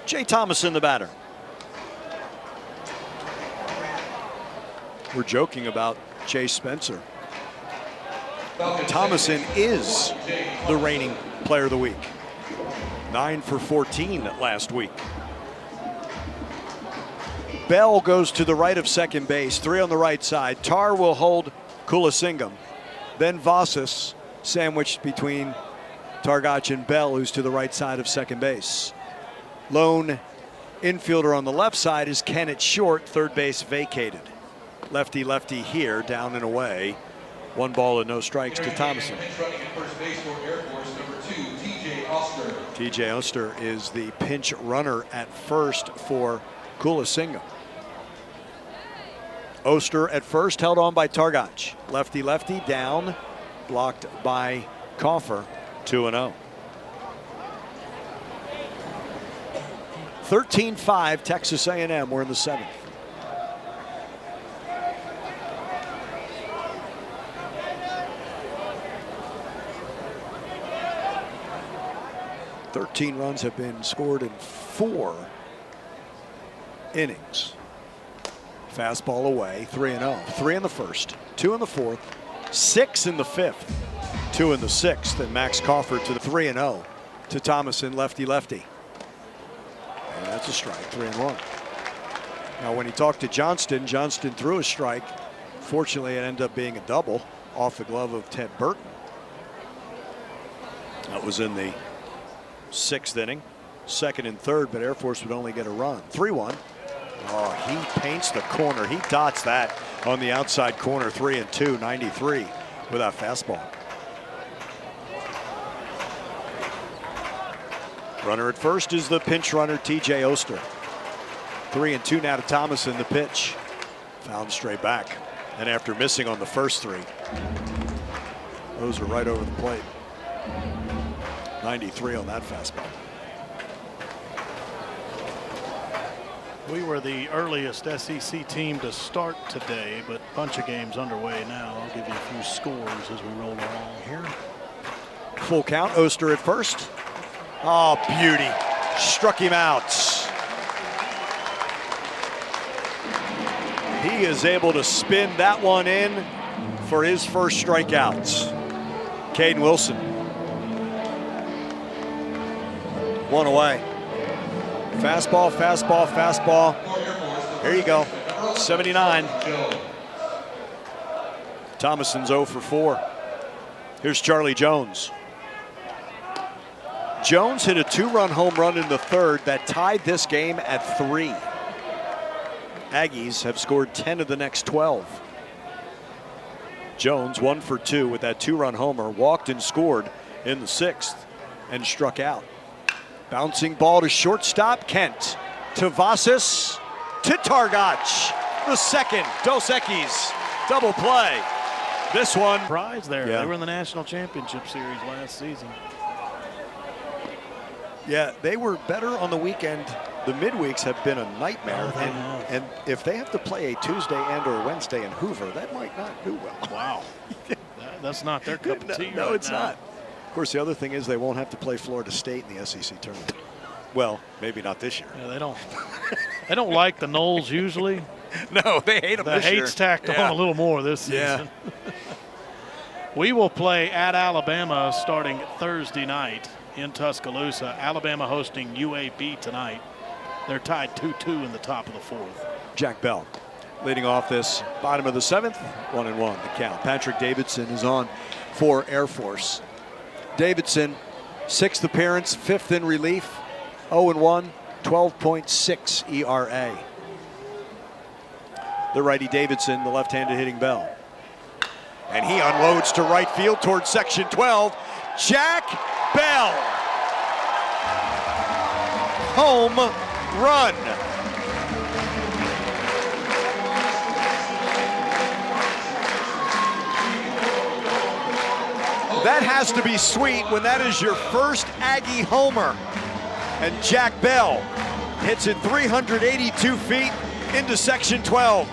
Jay Thomason, the batter. We're joking about Chase Spencer. Thomason is the reigning Player of the Week. 9 for 14 last week. Bell goes to the right of second base, 3 on the right side. Tar will hold Kulasingam. Then Vasas sandwiched between Targac and Bell, who's to the right side of second base. Lone infielder on the left side is Kennett Short, third base vacated. Lefty here, down and away. 1 ball and no strikes to Thomason. TJ Oster is the pinch runner at first for Kulasingam. Oster at first, held on by Targac. Lefty down, blocked by Coffer, 2-0. 13-5 Texas A&M, we're in the 7th. Thirteen runs have been scored in 4 innings. Fastball away, 3-0. 3 in the first, 2 in the fourth, 6 in the fifth, 2 in the sixth, and Max Coffer to the 3-0 to Thomason, lefty. And that's a strike, 3-1. Now, when he talked to Johnston threw a strike. Fortunately, it ended up being a double off the glove of Ted Burton. That was in the 6th inning. 2nd and 3rd, but Air Force would only get a run. 3-1. Oh, he paints the corner. He dots that on the outside corner. 3-2, 93 with that fastball. Runner at first is the pinch runner, TJ Oster. 3-2 now to Thomason, the pitch. Found straight back. And after missing on the first 3, those are right over the plate. 93 on that fastball. We were the earliest SEC team to start today, but a bunch of games underway now. I'll give you a few scores as we roll along here. Full count, Oster at first. Oh, beauty. Struck him out. He is able to spin that one in for his first strikeouts. Caden Wilson. 1 away. Fastball. Here you go. 79. Thomason's 0 for 4. Here's Charlie Jones. Jones hit a 2-run home run in the 3rd that tied this game at 3. Aggies have scored 10 of the next 12. Jones 1 for 2 with that 2-run homer, walked and scored in the 6th and struck out. Bouncing ball to shortstop, Kent. To Vasas, to Targac. The 2nd, Dos Equis, double play. This one. Prize there. Yeah. They were in the National Championship Series last season. Yeah, they were better on the weekend. The midweeks have been a nightmare. And if they have to play a Tuesday and or Wednesday in Hoover, that might not do well. Wow. That's not their cup of tea. No, right it's now. not. Of course, the other thing is they won't have to play Florida State in the SEC tournament. Well, maybe not this year. Yeah, they don't. They don't like the Noles usually. No, they hate them The this year. hate's tacked on a little more this season. We will play at Alabama starting Thursday night in Tuscaloosa. Alabama hosting UAB tonight. They're tied 2-2 in the top of the 4th. Jack Bell leading off this bottom of the 7th. 1-1 the count. Patrick Davidson is on for Air Force. Davidson, 6th appearance, 5th in relief, 0-1, 12.6 ERA. The righty Davidson, the left-handed hitting Bell. And he unloads to right field towards section 12. Jack Bell. Home run. That has to be sweet when that is your first Aggie homer. And Jack Bell hits it 382 feet into section 12.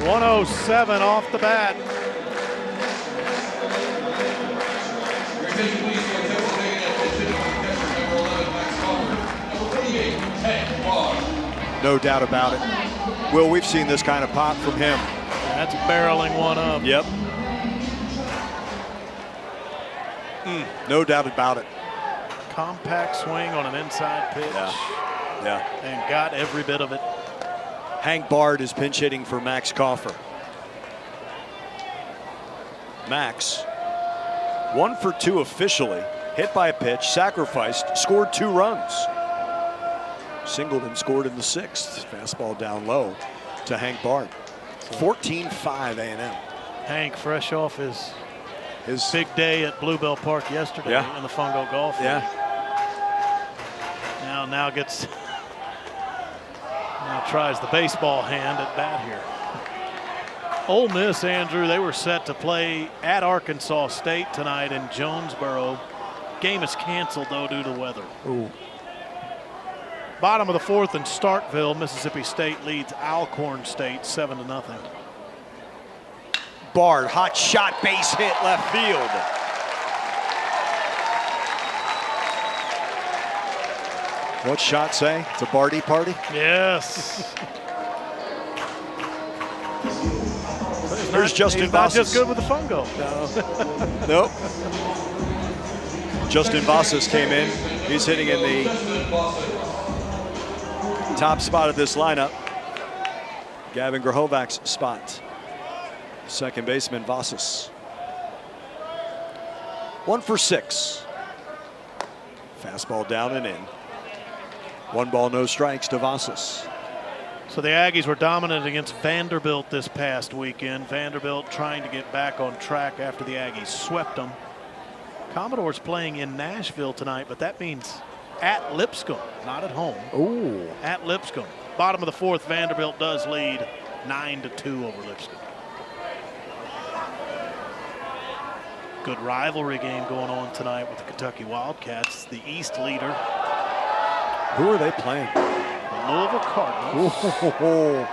107 off the bat. No doubt about it. Will, we've seen this kind of pop from him. That's barreling one up. Yep. No doubt about it. Compact swing on an inside pitch. Yeah. And got every bit of it. Hank Bard is pinch hitting for Max Coffer. Max, 1 for 2 officially. Hit by a pitch, sacrificed, scored 2 runs. Singled and scored in the 6th. Fastball down low to Hank Bard. 14-5 A&M. Hank, fresh off his big day at Bluebell Park yesterday in the Fungo Golf League. Now tries the baseball hand at bat here. Ole Miss, Andrew, they were set to play at Arkansas State tonight in Jonesboro. Game is canceled, though, due to weather. Ooh. Bottom of the 4th in Starkville, Mississippi State leads Alcorn State 7-0. Bard, hot shot, base hit, left field. What's shot say? It's a Bardy party? Yes. Here's Justin He's not Vasas. just good with the fungo. No. Nope. Justin Vasas came in. He's hitting in the top spot of this lineup. Gavin Grahovac's spot. Second baseman Vasas. 1 for 6. Fastball down and in. 1 ball, no strikes to Vasas. So the Aggies were dominant against Vanderbilt this past weekend. Vanderbilt trying to get back on track after the Aggies swept them. Commodores playing in Nashville tonight, but that means at Lipscomb, not at home. Ooh. At Lipscomb. Bottom of the 4th, Vanderbilt does lead 9-2 over Lipscomb. Good rivalry game going on tonight with the Kentucky Wildcats, the East leader. Who are they playing? The Louisville Cardinals. Ooh.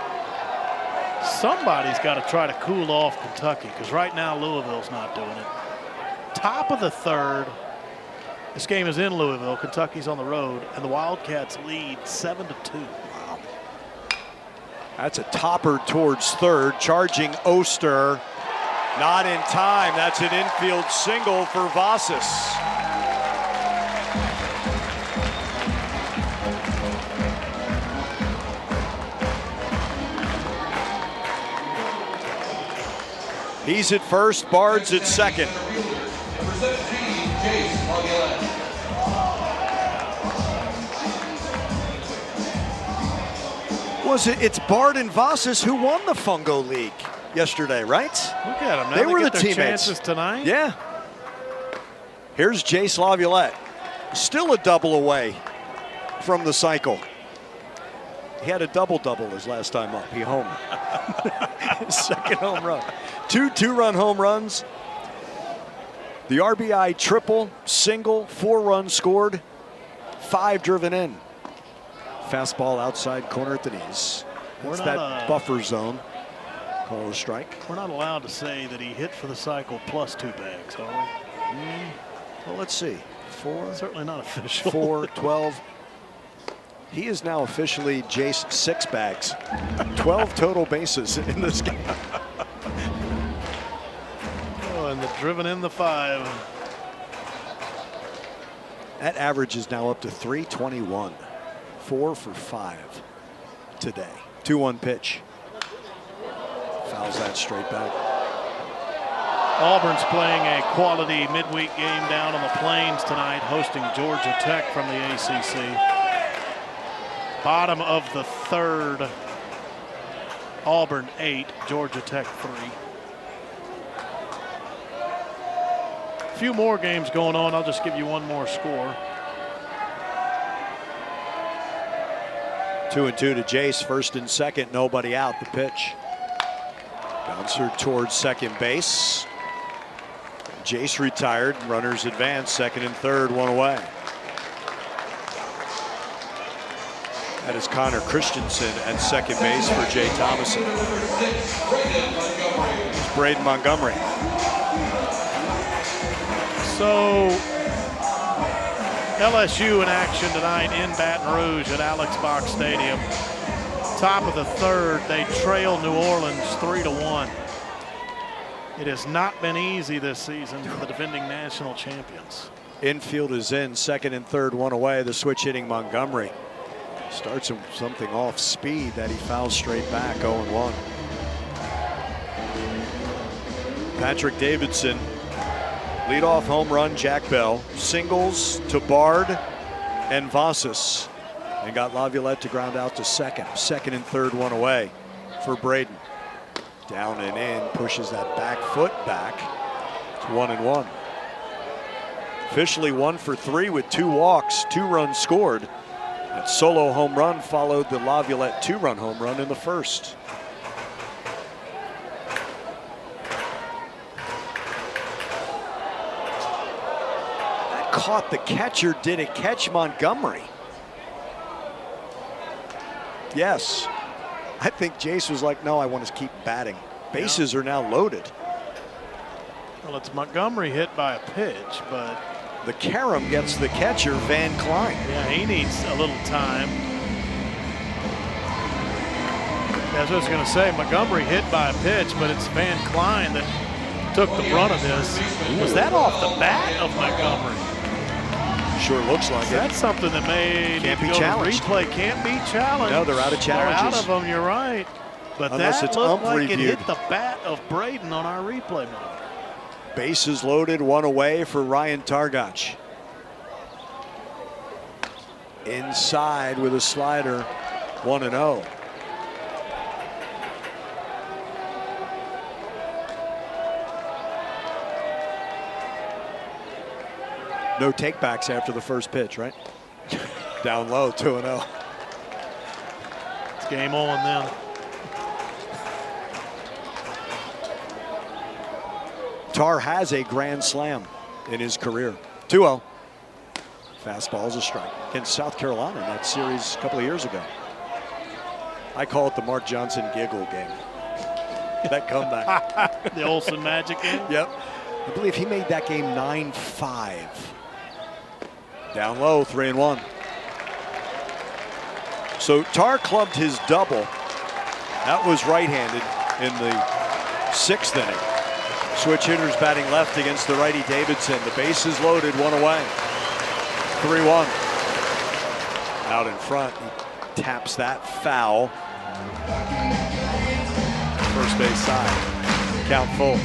Somebody's got to try to cool off Kentucky, because right now Louisville's not doing it. Top of the 3rd. This game is in Louisville. Kentucky's on the road, and the Wildcats lead 7-2. Wow. That's a topper towards 3rd. Charging Oster. Not in time. That's an infield single for Vasas. He's at first, Bard's at second. Number 17, Jace Laviolette. It's Bard and Vasas who won the Fungo League yesterday, right? Look at them. Now They were get the their teammates. chances tonight. Yeah. Here's Jace Laviolette. Still a double away from the cycle. He had a double-double his last time up. He homed. His second home run. 2 two-run home runs. The RBI triple, single, 4 runs scored, 5 driven in. Fastball outside corner at the knees. That's that buffer zone. Call a strike. We're not allowed to say that he hit for the cycle plus 2 bags, are we? Well, let's see. 4, Certainly not official. 4, 12. He is now officially Jace 6 bags. 12 total bases in this game. Oh, and the driven in the 5. That average is now up to 321. 4 for 5 today. 2-1 pitch. Fouls that straight back. Auburn's playing a quality midweek game down on the Plains tonight, hosting Georgia Tech from the ACC. Bottom of the 3rd, Auburn 8, Georgia Tech 3. A few more games going on. I'll just give you one more score. 2-2 to Jace, first and second, nobody out. The pitch. Bouncer towards second base. Jace retired, runners advance, second and third, 1 away. That is Connor Christensen at second base for Jay Thomason. It's Braden Montgomery. So LSU in action tonight in Baton Rouge at Alex Box Stadium. Top of the 3rd, they trail New Orleans 3-1. It has not been easy this season for the defending national champions. Infield is in, second and third, one away. The switch hitting Montgomery. Starts him something off speed that he fouls straight back, 0-1. Patrick Davidson, leadoff home run, Jack Bell. Singles to Bard and Vasas. And got Laviolette to ground out to second. Second and third, one away for Braden. Down and in, pushes that back foot back. It's 1-1. Officially 1 for 3 with 2 walks, 2 runs scored. That solo home run followed the Laviolette 2-run home run in the first. That caught the catcher. Did it catch Montgomery? Yes. I think Jace was like, no, I want to keep batting. Bases are now loaded. Well, it's Montgomery hit by a pitch, but the carom gets the catcher, Van Klein. yeah, he needs a little time. As I was going to say, Montgomery hit by a pitch, but it's Van Klein that took the brunt of this. Was that off the bat of Montgomery? Sure looks like it. That's something that may Can't be go to challenged. replay. Can't be challenged. No, they're out of They're out challenges. of them, you're right. But Unless that it's looked like it ump-reviewed. hit the bat of Braden on our replay monitor. Bases loaded, 1 away for Ryan Targach. Inside with a slider, 1-0. No takebacks after the first pitch, right? Down low, 2-0. It's game on then. Tar has a grand slam in his career. 2-0. Fastball is a strike against South Carolina in that series a couple of years ago. I call it the Mark Johnson giggle game. That comeback. The Olsen Magic game? Yep. I believe he made that game 9-5. Down low, 3-1. So Tar clubbed his double. That was right-handed in the 6th inning. Switch hitters batting left against the righty Davidson. The bases loaded, 1 away. 3-1. Out in front, he taps that foul. First base side. Count full.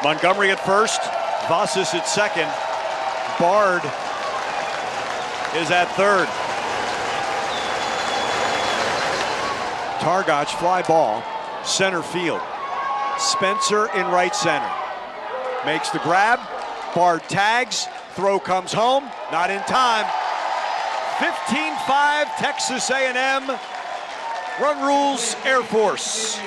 Montgomery at first, Vasas at second. Bard is at third. Targach fly ball, center field. Spencer in right center. Makes the grab, Bard tags, throw comes home, not in time. 15-5 Texas A&M. Run rules Air Force.